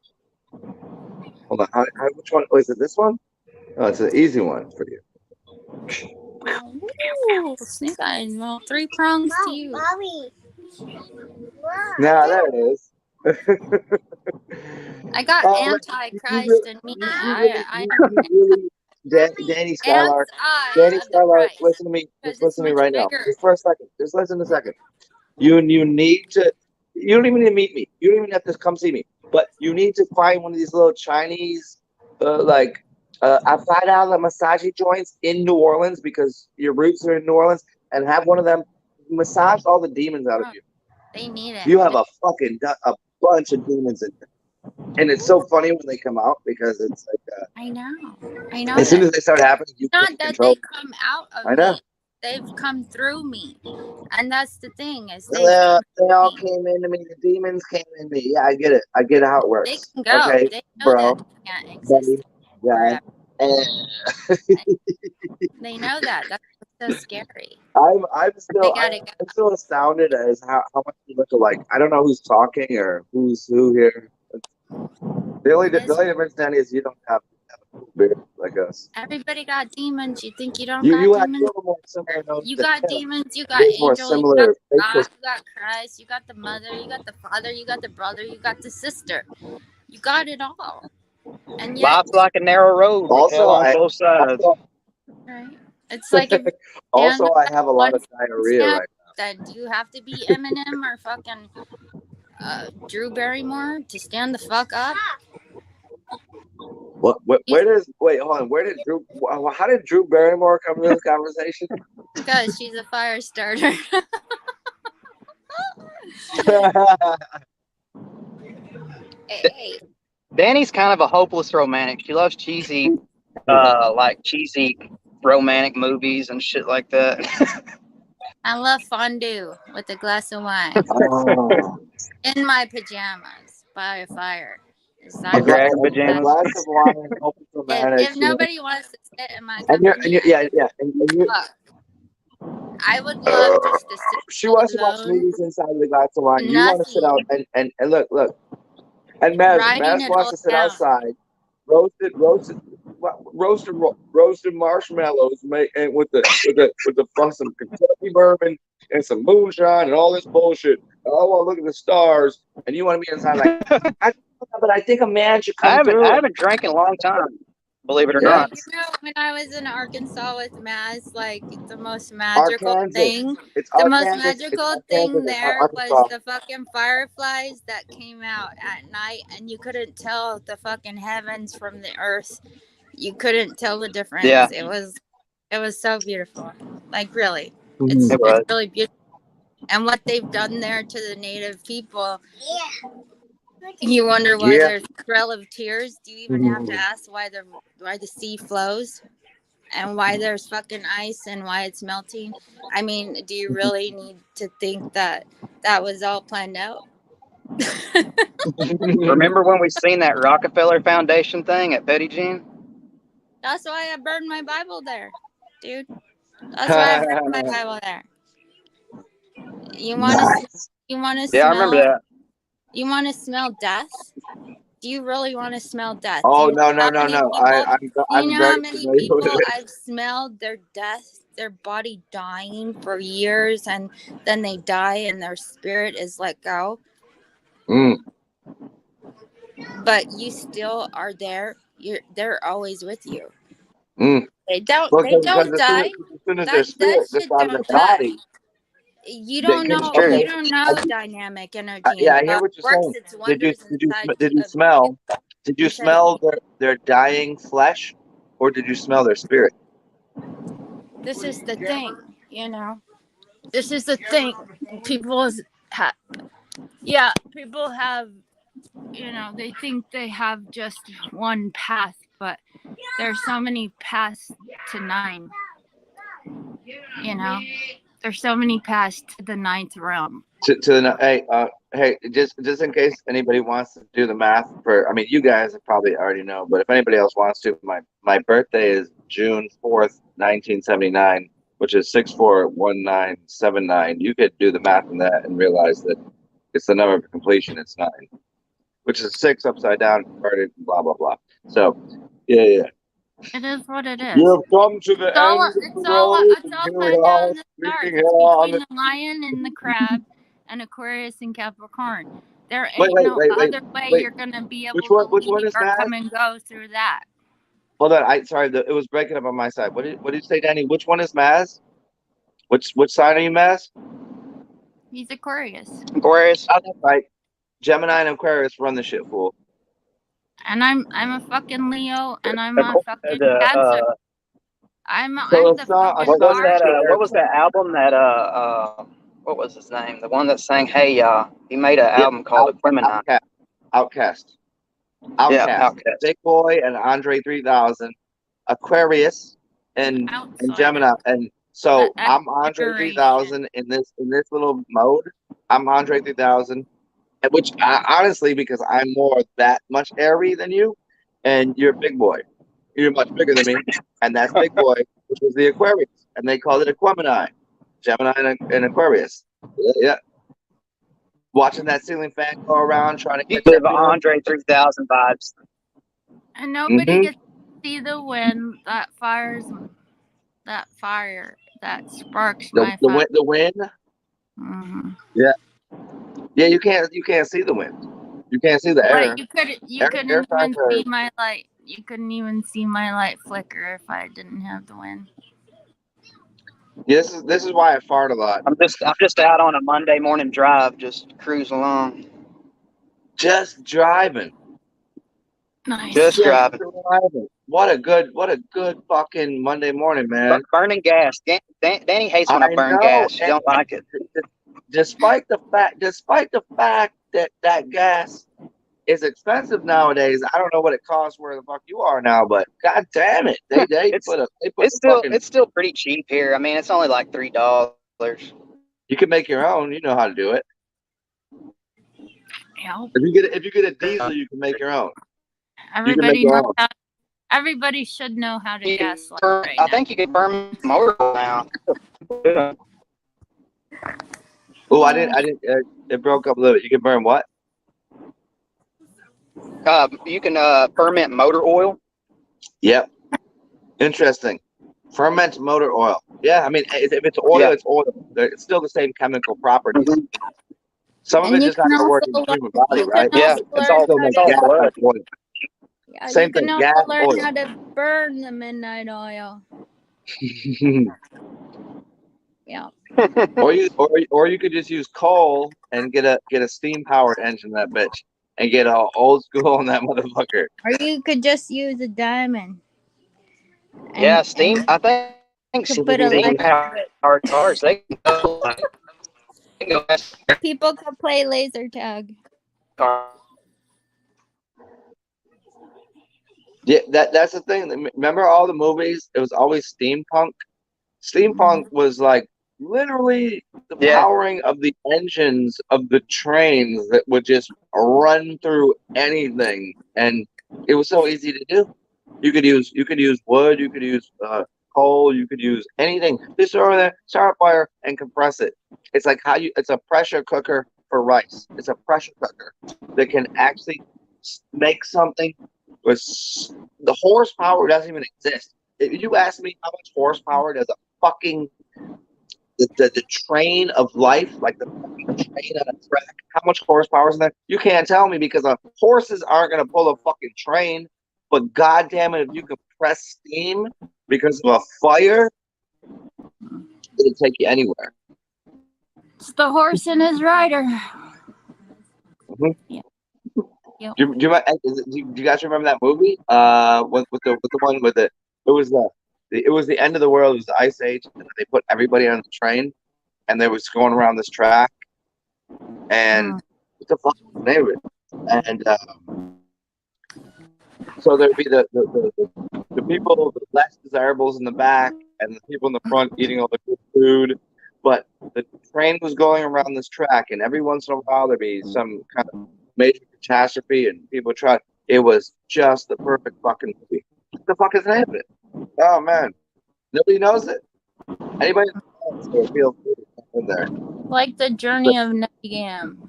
Hold on. Which one? Oh, is it this one? Oh, it's an easy one for you. Ooh, Snake Eyes. Well, 3 prongs to you. Now there it is. I got Antichrist in me. I Danny Skylar, of the Christ. listen to me. Just listen to me right now. Bigger. Just for a second. Just listen a second. You need to. You don't even need to meet me. You don't even have to come see me. But you need to find one of these little Chinese, $5 massage joints in New Orleans because your roots are in New Orleans, and have one of them massage all the demons out of you. They need it. You have a bunch of demons in there. And it's so funny when they come out because it's like I know. as soon as they start happening, you not can't that control. they come out of me. They've come through me. And that's the thing is They all came into me. The demons came in me. Yeah, I get it. I get how it works. They can go. Okay, they know bro. that they can't exist. Yeah. They know that. That's so scary. I'm still astounded as how much we look alike. I don't know who's talking or who's who here. The only difference, Danny, is you don't have a beard like us. Everybody got demons. You think you don't You got demons? more similar You got demons. You got angels. You got Christ. You got the mother. You got the father. You got the brother. You got the sister. You got it all. And yet, life's like a narrow road. Also, on both sides. Right. It's like if also I have a lot of diarrhea right now. Then do you have to be Eminem or fucking Drew Barrymore to stand the fuck up? Hold on. How did Drew Barrymore come into this conversation? Because she's a fire starter. Hey. Danny's kind of a hopeless romantic. She loves cheesy romantic movies and shit like that. I love fondue with a glass of wine. In my pajamas by a fire. A glass of wine, if nobody wants to sit in my company, I would love just to sit. She wants to watch movies inside of the glass of wine. You want to sit out and look. And Maz wants to sit outside, roasted marshmallows, and with some Kentucky bourbon and some moonshine and all this bullshit. Oh, well, look at the stars, and you want to be inside like. But I think a man should come through. I haven't drank in a long time, believe it or not. You know, when I was in Arkansas with Maz, like the most magical thing, there was the fucking fireflies that came out at night, and you couldn't tell the fucking heavens from the earth. You couldn't tell the difference. Yeah. It was so beautiful. Like really, it's really beautiful. And what they've done there to the native people. Yeah. You wonder why there's a trail of tears. Do you even have to ask why the sea flows and why there's fucking ice and why it's melting? I mean, do you really need to think that was all planned out? Remember when we seen that Rockefeller Foundation thing at Petty Jean? That's why I burned my Bible there, dude. That's why I burned my Bible there. You want to smell? Yeah, I remember that. You want to smell death? Do you really want to smell death? Oh, no. I'm how many people I've smelled their death, their body dying for years, and then they die and their spirit is let go. But you still are there. They're always with you. They don't die. That shit don't die. You don't know. You don't know dynamic energy. Yeah, I hear what you're saying. Did you smell their dying flesh, or did you smell their spirit? This is the thing, you know. This is the thing. People Yeah, people have, they think they have just one path, but there's so many paths to 9. There's so many paths to the 9th realm. Hey, just in case anybody wants to do the math for, I mean, you guys probably already know, but if anybody else wants to, my birthday is June 4th, 1979, which is 641979. You could do the math on that and realize that it's the number of completion. It's 9, which is 6 upside down, converted, blah blah blah. So, yeah. It is what it is. You have come to the end of It's the all road. planned out in the stars. It's between the lion and the crab and Aquarius and Capricorn. There ain't no other way you're gonna be able to leave or come and go through that. Hold on, sorry, it was breaking up on my side. What did you say, Danny? Which one is Maz? Which sign are you, Maz? He's Aquarius. Aquarius. Oh, that's right. Gemini and Aquarius run the shit, fool. And I'm a fucking Leo, and I'm a fucking Cancer. I'm the fucking what was that album that what was his name? The one that sang Hey Ya. He made an album called Aquemini. Outcast. Yeah, Outcast. Big Boy and Andre 3000, Aquarius and Gemini. And so I'm Andre 3000 in this little mode. I'm Andre 3000, which honestly, because I'm more that much airy than you, and you're Big Boy. You're much bigger than me, and that's Big Boy, which was the Aquarius, and they called it Aquemini, Gemini and Aquarius. Yeah. Watching that ceiling fan go around, trying to get the Andre 3000 vibes. And nobody gets to see the wind that fire that sparks my fire. The wind. Mm-hmm. Yeah. You can't see the wind. You can't see the air. You couldn't even see my light. You couldn't even see my light flicker if I didn't have the wind. Yeah, this is why I fart a lot. I'm just out on a Monday morning drive, just cruising along. Just driving. Nice. Just driving. What a good fucking Monday morning, man. Burning gas. Danny hates when I burn gas. You don't like it. Despite the fact that gas is expensive nowadays. I don't know what it costs where the fuck you are now, but god damn it, it's still pretty cheap here. I mean, it's only like $3. You can make your own. You know how to do it. Yeah. If you get a diesel, you can make your own. Everybody should know how to gaslight. I think you can burn motor now. Oh, I didn't. It broke up a little bit. You can burn what? You can ferment motor oil. Yep. Interesting. Ferment motor oil. Yeah, I mean, if it's oil, it's oil. It's still the same chemical properties. Mm-hmm. Some of it just has to work in the human body, right? Yeah, it's all blood. Yeah, same you can thing. also learn how to burn the midnight oil. Yeah. or you could just use coal and get a steam powered engine in that bitch and get all old school on that motherfucker. Or you could just use a diamond. Yeah, steam. I think steam powered cars. They can go. People can play laser tag. Yeah, that's the thing. Remember all the movies? It was always steampunk. Steampunk was like literally the powering of the engines of the trains that would just run through anything, and it was so easy to do. You could use wood, you could use coal, you could use anything. Just throw it there, start a fire, and compress it. It's like it's a pressure cooker for rice. It's a pressure cooker that can actually make something. The horsepower doesn't even exist. If you ask me how much horsepower does a fucking the train of life, like the fucking train on a track, how much horsepower is in there? You can't tell me because horses aren't gonna pull a fucking train. But goddamn it, if you compress steam because of a fire, it'll take you anywhere. It's the horse and his rider. Mm-hmm. Yeah. Yep. Do you guys remember that movie? With the one with it was the end of the world. It was the Ice Age, and they put everybody on the train, and they was going around this track, And what the fuck is the name of it? And so there'd be the people, the less desirables in the back, and the people in the front eating all the good food. But the train was going around this track, and every once in a while there'd be some kind of major catastrophe, and people try. It was just the perfect fucking movie. What the fuck is the name of it? Oh man, nobody knows it. Anybody knows it, feel free to come in there. Like the journey of Nagam.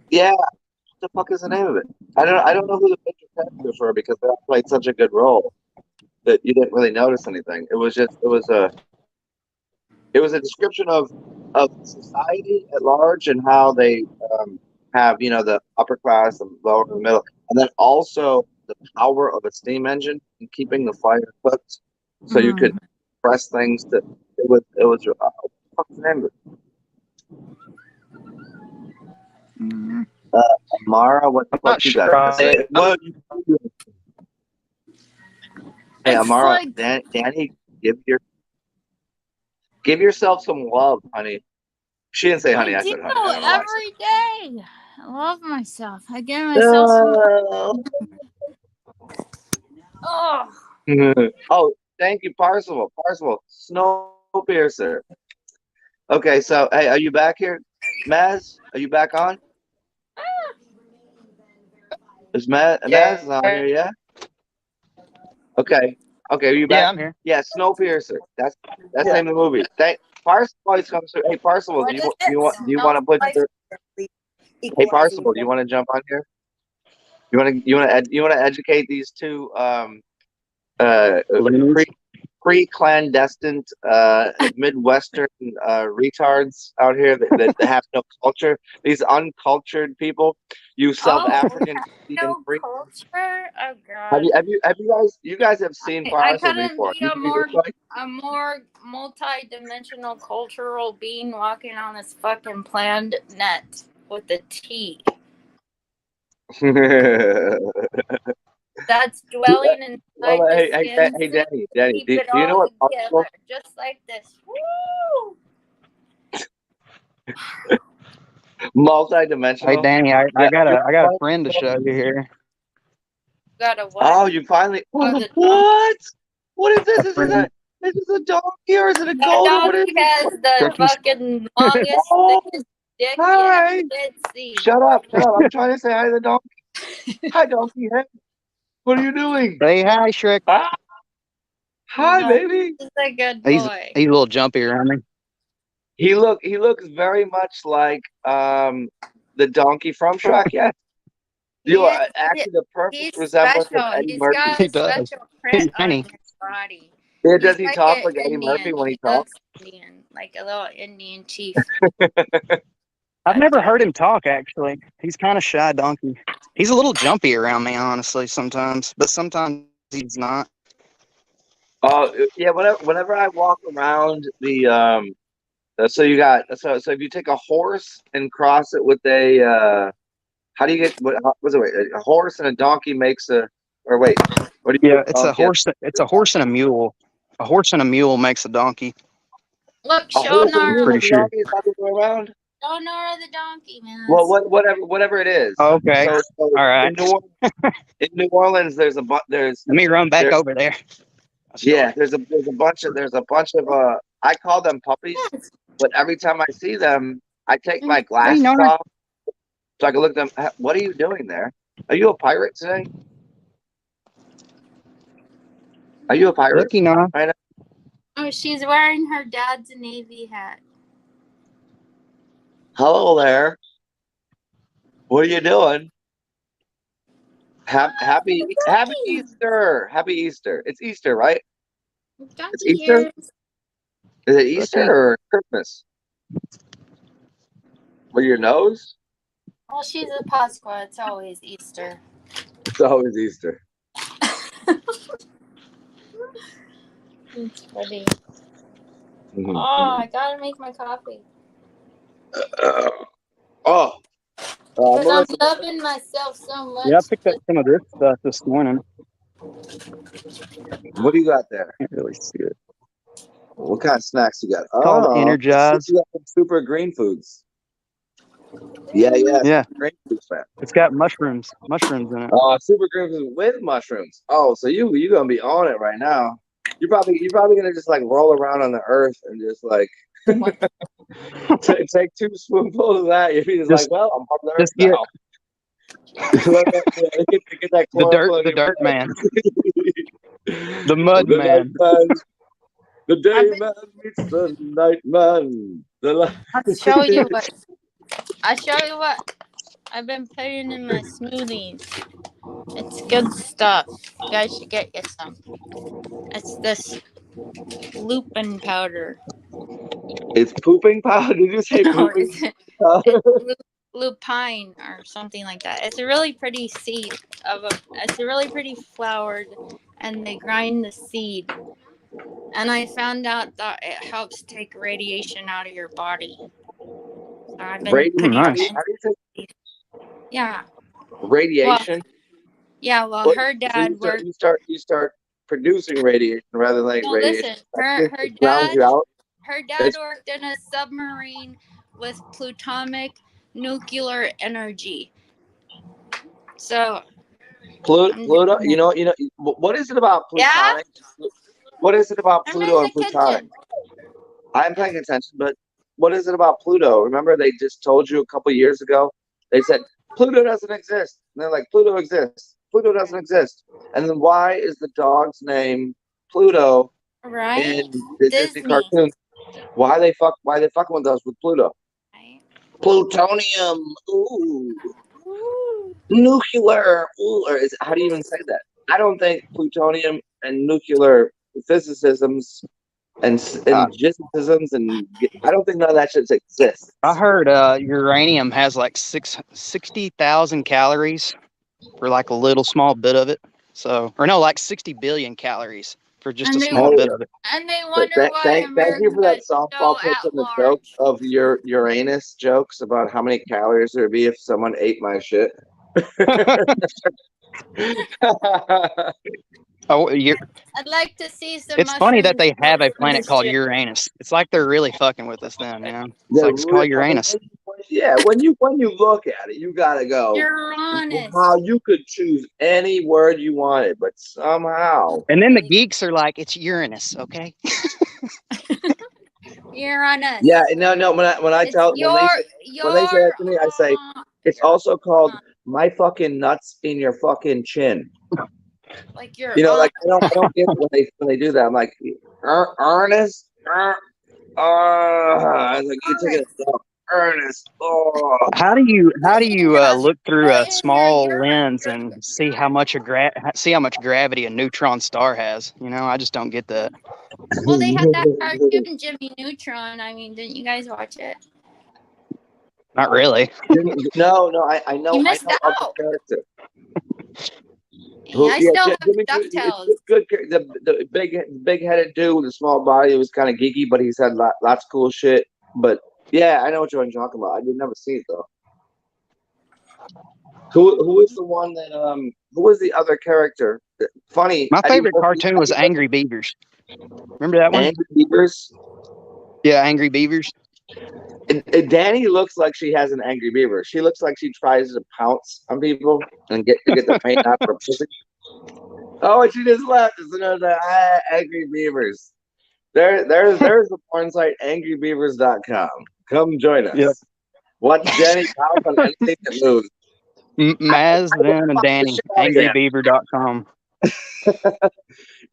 Yeah, what the fuck is the name of it? I don't know who the major characters were because they all played such a good role that you didn't really notice anything. It was a description of society at large and how they have the upper class and lower and middle, and then also the power of a steam engine in keeping the fire cooked, so you could press things. It was what the fuck's the name of it? Amara, what the fuck you got to say? What? Hey, Amara, like, Danny, give yourself some love, honey. She didn't say honey. I said honey. Every day. I love myself. I give myself some. Oh, thank you, Parzival. Snowpiercer. Okay, so hey, are you back here, Maz? Are you back on? Is Maz on here? Yeah. Okay. Are you back? Yeah, I'm here. Yeah, Snowpiercer. That's the name of the movie. Parzival always comes through. Hey, Parzival, do you want to put your? Hey, Parzival, do you want to jump on here? You want to educate these two pre-clandestine Midwestern retards out here that have no culture. These uncultured people. You South African. No culture. Oh God. You guys have seen Parzival before? Be a more multi-dimensional cultural being walking on this fucking planet with a T. That's dwelling inside the skin. Hey, Danny, do you know what Parzival? Just like this. Woo! Multi-dimensional. Hey, Danny, I got a friend to show you here. Got a what? Oh, you finally. What? What is this? Is this a donkey or is it a goat? What is has the fucking longest, thickest dick hi. See. Shut up. I'm trying to say hi to the donkey. Hi, donkey. Hey. What are you doing? Say hi, Shrek. Hi, baby. He's a good boy. He's a little jumpy around me. He looks very much like the donkey from Shrek. Yeah. You are actually the perfect resemblance of Eddie Murphy. He does. Special print on his body. Yeah, does he talk like Eddie Murphy when he talks? Indian, like a little Indian chief. I've never heard him talk, actually. He's kind of shy donkey. He's a little jumpy around me, honestly, sometimes. But sometimes he's not. Yeah, whenever I walk around the so if you take a horse and cross it with a how do you get a horse and a donkey makes a or wait what do you it's a horse. It's a horse and a mule. A horse and a mule makes a donkey. Look, show Nora. Pretty sure. Show Nora the donkey, man. Well, whatever it is. Okay. So, all right. In New Orleans, there's. Let me run back over there. Yeah, there's a bunch of I call them puppies, but every time I see them, I take my glasses off so I can look at them. What are you doing there? Are you a pirate today? Are you a pirate? Looking on. Oh, she's wearing her dad's Navy hat. Hello there. What are you doing? Happy Easter. Happy Easter. It's Easter, right? It's Easter? Is it Easter or Christmas? With your nose? Well, she's a Pasqua. It's always Easter. It's always Easter. It's funny. Oh, I gotta make my coffee. Because I'm loving myself so much. Yeah, I picked up some of this stuff this morning. What do you got there? Can't really see it. What kind of snacks you got? Called Energize. You got some super green foods. Yeah, Yeah, green juice, man. it's got mushrooms in it. Oh, super green juice with mushrooms. Oh, so you gonna be on it right now. You're probably gonna just like roll around on the earth and just like take 2 spoonfuls of that. You're just like, well, I'm on the earth Just get now. Get that the chlorophyll in your dirt blood. man, the mud The night man. man, the day I've been, man meets the night man. I'll show you what. I'll show you what I've been putting in my smoothies. It's good stuff. You guys should get you some. It's this lupin powder. It's pooping powder. Did you say No, pooping it's powder? lupine or something like that. It's a really pretty seed of a. It's a really pretty flowered, and they grind the seed. And I found out that it helps take radiation out of your body. So I've been putting How Nice. do it you say in. Yeah. radiation? Well, What? her So dad worked. you start producing radiation rather than like No, radiation. listen. Her It drowns you out. dad It's worked in a submarine with plutonic nuclear energy. So Pluto. What is it about yeah, plutonic? What is it about I'm Pluto in and the plutonic? kitchen. I'm paying attention, but what is it about Pluto? Remember, they just told you a couple years ago. They said Pluto doesn't exist. And they're like, Pluto exists. Pluto doesn't exist. And then why is the dog's name Pluto Right? in the Disney Disney. cartoon? Why they fucking with us with Pluto? Right? Plutonium. Ooh. Ooh. Nuclear. Ooh. How do you even say that? I don't think plutonium and nuclear physicisms and Uh, jismisms and I don't think none of that shit exists. I heard uranium has like 60,000 calories for like a little small bit of it. So, or no, like 60 billion calories for just a And they small bit of it. wonder why Thank you America for that is softball so pitch at on the joke large. of your Uranus jokes about how many calories there'd be if someone ate my shit. Oh, I'd like to see some it's funny that mushrooms they grow have a from planet this called shit. Uranus. It's like they're really fucking with us then, you know? It's like, it's called Uranus. Yeah, when you look at it, you gotta go. You're honest. How you could choose any word you wanted, but somehow. And then the geeks are like, it's Uranus, okay? You're honest. Yeah, no. When they say that to me, I say it's also called my fucking nuts in your fucking chin. Like you're Like I don't get it when they do that. I'm like, Ernest, I was like, you're taking it down. Ernest. Oh. How do you look through put a in small your lens and see how much gravity a neutron star has? You know, I just don't get that. Well, they had that cartoon Jimmy Neutron. I mean, didn't you guys watch it? Not really. No, I know. You missed I know of the out. character. I still have Jimmy, DuckTales. good. The big headed dude with a small body. It was kind of geeky, but he's had lots of cool shit. But yeah, I know what you're talking about. I did never see it though. Who is the one that who was the other character? Funny. My favorite cartoon was Angry Beavers. Remember that one? Angry Beavers. Yeah, Angry Beavers. Danny looks like she has an angry beaver. She looks like she tries to pounce on people and get the paint out of her pussy. Oh, and she just left. It's another angry beavers. There's the porn site angrybeavers.com. Come join us. Yep. Watch Danny pounce on anything that moves. Maz, Zen, and Danny. Angrybeaver.com.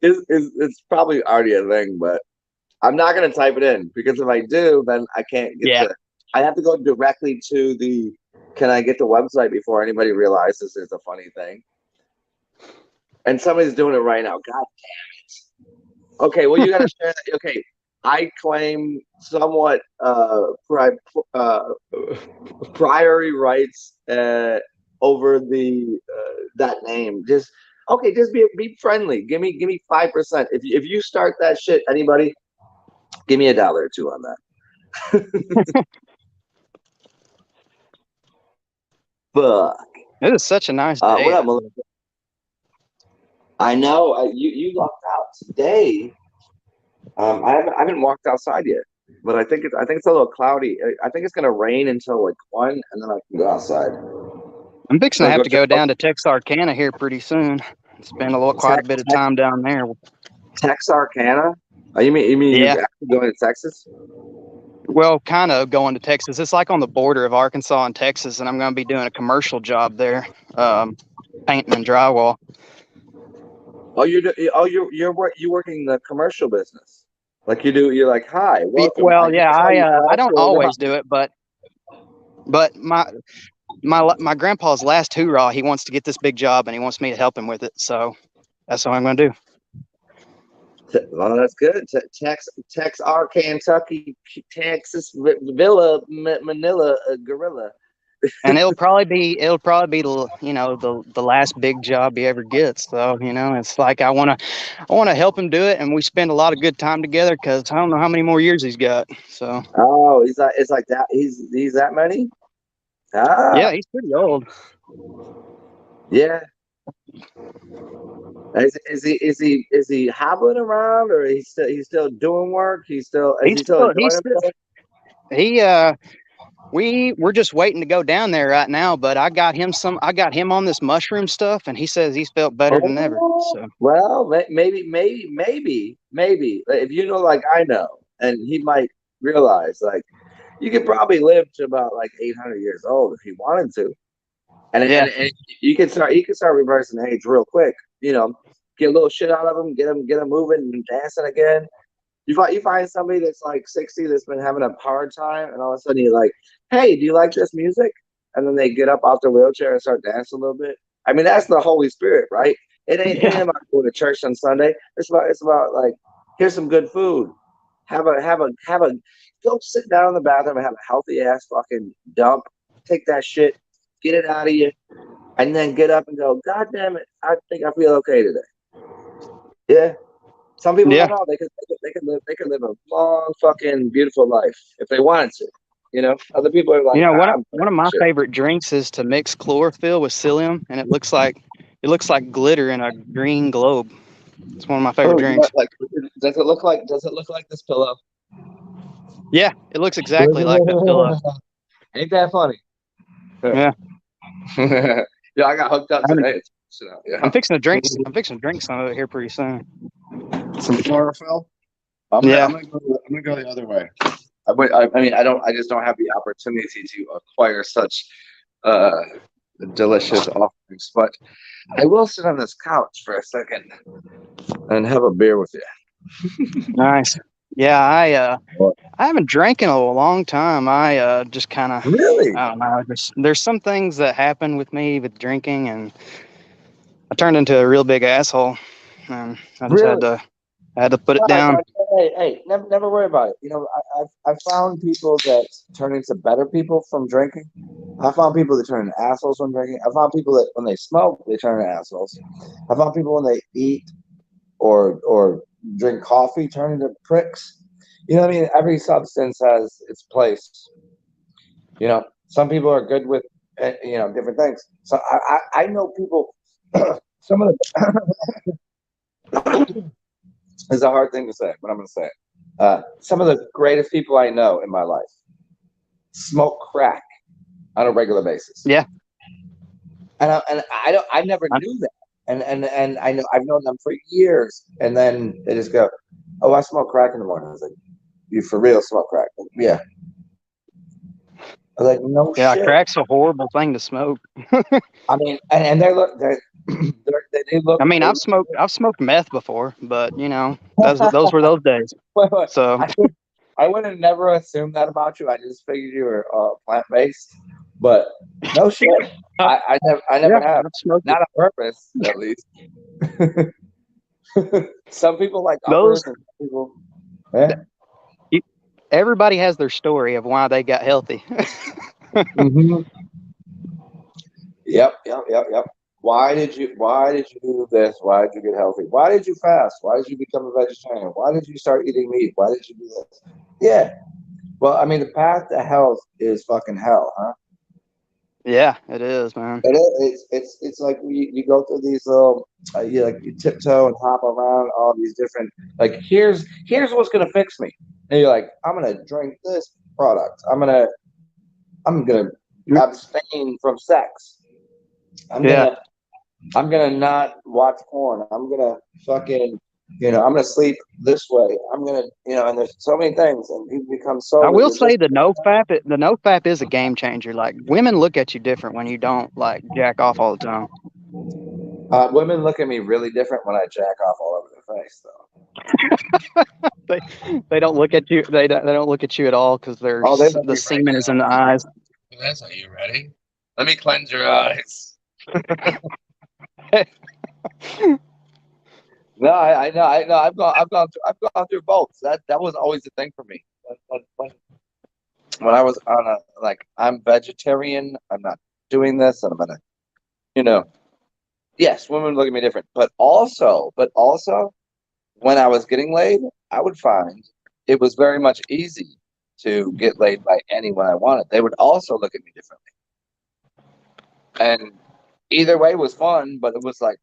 It's probably already a thing, but I'm not gonna type it in because if I do, then I can't get I have to go directly to the can I get the website before anybody realizes it's a funny thing. And somebody's doing it right now. God damn it. Okay, well you gotta share that. Okay. I claim somewhat priority rights over the that name. Just be friendly. Give me 5%. If you start that shit, anybody, give me $1 or $2 on that. Fuck. It is such a nice day. What up, Melissa? I know you locked out today. I haven't walked outside yet. but I think it's a little cloudy. I think it's gonna rain until like 1, and then I can go outside. I'm fixing to Wanna have go to check go out down to TsarXen here pretty soon. Spend quite a bit of time down there. Texarkana? Oh, you mean Yeah, you're actually going to Texas? well, kind of going to Texas. It's like on the border of Arkansas and Texas, and I'm going to be doing a commercial job there, painting and drywall. Oh, you're working the commercial business. Like you do, you're like, hi, welcome. Well, yeah, I don't always do. do it, but my grandpa's last hoorah, he wants to get this big job, and he wants me to help him with it. So that's what I'm going to do. Well, that's good. Texarkana, Kentucky, Texas, Villa, Manila, Gorilla. And it'll probably be the last big job he ever gets. So it's like I want to help him do it, and we spend a lot of good time together because I don't know how many more years he's got. So Oh, it's like that. He's that many? Ah, yeah, he's pretty old. yeah. Is he hobbling around, or he's still doing work? Is he still enjoying himself? We're just waiting to go down there right now, but I got him on this mushroom stuff, and he says he's felt better than ever. So Well, maybe, if you know, like I know, and he might realize, like, you could probably live to about like 800 years old if he wanted to, and you could start reversing age real quick. Get a little shit out of him, get him moving and dancing again. You find somebody that's like 60 that's been having a hard time, and all of a sudden you're like, hey, do you like this music? And then they get up off their wheelchair and start dancing a little bit. I mean, that's the Holy Spirit, right? It ain't about going to church on Sunday. It's about like, here's some good food. Have a go sit down in the bathroom and have a healthy ass fucking dump. Take that shit, get it out of you, and then get up and go, God damn it, I think I feel okay today. Yeah. Some people don't know. They could live a long, fucking beautiful life if they wanted to. Other people are like, one of my favorite drinks is to mix chlorophyll with psyllium, and it looks like glitter in a green globe. It's one of my favorite drinks. Does it look like this pillow? Yeah, it looks exactly like that pillow. Ain't that funny? Yeah. Yeah, I got hooked up today. I'm fixing to drink some of it here pretty soon. Some chlorophyll. I'm gonna go the other way. I just don't have the opportunity to acquire such delicious offerings, but I will sit on this couch for a second and have a beer with you. Nice. Yeah, I haven't drank in a long time. I just kind of really, I don't know. There's some things that happen with me with drinking, and I turned into a real big asshole, and I just had to put it down. Hey, never worry about it. I've found people that turn into better people from drinking. I found people that turn into assholes from drinking. I found people that when they smoke, they turn into assholes. I found people when they eat or drink coffee turn into pricks. You know what I mean? Every substance has its place. Some people are good with different things. So I know people. Some of the it's a hard thing to say, but I'm going to say it. Some of the greatest people I know in my life smoke crack on a regular basis. Yeah, and I never knew that, and I know I've known them for years, and then they just go, "Oh, I smoke crack in the morning." I was like, "You for real smoke crack?" Like, yeah. I was like, "No shit." Yeah, crack's a horrible thing to smoke. I mean, and they look. They look. I mean, I've smoked meth before, but those were those days. So I would have never assumed that about you. I just figured you were plant based, but no shit. I never have. Not on purpose, at least. Some people like uppers, and some people. Yeah. Everybody has their story of why they got healthy. Mm-hmm. Yep. Why did you do this? Why did you get healthy? Why did you fast? Why did you become a vegetarian? Why did you start eating meat? Why did you do this? Yeah. Well, I mean, the path to health is fucking hell, huh? Yeah, it is, man. It's like you go through these little you tiptoe and hop around all these different like here's what's gonna fix me, and you're like, I'm gonna drink this product, I'm gonna abstain from sex, I'm Yeah. gonna I'm gonna not watch porn, I'm gonna fucking I'm gonna sleep this way, I'm gonna and there's so many things, and people become so I will say resistant. the NoFap is a game changer. Like women look at you different when you don't like jack off all the time. Women look at me really different when I jack off all over their face, though. They don't look at you. They don't look at you at all because Oh, they look the me right semen is in the now. eyes. That's are you ready? Let me cleanse your eyes. No, I know, I know. I've gone through both. That was always the thing for me. When I was on a like, I'm vegetarian. I'm not doing this, and I'm gonna, you know. Yes, women look at me different, but also, when I was getting laid, I would find it was very much easy to get laid by anyone I wanted. They would also look at me differently, and either way was fun. But it was like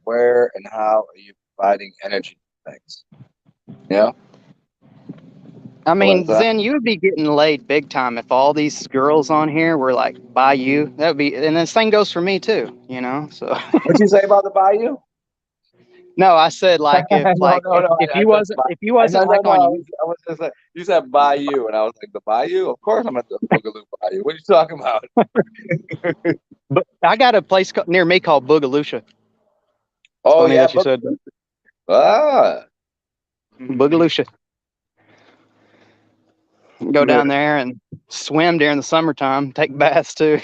where and how are you providing energy to things? You know. I What's mean, that? Zen, you would be getting laid big time if all these girls on here were like by you. That would be, and the same goes for me too. So. What'd you say about the bayou? No, I said like No, no, no. if I you said wasn't if you no, wasn't no, like no. on I you. was just like, you said bayou, and I was like, the bayou. Of course, I'm at the Boogaloo Bayou. What are you talking about? But I got a place near me called Boogalucia. It's Oh funny yeah, that you said that. ah. Boogalucia. Go down there and swim during the summertime. Take baths too.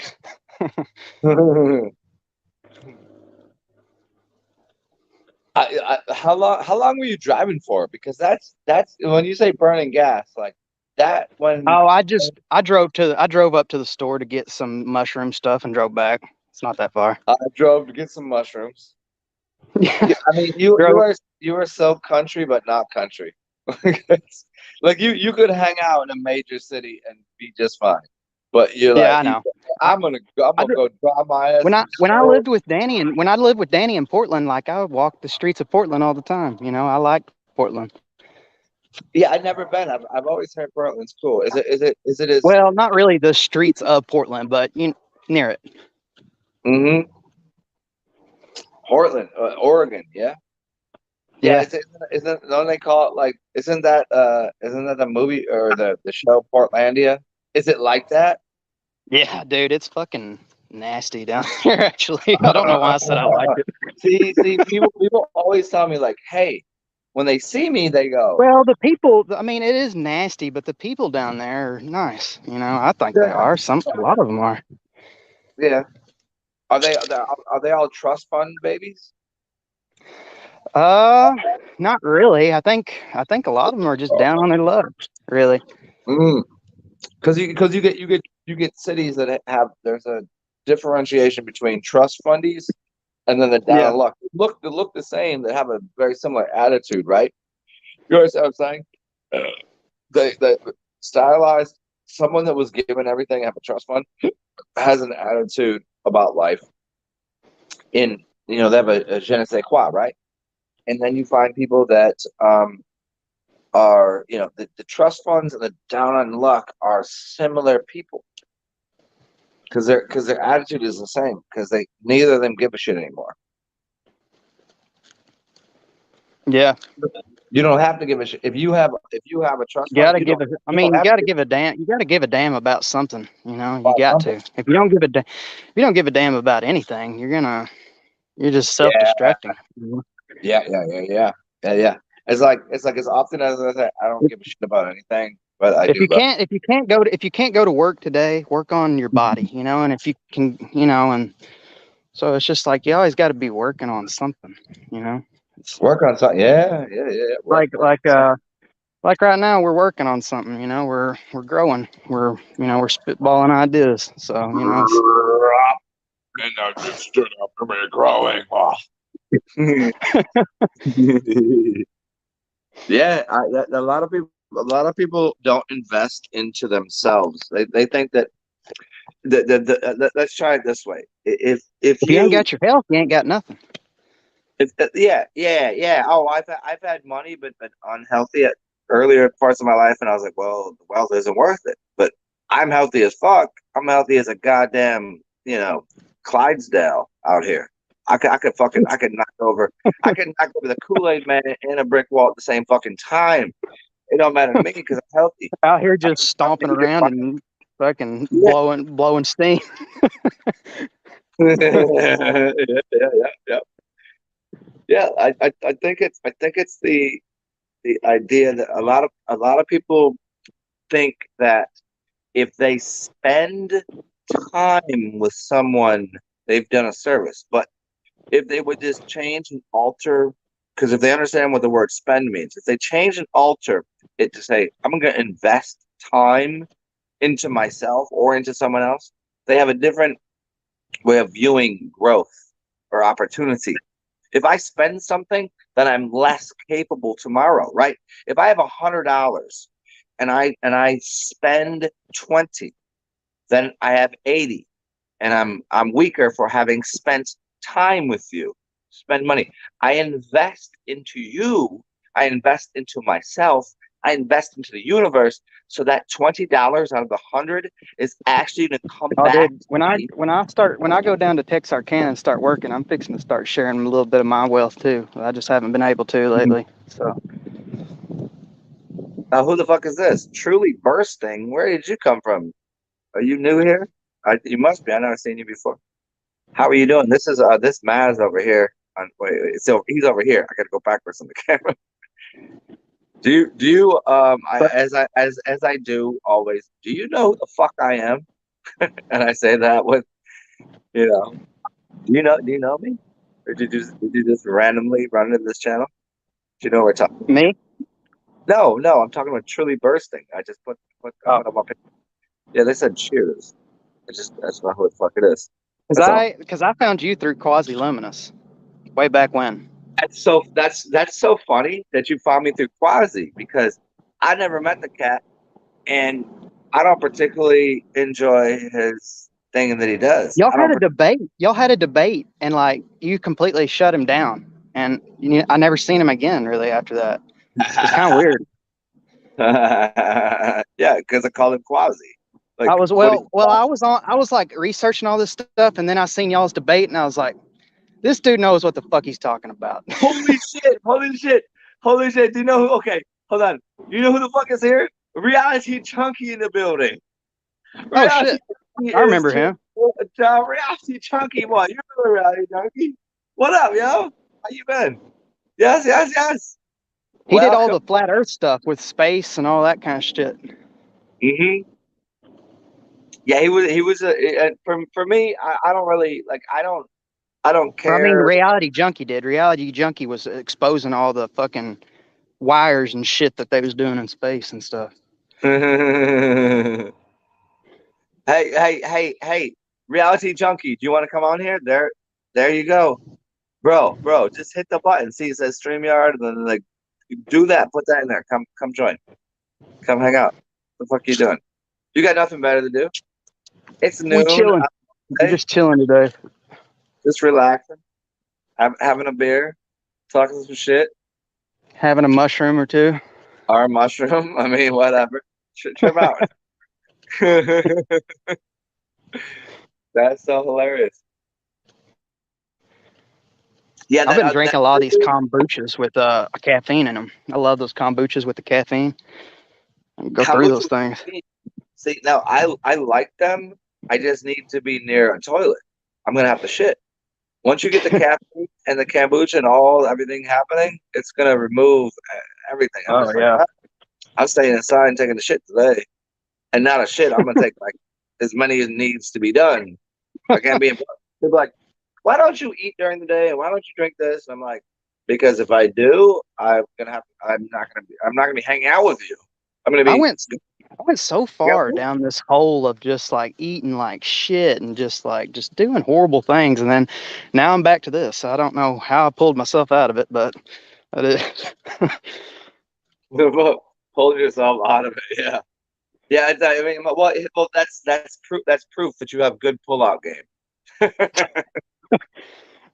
How long were you driving for? Because that's when you say burning gas, like that when Oh, I drove up to the store to get some mushroom stuff and drove back. It's not that far. I drove to get some mushrooms. Yeah. Yeah, I mean, you Drove. you are so country, but not country. Like you could hang out in a major city and be just fine, but you're Yeah, like, I know. I'm I gonna go drive my ass when to I the when I store. lived with Danny and when I lived with Danny in Portland, like I would walk the streets of Portland all the time. I like Portland. Yeah, I've never been. I've always heard Portland's cool. Is it as Well, not really the streets of Portland, but near it. mm-hmm. Portland, Oregon? Yeah, yeah. Yeah. Isn't don't they call it like? Isn't that the movie or the show Portlandia? Is it like that? Yeah, dude, it's fucking nasty down here. Actually, I don't know why I said I liked it. See, people always tell me like, hey, when they see me, they go, Well, the people, I mean, it is nasty, but the people down there are nice. I think they yeah, are. A lot of them are. yeah. Are they all trust fund babies? Uh, Not really. I think a lot of them are just down on their luck. Really. Mm. Because you get cities that there's a differentiation between trust fundies and then the down Yeah. on luck. They look the same. They have a very similar attitude, right? You understand what I'm saying? They stylized someone that was given everything, have a trust fund, has an attitude about life. They have a je ne sais quoi, right? And then you find people that are the trust funds and the down on luck are similar people because their attitude is the same because they neither of them give a shit anymore. Yeah. You don't have to give a shit if you have a trust fund. Gotta You give don't a. I you don't mean, you have to gotta give give a damn. You gotta give a damn about something. You about got something. to. If you don't give if you don't give a damn about anything, you're just Yeah, self-destructing. yeah, yeah, yeah, yeah, yeah, yeah. It's like as often as I say, I don't give a shit about anything, but I do love. If you can't go to work today, work on your body. And if you can, and so it's just like you always got to be working on something. It's Work on something. Yeah, yeah, yeah. Work, like work. like like right now we're working on something. We're growing. We're spitballing ideas. So And I just stood up and we're growing. Oh. Yeah, a lot of people don't invest into themselves. They think that Let's try it this way. If If you ain't you got your health, you ain't got nothing. yeah. Oh, I've had money, but been unhealthy at earlier parts of my life, and I was like, well, the wealth isn't worth it. But I'm healthy as fuck. I'm healthy as a goddamn, Clydesdale out here. I could knock over the Kool-Aid man and a brick wall at the same fucking time. It don't matter to me because I'm healthy. Out here just stomping around and fucking blowing steam. Yeah. Yeah, I think it's the idea that a lot of people think that if they spend time with someone, they've done a service. But if they would just change and alter, because if they understand what the word spend means, if they change and alter it to say, I'm going to invest time into myself or into someone else, they have a different way of viewing growth or opportunity. If I spend something, then I'm less capable tomorrow, right? If I have $100 and I spend 20, then I have 80, and I'm weaker for having spent time with you. Spend money. I invest into you. I invest into myself. I invest into the universe, so that $20 out of the 100 is actually going to come Oh, back. dude, when I go down to TsarXen and start working, I'm fixing to start sharing a little bit of my wealth too. I just haven't been able to lately. So Who the fuck is this? Truly bursting. Where did you come from? Are you new here? You must be. I've never seen you before. How are you doing? This is this Maz over here. So he's over here. I gotta go backwards on the camera. Do you as I do always, do you know who the fuck I am? And I say that with, do you know me? Or did you just randomly run into this channel? Do you know what we're talking? me? No, I'm talking about Truly Bursting. I just put Oh. up my picture. Yeah, they said cheers. That's not who the fuck it is. Because I found you through TheoLuminous way back when. That's so funny that you found me through Quasi, because I never met the cat, and I don't particularly enjoy his thing that he does. Y'all I had don't. a debate. Y'all had a debate, and like you completely shut him down, and I never seen him again really after that. It's kind of weird. Yeah, because I call him Quasi. Like, I was I was like researching all this stuff, and then I seen y'all's debate, and I was like, this dude knows what the fuck he's talking about. Holy shit! Holy shit! Holy shit! Do you know who? Okay, hold on. You know who the fuck is here? Reality Chunky in the building. Oh Reality shit! I remember him. Reality Chunky, what? You remember Reality Chunky? What up, yo? How you been? Yes. He did all Welcome. the flat Earth stuff with space and all that kind of shit. Mm-hmm. Yeah, he was for me. I don't really like. I don't I mean, care. Reality Junkie did. Reality Junkie was exposing all the fucking wires and shit that they was doing in space and stuff. Hey, Reality Junkie, do you want to come on here? There you go, bro. Just hit the button. See, it says StreamYard, and then like do that. Put that in there. Come join. Come hang out. What the fuck are you doing? You got nothing better to do? It's We noon. chilling. We're just chilling today. Just relaxing, having a beer, talking some shit. Having a mushroom or two. Or a mushroom. I mean, whatever. Trip out. That's so hilarious. Yeah, I've been drinking a lot of these kombuchas with caffeine in them. I love those kombuchas with the caffeine. And go through those things. See, now I like them. I just need to be near a toilet. I'm gonna have to shit. Once you get the caffeine and the kombucha and everything happening, it's gonna remove everything. I'm just like, I'm staying inside and taking the shit today, and not a shit. I'm gonna take like as many as needs to be done. I can't be. They're like, why don't you eat during the day and why don't you drink this? And I'm like, because if I do, I'm not gonna be hanging out with you. I'm gonna be. I went so far down this hole of just like eating like shit and just doing horrible things, and then now I'm back to this. I don't know how I pulled myself out of it, but I did. Pull yourself out of it. Yeah, I mean, well, that's proof. That's proof that you have good pullout game.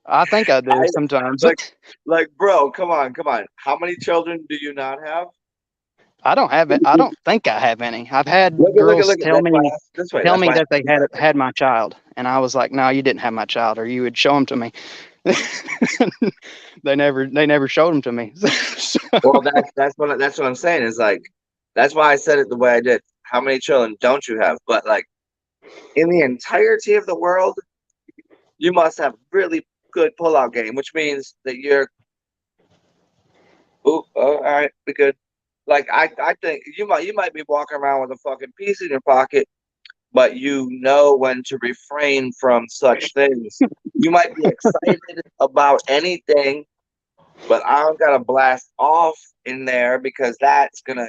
I think I do I sometimes. like, bro, come on. How many children do you not have? I don't have it. I don't think I have any. I've had Look girls at. tell That's why I me asked this way. That's why I that they asked you had my child, and I was like, no, you didn't have my child, or you would show them to me. They never showed them to me. So, well, that's what I'm saying is like, that's why I said it the way I did. How many children don't you have? But like, in the entirety of the world, you must have really good pullout game, which means that you're. Oh, all right, we good. Like I think you might be walking around with a fucking piece in your pocket, but you know when to refrain from such things. You might be excited about anything, but I don't gotta blast off in there because that's gonna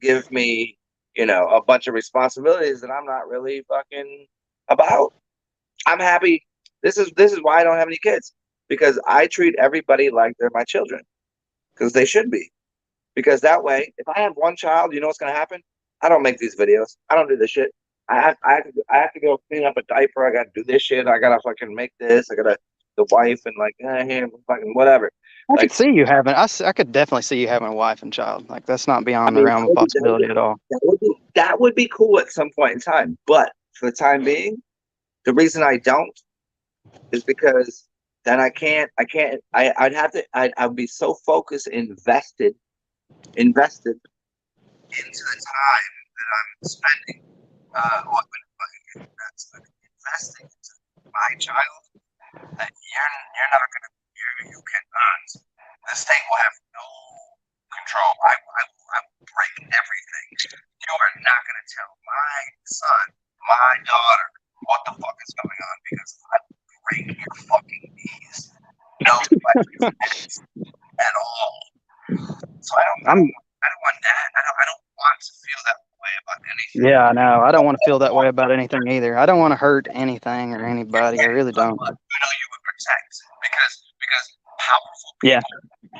give me, a bunch of responsibilities that I'm not really fucking about. I'm happy. This is why I don't have any kids, because I treat everybody like they're my children, because they should be. Because that way, if I have one child, you know what's gonna happen? I don't make these videos. I don't do this shit. I have to go clean up a diaper. I gotta do this shit. I gotta fucking make this. I gotta the wife and like here fucking whatever. I could Like, see you having. I could definitely see you having a wife and child. Like that's not I beyond the mean, realm of possibility at all. that would be cool at some point in time. But for the time being, the reason I don't is because then I'd have to. I'd be so focused, invested into the time that I'm spending, investing into my child, that you're not gonna, you cannot. The state will have no control. I will break everything. You are not gonna tell my son, my daughter, what the fuck is going on, because I will break your fucking knees. No questions at all. So I don't want that. I don't want to feel that way about anything. Yeah, I know. I don't want to feel that way about anything either. I don't want to hurt anything or anybody. I really don't. But you would protect, because powerful people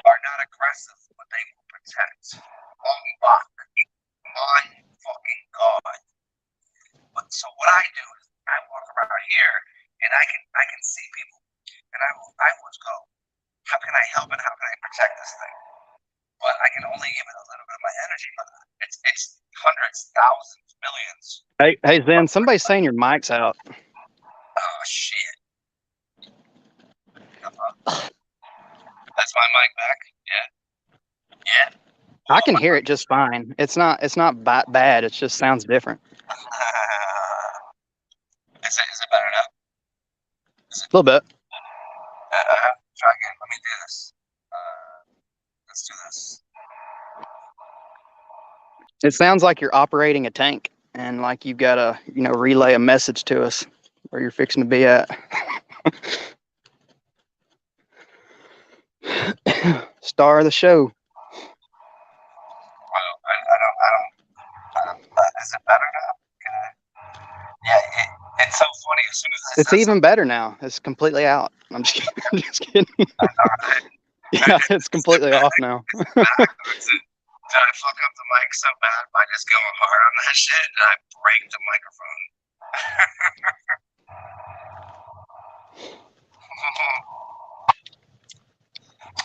are not aggressive, but they will protect. Oh my fucking god! But so what I do is I walk around here and I can see people, and I will go, how can I help and how can I protect this thing? But I can only give it a little bit of my energy. But it's hundreds, thousands, millions. Hey Zen, somebody's saying your mic's out. Oh shit! That's my mic back. Yeah. I can hear it just fine. It's not bad. It just sounds different. Is it better now? A little bit. Try again. Let me do this. Let's do this. It sounds like you're operating a tank and like you've got to, relay a message to us where you're fixing to be at. Star of the show. Well, I don't. Is it better now? Yeah, it's so funny. As soon as It's even better now. It's completely out. I'm just kidding. I'm just kidding. Yeah, it's completely off now. Did I fuck up the mic so bad by just going hard on that shit and I break the microphone?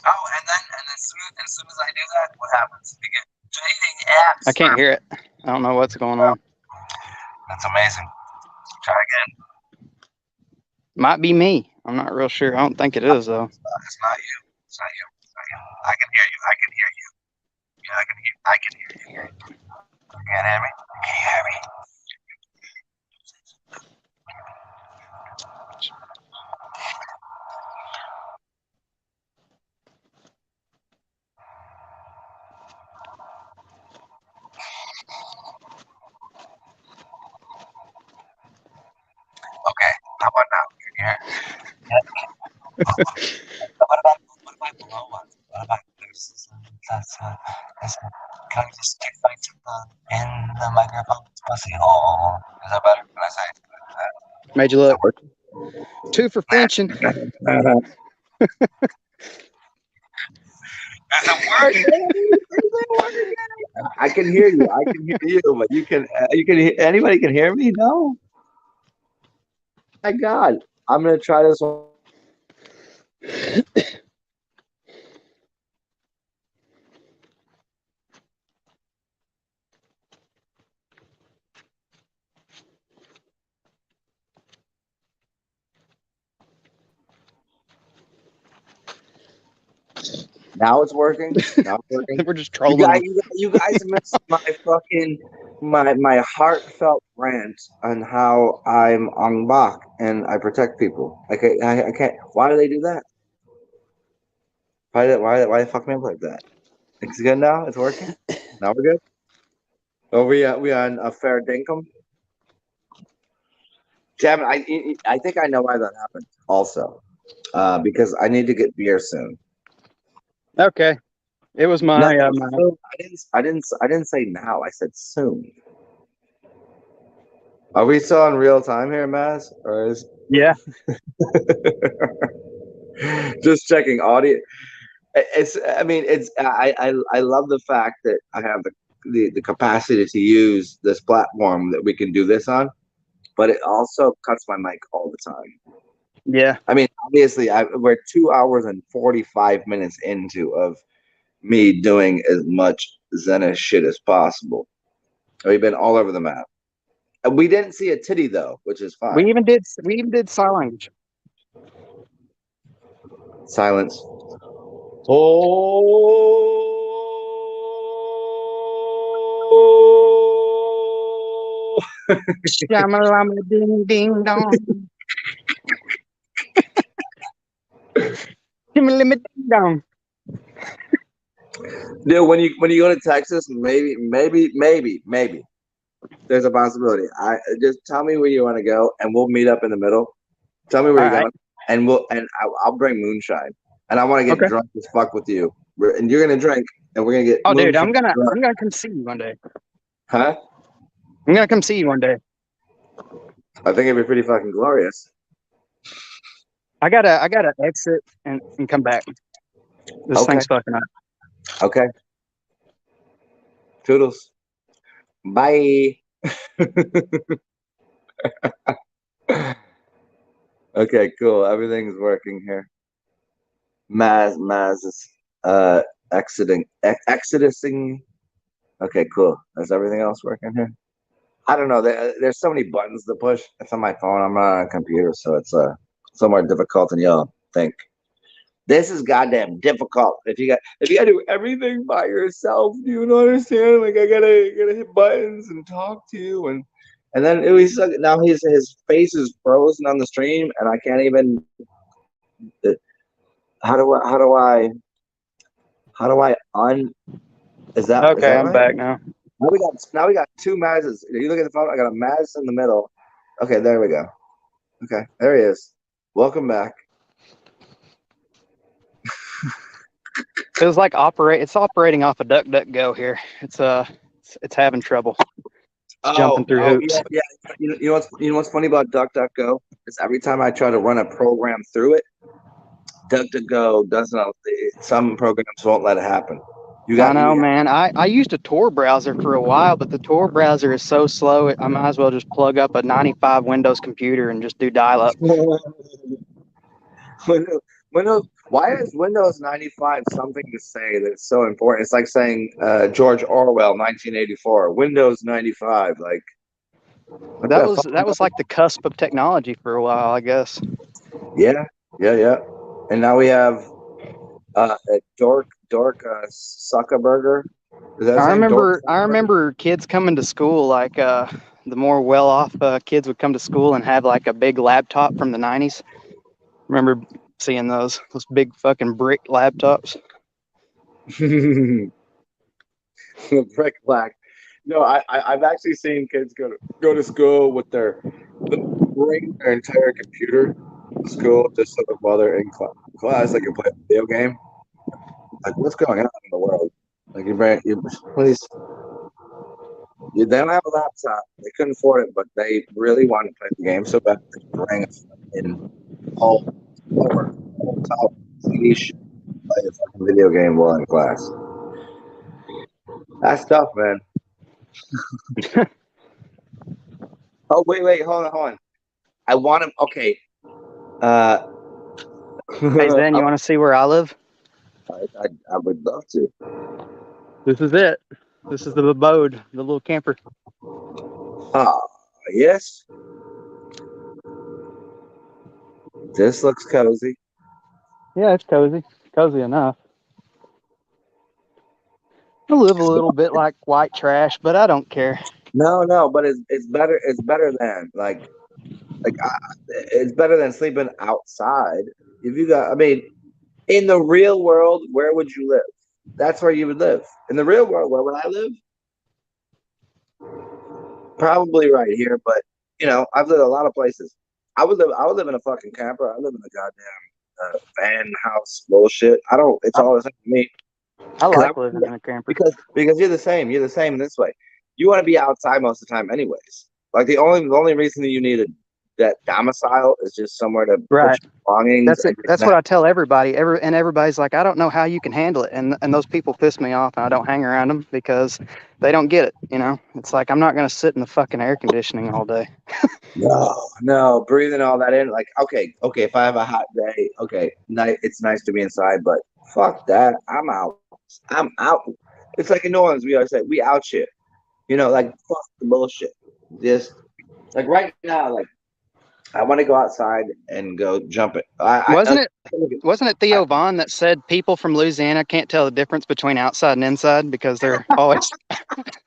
Oh, and then as soon as I do that, what happens? You get dating apps. I can't hear it. I don't know what's going on. That's amazing. Try again. Might be me. I'm not real sure. I don't think it is though. It's not you. It's not you. I can hear you. I can hear you. Yeah, I can hear you. You can't hear me? Can you hear me? Okay, how about now? Can you hear? What about below us? What about this? Can I just stick my tongue in the microphone's pussy hole? Is that better? Can I say that? Made you look. 2 for flinching. Is it working? I can hear you. I can hear you, but you can anybody can hear me? No. My God, I'm gonna try this one. Now it's working. Now it's working. We're just trolling them. You guys missed my fucking my heartfelt rant on how I'm on Bach and I protect people. I can't. Why do they do that? Why they fuck me up like that? It's good now. It's working. Now we're good. Oh, we on a fair dinkum. Damn it! I think I know why that happened. Also, because I need to get beer soon. Okay. It was No, my, soon. I didn't say now. I said soon. Are we still in real time here, Maz? Or is yeah. just checking audio? It's. I mean, it's. I love the fact that I have the capacity to use this platform that we can do this on, but it also cuts my mic all the time. Yeah. I mean, obviously, we're 2 hours and 45 minutes into of me doing as much Zenith shit as possible. We've been all over the map. And we didn't see a titty though, which is fine. We even did sign language. Silence. Oh. Shamalama ding ding dong. Shamalama ding dong. Dude, when you go to Texas, maybe there's a possibility. I just tell me where you want to go, and we'll meet up in the middle. Tell me where All you're right. going, and I'll bring moonshine, and I want to get Okay. drunk as fuck with you, and you're gonna drink, and we're gonna get. Oh, dude, moonshine drunk. I'm gonna come see you one day. Huh? I'm gonna come see you one day. I think it'd be pretty fucking glorious. I gotta exit and come back. This thing's fucking up. Okay. Toodles. Bye. Okay, cool. Everything's working here. Maz is exodusing. Okay, cool. Is everything else working here? I don't know. There's so many buttons to push. It's on my phone. I'm not on a computer, so it's so more difficult than y'all think. This is goddamn difficult. If you gotta do everything by yourself, do you not understand? Like I gotta hit buttons and talk to you, and then now his face is frozen on the stream, and I can't even. How do I un? Is that Okay, I'm right? back now. Now we got two Mazes. If you look at the phone, I got a Maz in the middle. Okay, there we go. Okay, there he is. Welcome back. It was like it's operating off a DuckDuckGo here. It's having trouble. It's jumping through hoops. Yeah. You know what's funny about DuckDuckGo is every time I try to run a program through it, DuckDuckGo doesn't. Some programs won't let it happen. I know, man. I used a Tor browser for a while, but the Tor browser is so slow. I might as well just plug up a 95 Windows computer and just do dial-up. Why is Windows 95 something to say that's so important? It's like saying George Orwell, 1984, Windows 95. Like that was like the cusp of technology for a while, I guess. Yeah. And now we have a Dork Zuckerberger. I remember kids coming to school, like the more well-off kids would come to school and have like a big laptop from the 90s. Remember seeing those big fucking brick laptops? The brick black. No, I've actually seen kids go to school with bring their entire computer to school just so that while they're in class they can play a video game. Like, what's going on in the world? Like, please. They don't have a laptop. They couldn't afford it, but they really want to play the game so bad they bring in whole top TV show, play a fucking video game while in class. That's tough, man. Oh, wait, hold on. I want him. Okay. Hey Zen, you want to see where I live? I would love to. This is it. This is the abode, the little camper. Yes. This looks cozy. Yeah, it's cozy. Cozy enough. I live a little bit like white trash, but I don't care. No, but it's better. It's better than it's better than sleeping outside. If you got, I mean, in the real world, where would you live? That's where you would live. In the real world, where would I live? Probably right here, but I've lived a lot of places. I would live in a fucking camper. I live in a goddamn van house bullshit. I don't. It's all the same to me. I like living in a camper Because you're the same. You're the same in this way. You want to be outside most of the time, anyways. Like the only reason that you need that domicile is just somewhere to put your belongings. That's what I tell everybody. Everybody's like, I don't know how you can handle it, and those people piss me off, and I don't hang around them because they don't get it. It's like I'm not gonna sit in the fucking air conditioning all day. No, breathing all that in. Like, okay. If I have a hot day, okay, it's nice to be inside, but fuck that. I'm out. It's like in New Orleans, we always say, we out shit. Like, fuck the bullshit. Just like right now, like I want to go outside and go jump it. Wasn't it Theo Vaughn that said people from Louisiana can't tell the difference between outside and inside because they're always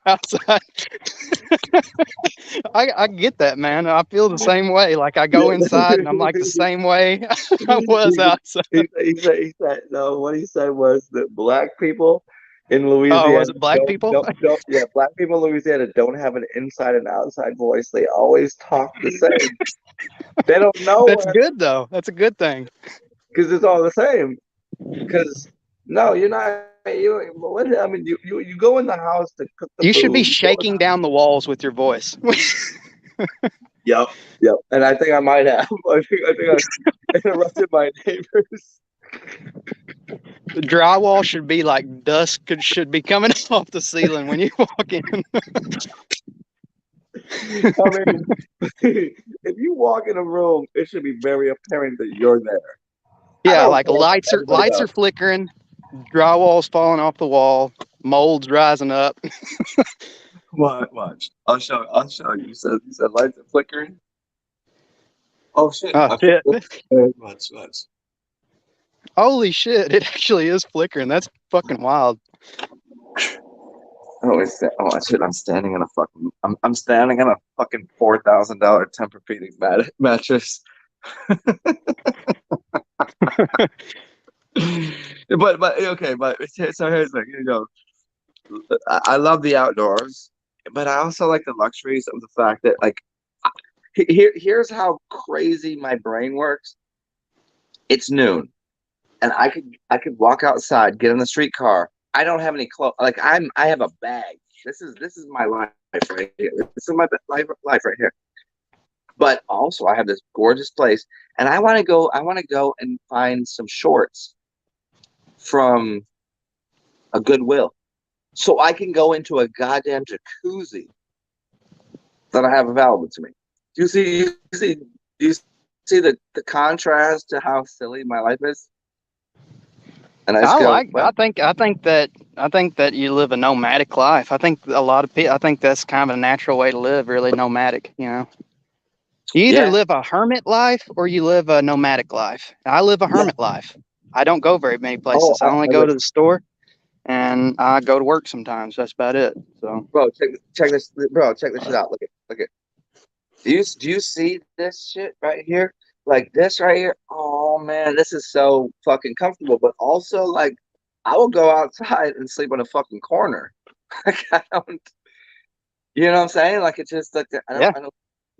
outside? I get that, man. I feel the same way. Like I go inside and I'm like the same way I was outside. He said no. What he said was that black people in Louisiana. Oh, was it black people? Yeah, black people in Louisiana don't have an inside and outside voice. They always talk the same. They don't know. That's good though. That's a good thing. Because it's all the same. Because no, you're not. I mean, you go in the house to cook the food. You should be shaking down the walls with your voice. Yep. And I think I might have. I think I interrupted my neighbors. The drywall should be like dust should be coming off the ceiling when you walk in. I mean, if you walk in a room, it should be very apparent that you're there. Yeah, like lights are flickering, drywall's falling off the wall, mold's rising up. Watch. I'll show you. You said lights are flickering. Oh shit! Oh shit! Watch. Holy shit! It actually is flickering. That's fucking wild. Oh shit! I'm standing on I'm standing on a fucking $4,000 Tempur-Pedic mattress. but okay. But so here's the thing. I love the outdoors, but I also like the luxuries of the fact that like here's how crazy my brain works. It's noon, and I could walk outside, get in the streetcar. I don't have any clothes. Like I have a bag. This is my life right here. This is my life right here. But also, I have this gorgeous place, and I want to go. I want to go and find some shorts from a Goodwill, so I can go into a goddamn jacuzzi that I have available to me. Do you see the contrast to how silly my life is? And I think that you live a nomadic life. I think a lot of people. I think that's kind of a natural way to live. Really nomadic. You either live a hermit life or you live a nomadic life. I live a hermit life. I don't go very many places. I only go to the store, and I go to work sometimes. That's about it. So, bro, check this shit out. Look at. Do you see this shit right here? Like this right here? Oh man, this is so fucking comfortable. But also, like, I will go outside and sleep in a fucking corner. Like I don't, you know what I'm saying? Like it's just like I don't.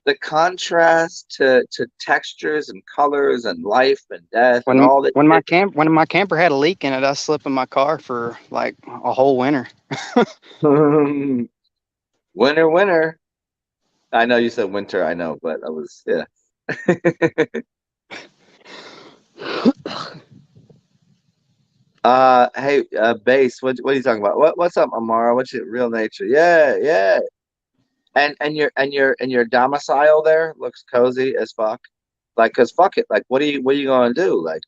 The contrast to textures and colors and life and death and all that. When my camper had a leak in it, I slept in my car for like a whole winter. Winter. I know you said winter. I know, but I was Hey, Base, what are you talking about? What's up, Amara? What's your real nature? Yeah, yeah. And your domicile there looks cozy as fuck. Like, cause fuck it. Like, what are you gonna do? Like,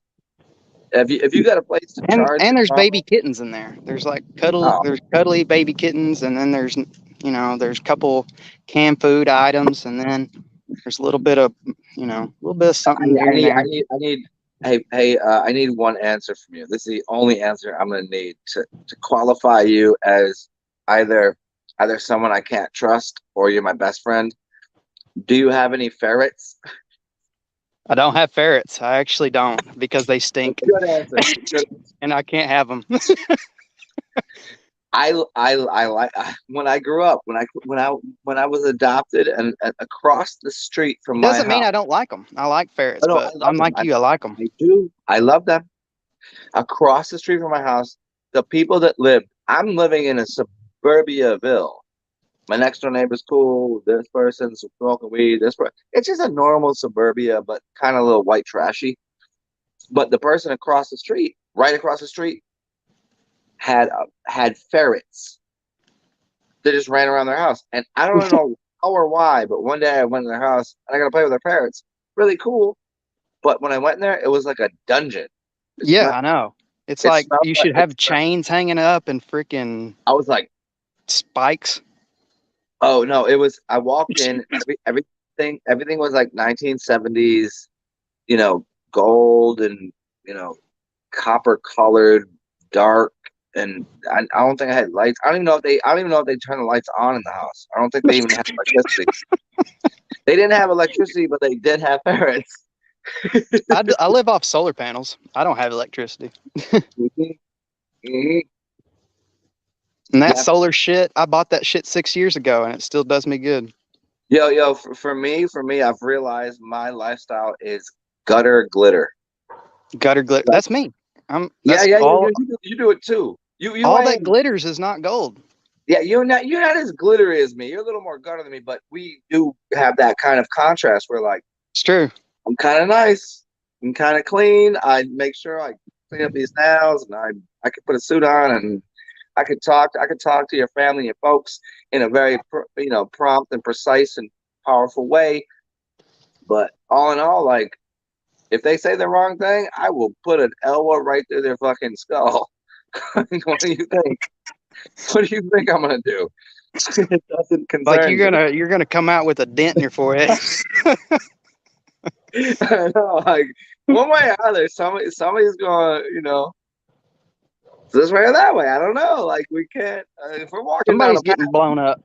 if you got a place to charge And your there's phone, baby kittens in there. There's like oh, there's cuddly baby kittens, and then there's there's a couple canned food items, and then there's a little bit of a little bit of something I here and need, I there. need, I need. Hey, I need one answer from you. This is the only answer I'm gonna need to qualify you as either someone I can't trust or you're my best friend. Do you have any ferrets? I don't have ferrets. I actually don't because they stink, Good answer. Good. and I can't have them. I like when I grew up when I was adopted and across the street from It my doesn't mean house. I don't like them. I like ferrets, Oh, no, but I love I'm them. like you. I like them. I do. I love them. Across the street from my house, the people that live. I'm living in a suburbiaville. My next door neighbor's cool. This person's smoking weed. It's just a normal suburbia, but kind of a little white trashy. But the person across the street, right across the street, had ferrets. They just ran around their house, and I don't know how or why. But one day I went in their house and I got to play with their ferrets. Really cool. But when I went in there, it was like a dungeon. It Yeah, smelled. I know. It's It like smelled you like. should have chains hanging up and freaking I was like, spikes. oh no! It was. I walked in. Everything was like 1970s. Gold and copper colored, dark. And I don't think I had lights. I don't even know if they turned the lights on in the house. I don't think they even had electricity. They didn't have electricity, but they did have ferrets. I live off solar panels. I don't have electricity. Mhm, mhm. And that Yeah. solar shit, I bought that shit 6 years ago, and it still does me good. Yo, for me, I've realized my lifestyle is gutter glitter. Gutter glitter. Like, That's me. yeah, That's yeah, all. you do it too. You All that ain't. glitters is not gold. Yeah, you're not as glittery as me. You're a little more gutter than me, but we do have that kind of contrast where like It's true. I'm kind of nice. I'm kind of clean. I make sure I clean up these nails, and I could put a suit on, and I could talk to your family and folks in a very prompt and precise and powerful way. But all in all, like if they say the wrong thing, I will put an elbow right through their fucking skull. What do you think? What do you think I'm gonna do? It doesn't Like concern me. you're gonna come out with a dent in your forehead. I know, like one way or other, somebody's going, this way or that way. I don't know. Like we can't. If we're walking down a Somebody's getting blown up.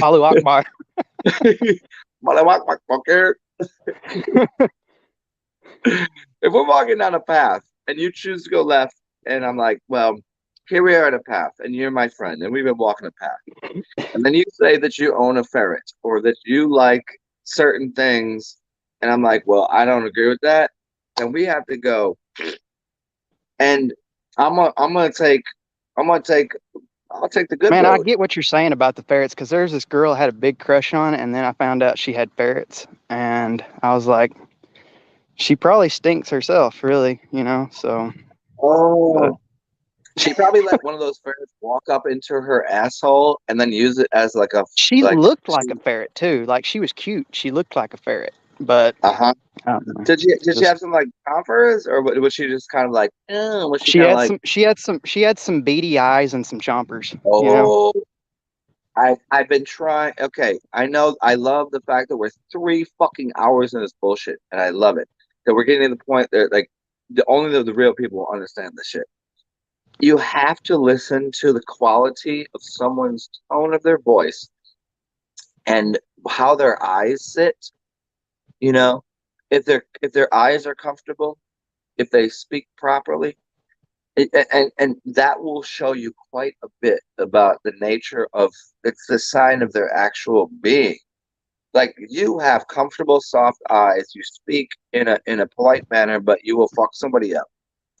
Allahu Akbar. path, if we're walking down a path and you choose to go left, and I'm like, well, here we are at a path, and you're my friend, and we've been walking a path, and then you say that you own a ferret or that you like certain things, and I'm like, well, I don't agree with that. Then we have to go, and I'm gonna take I'll take the good Man, I road. get what you're saying about the ferrets because there's this girl I had a big crush on, and then I found out she had ferrets, and I was like, she probably stinks herself, really, So, but Oh, she probably let one of those ferrets walk up into her asshole and then use it as like a she like. looked like a ferret too. Like she was cute. She looked like a ferret, but Uh-huh. I don't know. Did she Just have some like conference, or was she just kind of like? Was she she kind of had like? some beady eyes and some chompers. Oh, I've been trying. Okay, I know. I love the fact that we're 3 fucking hours in this bullshit, and I love it. That we're getting to the point that like the real people will understand this shit. You have to listen to the quality of someone's tone of their voice and how their eyes sit. You know, if their eyes are comfortable, if they speak properly, and that will show you quite a bit about the nature of. It's the sign of their actual being. Like you have comfortable, soft eyes. You speak in a polite manner, but you will fuck somebody up.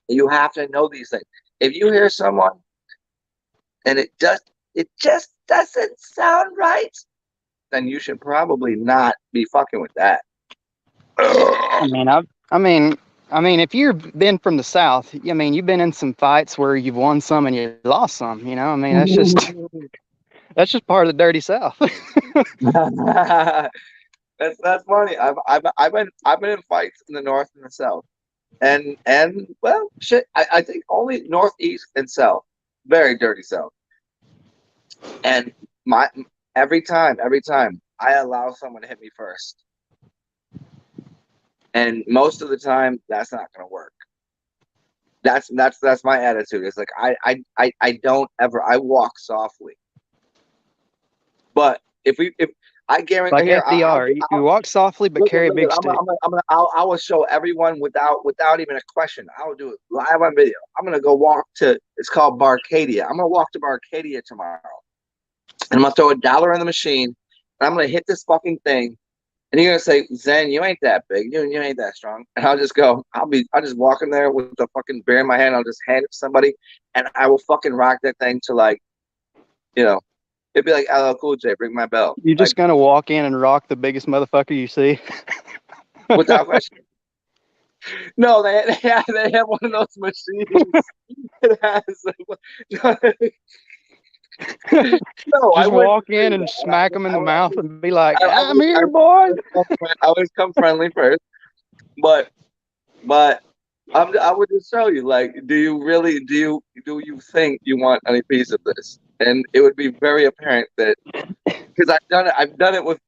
You have to know these things. If you hear someone and it just doesn't sound right, then you should probably not be fucking with that. I mean, I mean, if you've been from the South, I mean, you've been in some fights where you've won some and you lost some. You know, I mean, that's just part of the dirty South. That's funny. I've been in fights in the North and the South, and well, shit. I think only Northeast and South, very dirty South. And my every time I allow someone to hit me first, and most of the time that's not gonna work. That's my attitude. It's like I don't ever, I walk softly. But if I guarantee Like here, FDR, you walk softly but carry a big stick. I will show everyone without even a question. I will do it live on video. I'm gonna go walk to, it's called Barcadia. I'm gonna walk to Barcadia tomorrow, and I'm gonna throw $1 in the machine, and I'm gonna hit this fucking thing. And you're gonna say, Zen, you ain't that big, you ain't that strong. And I'll just go, I'll just walk in there with the fucking beer in my hand. I'll just hand it to somebody, and I will fucking rock that thing to, like, you know, it'd be like LL Cool J, ring my bell. You're just gonna walk in and rock the biggest motherfucker you see. Without question. No, they have one of those machines. It has. No, Just walk in and smack them in the mouth and be like, "I'm here, boy." I always come friendly first, but I would just show you, like, do you think you want any piece of this? And it would be very apparent that, because I've done it with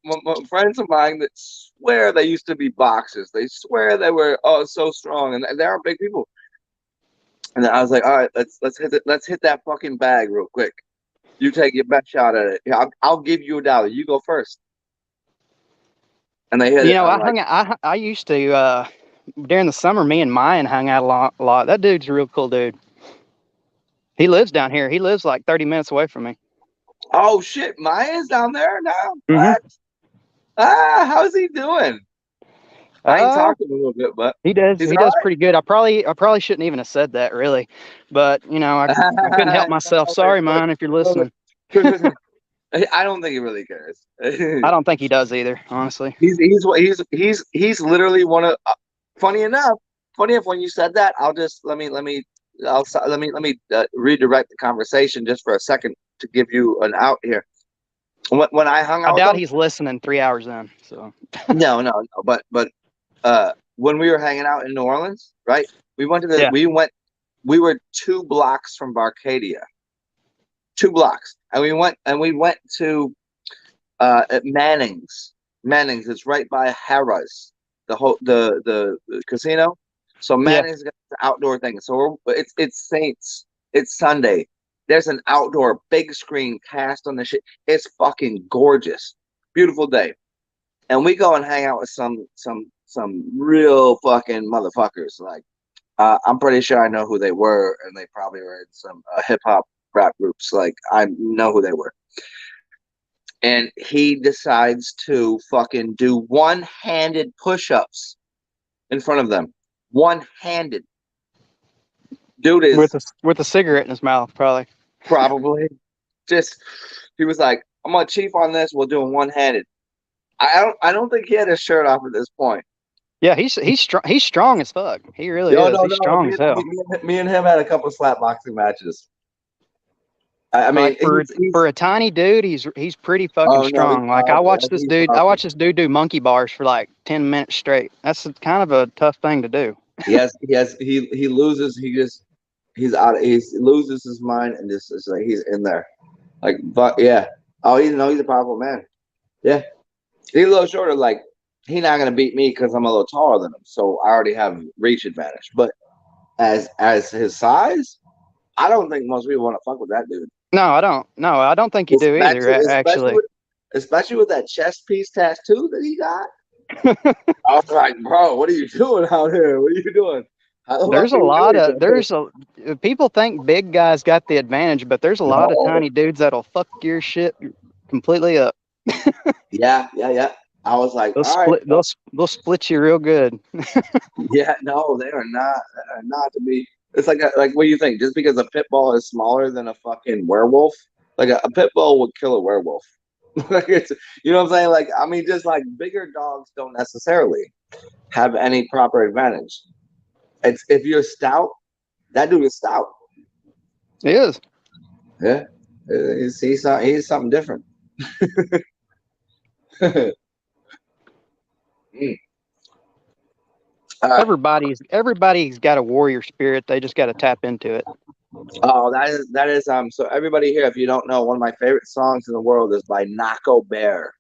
friends of mine that swear they used to be boxers. They swear they were so strong, and they are big people. And then I was like, all right, let's hit that fucking bag real quick. You take your best shot at it. I'll give you $1. You go first. And they hit it. You know, I used to during the summer. Me and Mayan hung out a lot. That dude's a real cool dude. He lives down here. He lives like 30 minutes away from me. Oh shit, Maya's down there now. Mm-hmm. What? How's he doing? I ain't talked to him a little bit, but he does pretty good. I probably shouldn't even have said that, really, but you know, I couldn't help myself. Sorry, man, if you're listening. I don't think he really cares. I don't think he does either, honestly. He's literally one of. Funny enough, when you said that, let me redirect the conversation just for a second to give you an out here. When I hung out, I doubt he's listening 3 hours in. So no, but when we were hanging out in New Orleans, right? We went to the we were 2 blocks from Barcadia. 2 blocks. And we went to at Manning's. Manning's, it's right by Harrah's, the casino. So Manning's got the outdoor thing. So it's Saints. It's Sunday. There's an outdoor big screen cast on the shit. It's fucking gorgeous. Beautiful day. And we go and hang out with some real fucking motherfuckers. Like, I'm pretty sure I know who they were, and they probably were in some hip hop rap groups. Like, I know who they were. And he decides to fucking do one-handed push-ups in front of them. One-handed. Dude is with a cigarette in his mouth, probably. Just, he was like, I'm gonna chief on this. We'll do it one-handed. I don't think he had his shirt off at this point. Yeah, he's strong. He's strong as fuck. He really is. He's strong as hell. Me and him had a couple of slap boxing matches. I mean, like for a tiny dude, he's pretty fucking strong. Like, I watched this dude do monkey bars for like 10 minutes straight. That's kind of a tough thing to do. He loses his mind, and this is like, he's in there. Like, but yeah. Oh, he's a powerful man. Yeah. He's a little shorter, like, he's not gonna beat me because I'm a little taller than him, so I already have reach advantage. But as his size, I don't think most people want to fuck with that dude. No, I don't. No, I don't think you do either. Actually, especially with that chest piece tattoo that he got. I was like, bro, what are you doing out here? What are you doing? People think big guys got the advantage, but there's a lot of tiny dudes that'll fuck your shit completely up. Yeah. I was like, they'll split you real good. Yeah, no, they are not to be. It's like what do you think? Just because a pit bull is smaller than a fucking werewolf, like a pit bull would kill a werewolf. Like, it's, you know what I'm saying? Like, I mean, just like bigger dogs don't necessarily have any proper advantage. It's if you're stout, that dude is stout. It is. Yeah, he's something different. Mm. Everybody's got a warrior spirit. They just got to tap into it. Oh, that is so everybody here, if you don't know, one of my favorite songs in the world is by Nako Bear.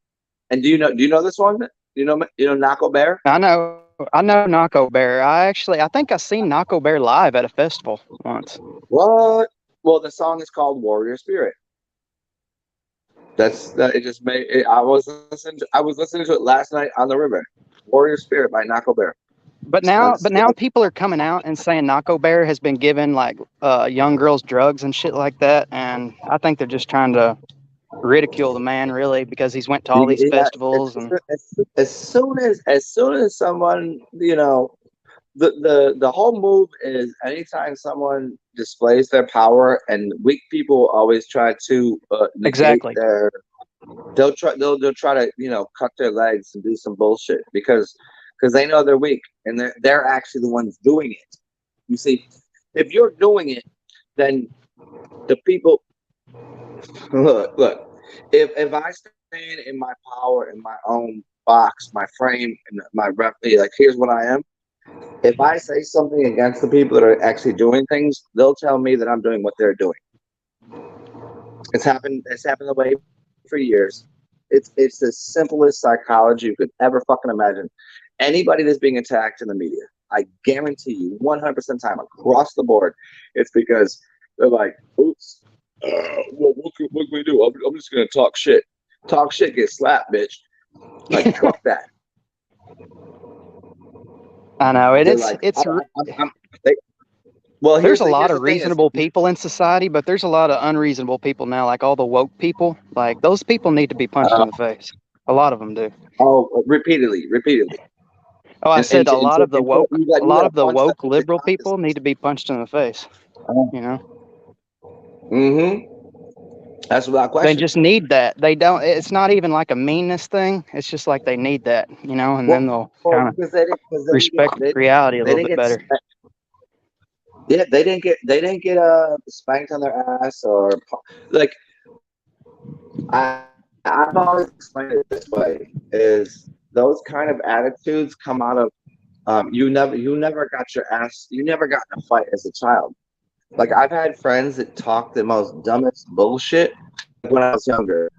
And do you know this one? You know Nako Bear? I know Nako Bear. I think I seen Nako Bear live at a festival once. What? Well, the song is called Warrior Spirit. It just made it, I was listening to it last night on the river. Warrior Spirit by Nako Bear. But now people are coming out and saying Nako Bear has been giving like young girls drugs and shit like that, and I think they're just trying to ridicule the man really because he's went to all these festivals and as soon as someone, the whole move is anytime someone displays their power, and weak people always try to negate exactly. They'll try to cut their legs and do some bullshit because they know they're weak, and they're actually the ones doing it. You see, if you're doing it, then the people look. If I stand in my power, in my own box, my frame, and my rep, like here's what I am. If I say something against the people that are actually doing things, they'll tell me that I'm doing what they're doing. It's happened the way for years. It's the simplest psychology you could ever fucking imagine. Anybody that's being attacked in the media, I guarantee you 100% time across the board, it's because they're like, oops, well, what can we do? I'm just going to talk shit. Talk shit, get slapped, bitch. Like, fuck that. I know there's a lot of reasonable people in society, but there's a lot of unreasonable people now, like all the woke people. Like those people need to be punched in the face. A lot of them do. Oh, repeatedly. Oh, I said a lot of the woke liberal people need to be punched in the face. Mm-hmm. That's without question. They just need that. They don't. It's not even like a meanness thing. It's just like they need that, and then they'll kind of respect reality a little bit better. Yeah, they didn't get spanked on their ass or like. I've always explained it this way: is those kind of attitudes come out of you never got your ass, you never got in a fight as a child. Like I've had friends that talk the most dumbest bullshit when I was younger.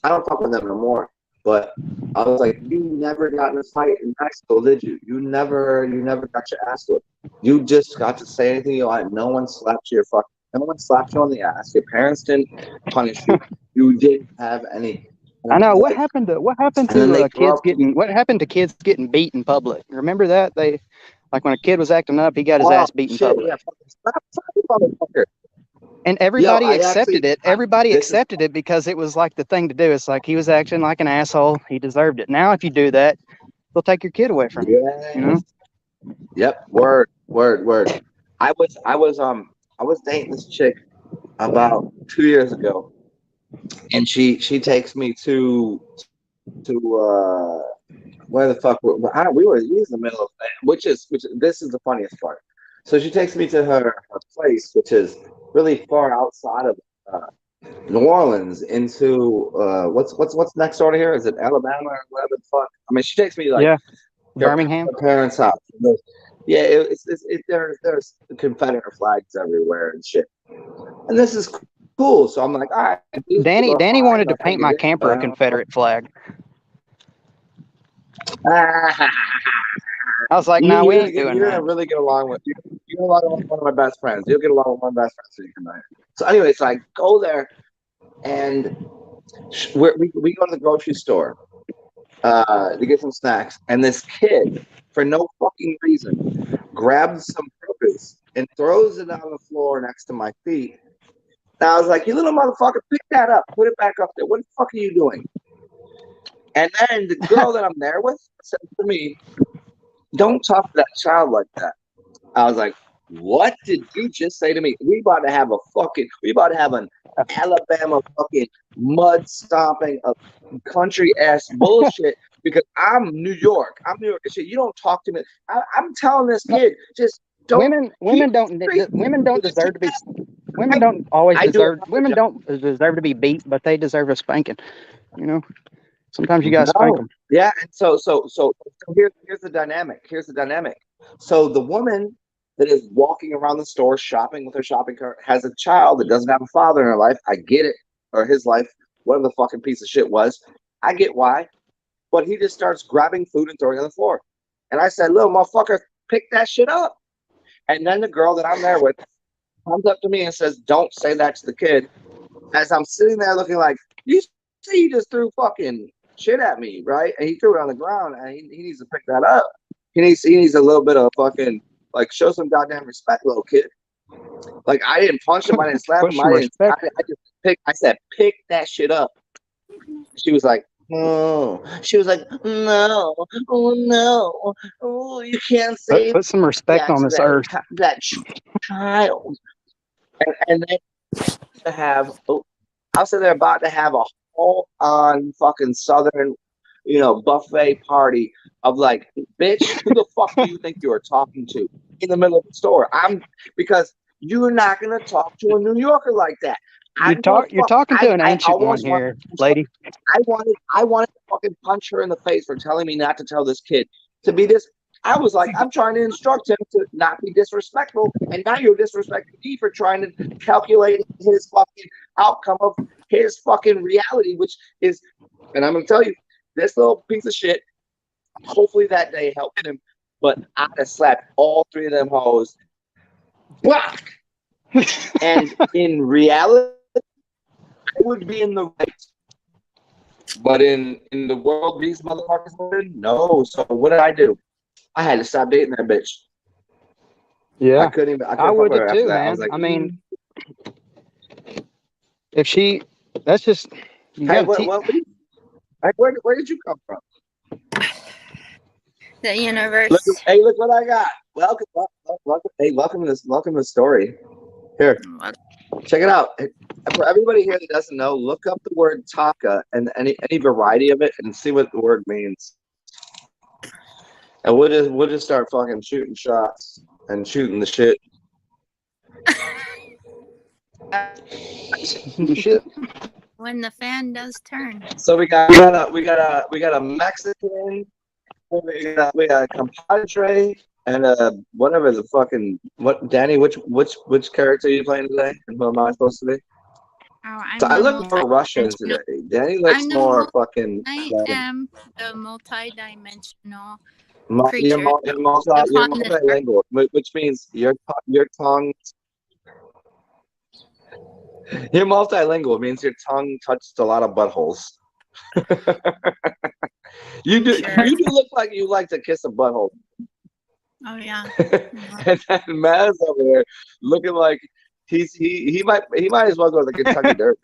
I don't talk with them no more. But I was like, you never got in a fight in high school, did you? You never got your ass whipped. You just got to say anything you like. No one slapped you on the ass. Your parents didn't punish you. You didn't have any. I know what happened to kids getting beat in public. Remember that? Like when a kid was acting up, he got his ass beat in public. Yeah. And everybody accepted it. Everybody accepted it because it was like the thing to do. It's like he was acting like an asshole. He deserved it. Now, if you do that, they'll take your kid away from you. Yep. Word. I was dating this chick about 2 years ago, and she takes me to where the fuck we were in the middle of which this is the funniest part. So she takes me to her place, which is really far outside of New Orleans, into what's next door to here? Is it Alabama or whatever the fuck? I mean, she takes me like Birmingham, her parents' house. Yeah, there's Confederate flags everywhere and shit. And this is cool. So I'm like, all right. Danny wanted to paint my camper a Confederate flag. I was like, "No, we ain't doing that." You're gonna really get along with you. You get along with one of my best friends. You'll get along with one of my best friends when you come out here. So anyway, so I go there, and we go to the grocery store to get some snacks, and this kid, for no fucking reason, grabs some produce and throws it on the floor next to my feet. And I was like, "You little motherfucker, pick that up, put it back up there. What the fuck are you doing?" And then the girl that I'm there with said to me, "Don't talk to that child like that." I was like, "What did you just say to me? We about to have an Alabama fucking mud stomping of country ass bullshit because I'm New York and shit. You don't talk to me." I'm telling this kid, just Don't women don't deserve to be. Women don't always I do deserve. a Women job. don't deserve to be beat, but they deserve a spanking. You know, sometimes you gotta spank No. them. Yeah, and so here's the dynamic. Here's the dynamic. So the woman that is walking around the store shopping with her shopping cart has a child that doesn't have a father in her life. I get it, or his life, whatever the fucking piece of shit was. I get why, but he just starts grabbing food and throwing it on the floor. And I said, "Little motherfucker, pick that shit up." And then the girl that I'm there with comes up to me and says, "Don't say that to the kid." As I'm sitting there looking like, "You see, you just threw fucking shit at me, right?" And he threw it on the ground, and he needs to pick that up. He needs a little bit of fucking, like, show some goddamn respect, little kid. Like, I didn't punch him, I didn't slap Put him, some respect. I just picked. I said, "Pick that shit up." She was like, "Oh," she was like, "No, oh no, oh, you can't say Put some respect that on to this earth. that child." And then to have, I was sitting there about to have a whole on fucking Southern, buffet party of like, bitch, who the fuck do you think you are talking to in the middle of the store? Because you're not gonna talk to a New Yorker like that. I'm gonna You're fuck. talking to an I ancient one almost want. here, lady. I wanted to fucking punch her in the face for telling me not to tell this kid to be this. I was like, I'm trying to instruct him to not be disrespectful, and now you're disrespecting me for trying to calculate his fucking outcome of his fucking reality, which is, and I'm gonna tell you, this little piece of shit. Hopefully that day helped him, but I'd have slapped all three of them hoes. Black. And in reality, I would be in the right. But in the world these motherfuckers live in, no. So what did I do? I had to stop dating that bitch. Yeah, I couldn't I fuck would with her after too, that. I man. was like, I mean, if she, that's just you hey, got to where did you come from? The universe. Look what I got. Welcome. Hey, welcome to the story. Here, check it out. For everybody here that doesn't know, look up the word taka and any variety of it and see what the word means. And we'll just start fucking shooting shots and shooting the shit. shit. When the fan does turn. So we got a Mexican, we got a compadre, and whatever the fucking Danny, which character are you playing today? And who am I supposed to be? Oh, So I look more Russian today. Danny looks more fucking. I am the multi-dimensional You're creature. multilingual, which means your tongue. You're multilingual. It means your tongue touched a lot of buttholes. You do look like you like to kiss a butthole. Oh yeah. And then Maz over there looking like he might as well go to the Kentucky Derby.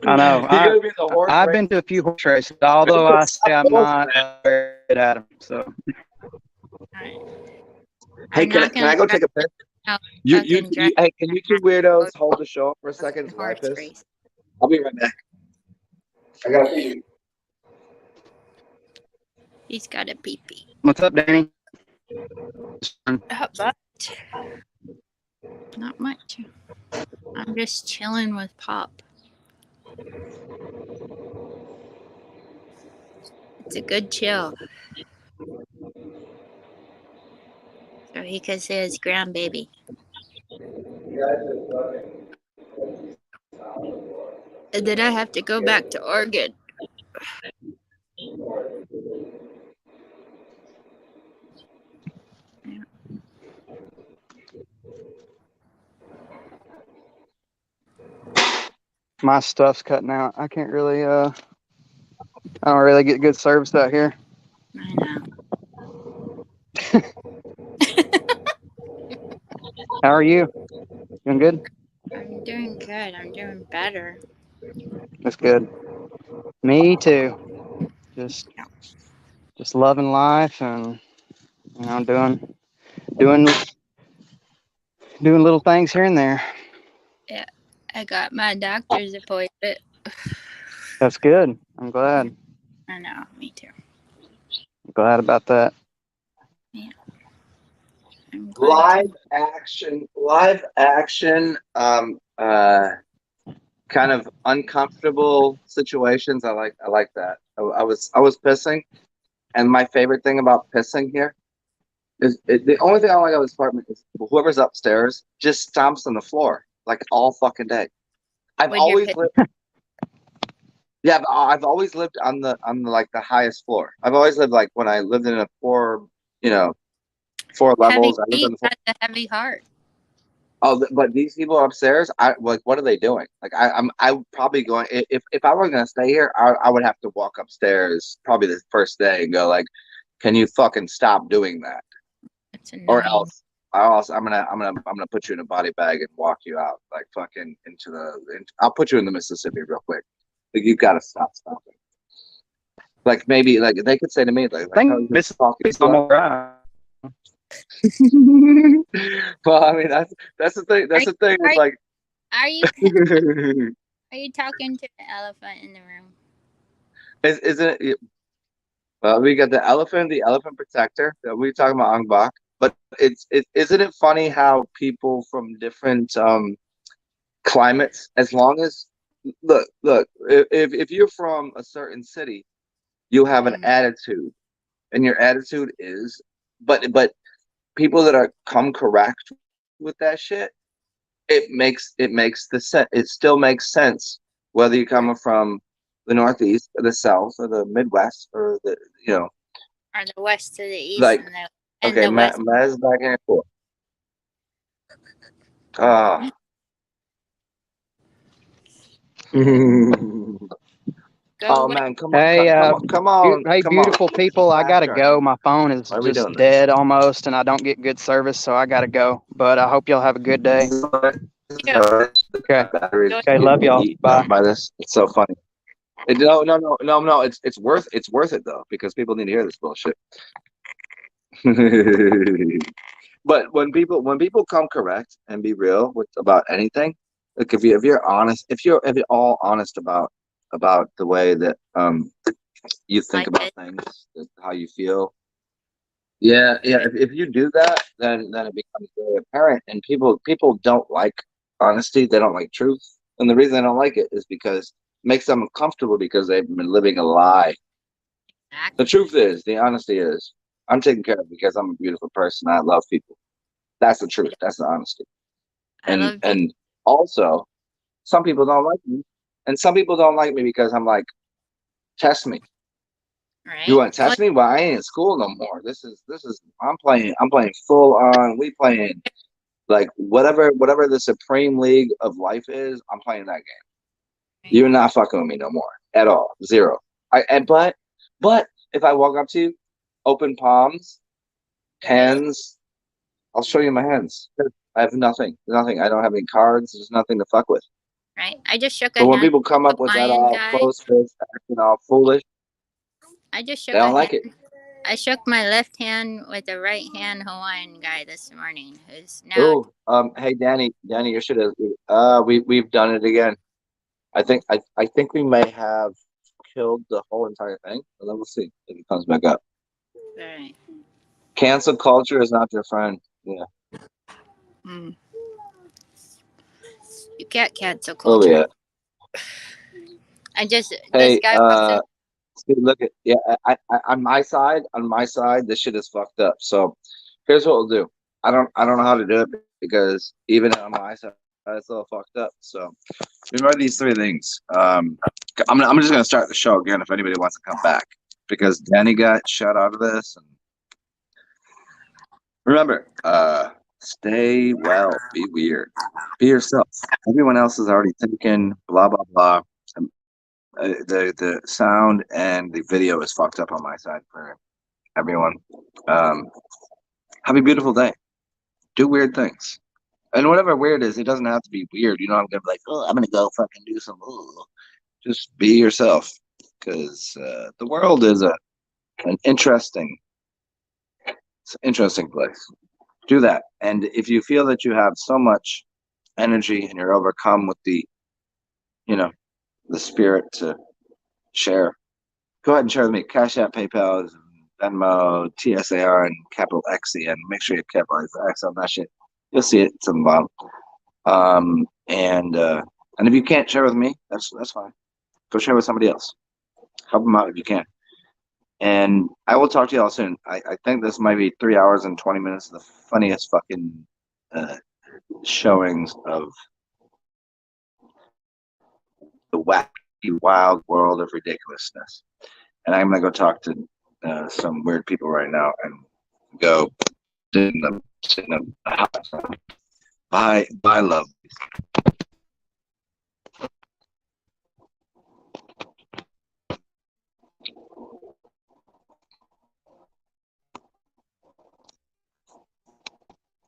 I know. I've been to a few horse races, although I say I'm not very good at them. So. Hey, can I go take a piss? Hey, can you two weirdos hold the show up for a second while I piss? I'll be right back. I gotta pee. He's got a pee-pee. What's up, Danny? Not much. I'm just chilling with Pop. It's a good chill. So he could see his grandbaby. And then I have to go back to Oregon. My stuff's cutting out. I can't really I don't really get good service out here. I know. How are you? Doing good? I'm doing good. I'm doing better. That's good. Me too. Just loving life and doing little things here and there. Yeah. I got my doctor's appointment. That's good. I'm glad. I know, me too. I'm glad about that. Yeah. I'm glad live action, kind of uncomfortable situations. I like that. I was pissing, and my favorite thing about pissing here is the only thing I don't like about this apartment is whoever's upstairs just stomps on the floor like all fucking day. I've when you're always lived. Yeah, I've always lived on the like the highest floor. I've always lived like when I lived in a four, you know, four heavy levels. I lived feet on the four. has a heavy heart. Oh, but these people upstairs, I like. What are they doing? Like, I probably going. If I were gonna stay here, I would have to walk upstairs probably the first day and go like, "Can you fucking stop doing that?" It's Or annoying. else I'm gonna put you in a body bag and walk you out like fucking into I'll put you in the Mississippi real quick. Like, you've got to stop stopping. Like, maybe like they could say to me like I how you think just talking Mississippi's almost right. Well, I mean that's the thing. That's the thing with like. Are you are you talking to the elephant in the room? Isn't it? Well, we got the elephant protector that we talking about Ong Bak. But isn't it funny how people from different climates, as long as look, if you're from a certain city, you have an attitude, and your attitude is, but people that are come correct with that shit, it makes the sense. It still makes sense whether you're coming from the Northeast or the South or the Midwest or the Or the west to the east like and okay, the west? Matt is back in cool. Ah. Oh Go west. man, Hey, come on, hey, come on. beautiful people, I gotta Faster. go. My phone is Why are we just doing this? dead almost, and I don't get good service, so I gotta go. But I hope y'all have a good day. Yeah. Okay. Batteries Okay, love y'all. eaten Bye. up by this. It's so funny. No. It's worth it though, because people need to hear this bullshit. But when people come correct and be real with about anything, like if you're honest, if you're all honest about the way that you think Like about it. things, how you feel. Yeah. If you do that, then it becomes very apparent, and people don't like honesty. They don't like truth, and the reason they don't like it is because it makes them uncomfortable because they've been living a lie. The truth is, the honesty is, I'm taken care of because I'm a beautiful person. I love people. That's the truth. That's the honesty. I love people. And also, some people don't like me, and some people don't like me because I'm like, test me. Right? You want to test me? Well, I ain't in school no more. This is I'm playing full on. We playing like whatever the supreme league of life is. I'm playing that game. You're not fucking with me no more at all. Zero. But if I walk up to you, open palms, hands, I'll show you my hands. I have nothing. Nothing. I don't have any cards. There's nothing to fuck with. Right? I just shook a But when hand people come up with with a that Hawaiian all guy. close fist, acting all foolish, I just shook they a don't hand. like it. I shook my left hand with the right hand Hawaiian guy this morning, who's now Oh, hey Danny, you should have. We've done it again. I think we may have killed the whole entire thing, but then we'll see if it comes back up. right. Cancel culture is not your friend. Yeah. Mm. You can't cancel Oh culture. yeah. I just Hey, this guy walks up. see, look at I on my side, this shit is fucked up. So here's what we'll do. I don't know how to do it because even on my side, it's all fucked up. So remember these three things. I'm just gonna start the show again if anybody wants to come back because Danny got shut out of this. And remember, stay well, be weird, be yourself. Everyone else is already taken. Blah blah blah. The sound and the video is fucked up on my side for everyone. Have a beautiful day. Do weird things. And whatever weird is, it doesn't have to be weird. You know, I'm gonna be like, oh, I'm gonna go fucking do some. Just be yourself, because the world is an interesting, it's an interesting place. Do that, and if you feel that you have so much energy and you're overcome with the spirit to share, go ahead and share with me. Cash App, PayPal, Venmo, TSAR, and capital XEN. Make sure you capitalize the X on that shit. You'll see it. It's on the bottom. And if you can't share with me, that's fine. Go share with somebody else. Help them out if you can. And I will talk to y'all soon. I think this might be 3 hours and 20 minutes of the funniest fucking showings of the wacky, wild world of ridiculousness. And I'm gonna go talk to some weird people right now and go sit in the house. Bye, love.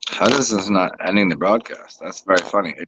How is this not ending the broadcast? That's very funny. I'm